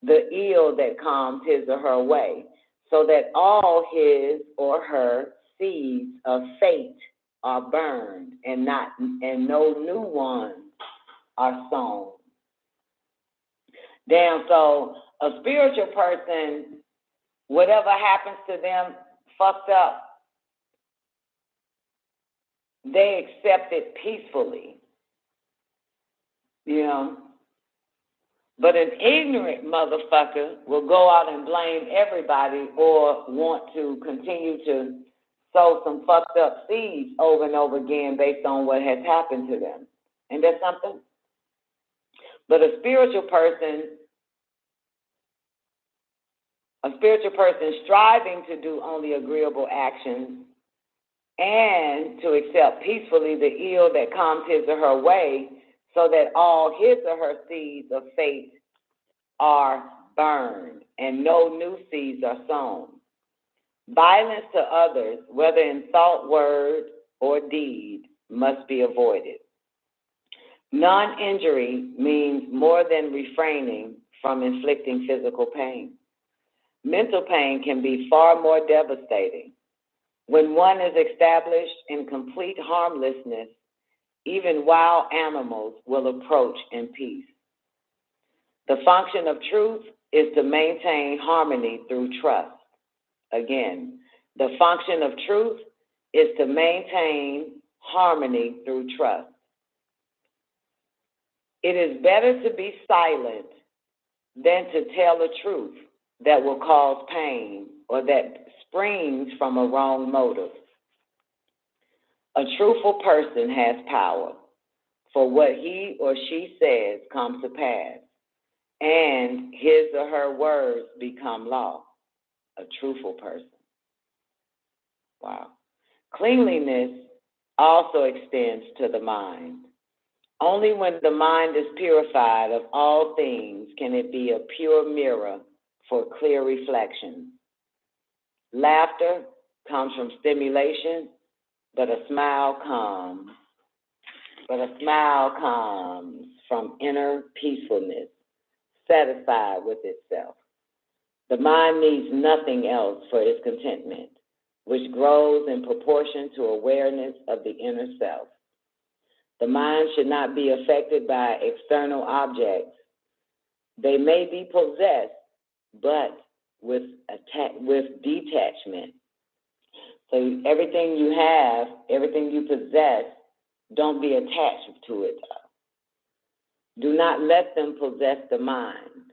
the ill that comes his or her way, so that all his or her seeds of fate are burned and no new ones are sown. Damn, so a spiritual person, whatever happens to them fucked up, they accept it peacefully, you know. But an ignorant motherfucker will go out and blame everybody or want to continue to sow some fucked up seeds over and over again based on what has happened to them. Ain't that something? But a spiritual person striving to do only agreeable actions and to accept peacefully the ill that comes his or her way, so that all his or her seeds of fate are burned and no new seeds are sown. Violence to others, whether in thought, word, or deed, must be avoided. Non-injury means more than refraining from inflicting physical pain. Mental pain can be far more devastating. When one is established in complete harmlessness, even wild animals will approach in peace. The function of truth is to maintain harmony through trust. Again, the function of truth is to maintain harmony through trust. It is better to be silent than to tell a truth that will cause pain or that springs from a wrong motive. A truthful person has power, for what he or she says comes to pass, and his or her words become law. A truthful person. Wow. Cleanliness also extends to the mind. Only when the mind is purified of all things can it be a pure mirror for clear reflection. Laughter comes from stimulation, but a smile comes from inner peacefulness, satisfied with itself. The mind needs nothing else for its contentment, which grows in proportion to awareness of the inner self. The mind should not be affected by external objects. They may be possessed, but with detachment. So everything you have, everything you possess, don't be attached to it. Do not let them possess the mind.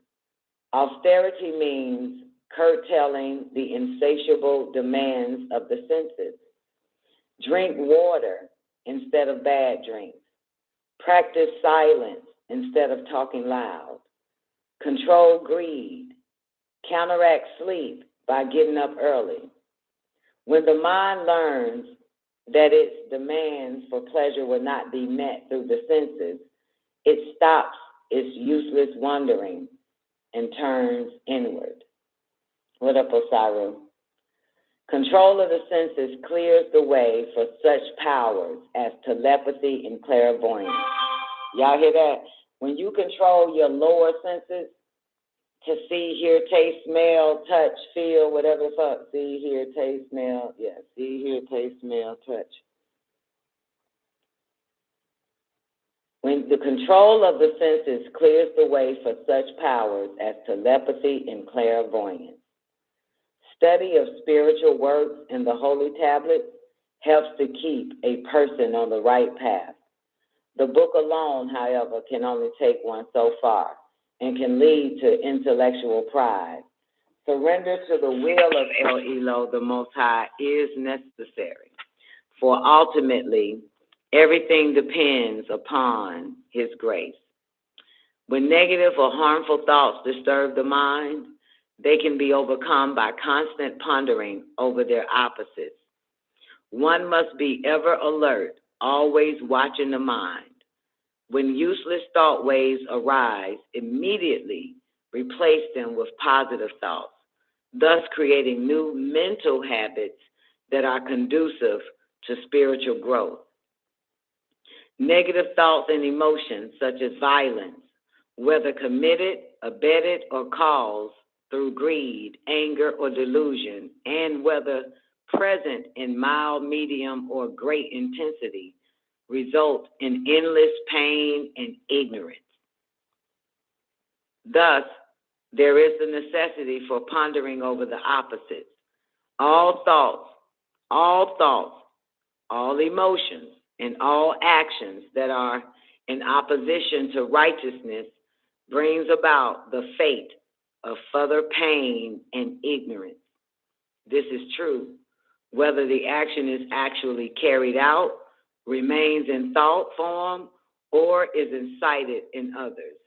Austerity means curtailing the insatiable demands of the senses. Drink water instead of bad drinks. Practice silence instead of talking loud. Control greed. Counteract sleep by getting up early. When the mind learns that its demands for pleasure will not be met through the senses, it stops its useless wandering and turns inward. What up, Osiris? Control of the senses clears the way for such powers as telepathy and clairvoyance. Y'all hear that? When you control your lower senses, to see, hear, taste, smell, touch, feel, whatever the fuck. See, hear, taste, smell. Yeah, see, hear, taste, smell, touch. When the control of the senses clears the way for such powers as telepathy and clairvoyance. Study of spiritual works and the holy tablets helps to keep a person on the right path. The book alone, however, can only take one so far and can lead to intellectual pride. Surrender to the will of El Elo, the Most High, is necessary, for ultimately everything depends upon His grace. When negative or harmful thoughts disturb the mind, they can be overcome by constant pondering over their opposites. One must be ever alert, always watching the mind. When useless thought waves arise, immediately replace them with positive thoughts, thus creating new mental habits that are conducive to spiritual growth. Negative thoughts and emotions such as violence, whether committed, abetted, or caused through greed, anger, or delusion, and whether present in mild, medium, or great intensity, result in endless pain and ignorance. Thus, there is the necessity for pondering over the opposites. All thoughts, all emotions, and all actions that are in opposition to righteousness brings about the fate of further pain and ignorance. This is true, whether the action is actually carried out, remains in thought form, or is incited in others.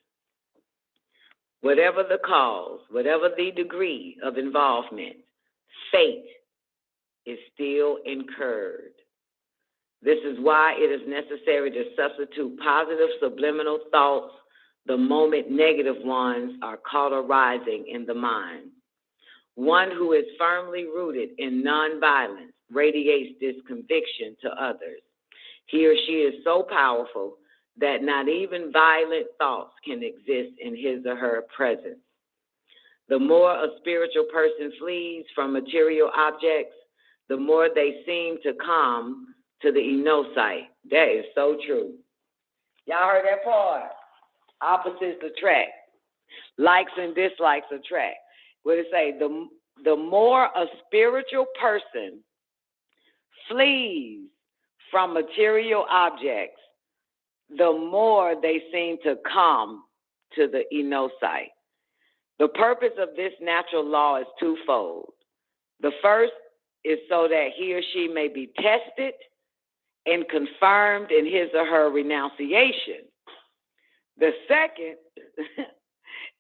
Whatever the cause, whatever the degree of involvement, fate is still incurred. This is why it is necessary to substitute positive subliminal thoughts the moment negative ones are caught arising in the mind. One who is firmly rooted in nonviolence radiates this conviction to others. He or she is so powerful that not even violent thoughts can exist in his or her presence. The more a spiritual person flees from material objects, the more they seem to come to the inosight. That is so true. Y'all heard that part? Opposites attract. Likes and dislikes attract. What it say? The more a spiritual person flees from material objects, the more they seem to come to the inosight. The purpose of this natural law is twofold. The first is so that he or she may be tested and confirmed in his or her renunciation. The second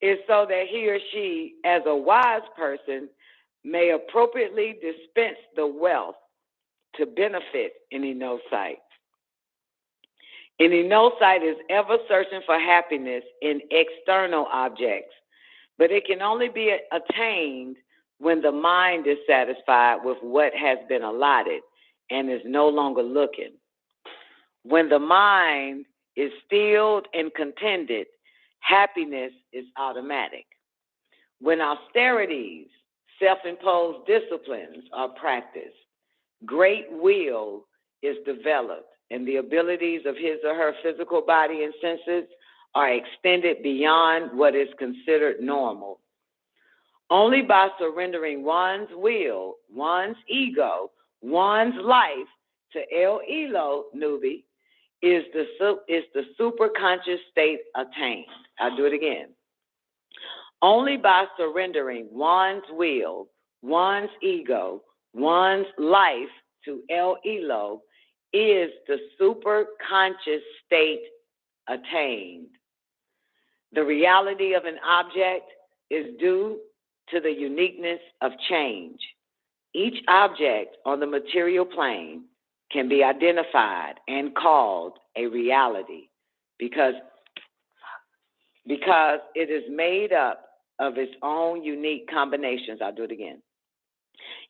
is so that he or she, as a wise person, may appropriately dispense the wealth to benefit an inosight. An inosight is ever searching for happiness in external objects, but it can only be attained when the mind is satisfied with what has been allotted and is no longer looking. When the mind is stilled and contented, happiness is automatic. When austerities, self-imposed disciplines are practiced, great will is developed, and the abilities of his or her physical body and senses are extended beyond what is considered normal. Only by surrendering one's will, one's ego, one's life to El Elo, newbie, is the superconscious state attained. I'll do it again. Only by surrendering one's will, one's ego, one's life to El Elo is the superconscious state attained. The reality of an object is due to the uniqueness of change. Each object on the material plane can be identified and called a reality because it is made up of its own unique combinations. I'll do it again.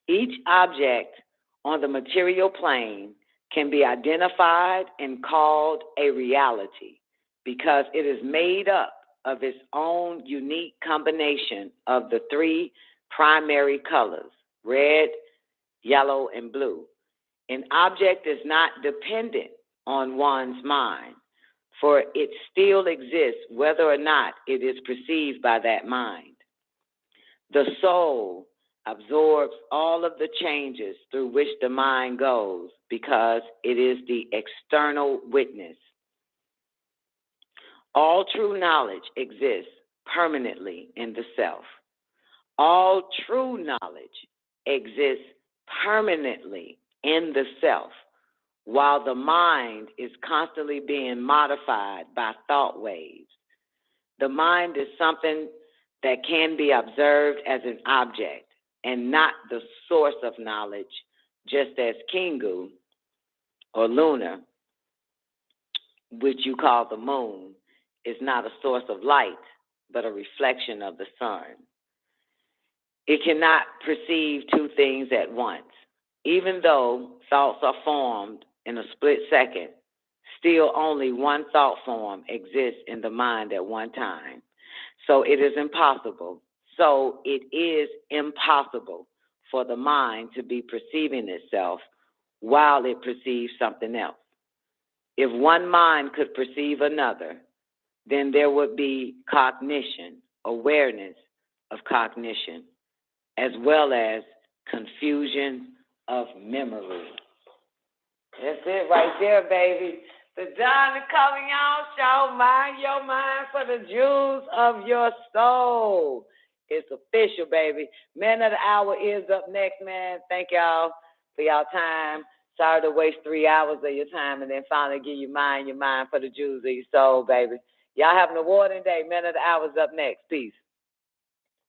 Each object on the material plane can be identified and called a reality because it is made up of its own unique combination of the three primary colors, red, yellow, and blue. An object is not dependent on one's mind, for it still exists whether or not it is perceived by that mind. The soul absorbs all of the changes through which the mind goes because it is the external witness. All true knowledge exists permanently in the self. All true knowledge exists permanently in the self, while the mind is constantly being modified by thought waves. The mind is something that can be observed as an object and not the source of knowledge, just as Kingu or Luna, which you call the moon, is not a source of light, but a reflection of the sun. It cannot perceive two things at once. Even though thoughts are formed in a split second, still only one thought form exists in the mind at one time. So it is impossible for the mind to be perceiving itself while it perceives something else. If one mind could perceive another, then there would be cognition, awareness of cognition, as well as confusion of memory. That's it right there, baby. The John Nicoleone Show, mind your mind for the jewels of your soul. It's official, baby. Man of the Hour is up next, man. Thank y'all for y'all time. Sorry to waste 3 hours of your time and then finally give you your mind for the jewels of your soul, baby. Y'all have an awarding day. Man of the Hour is up next. Peace.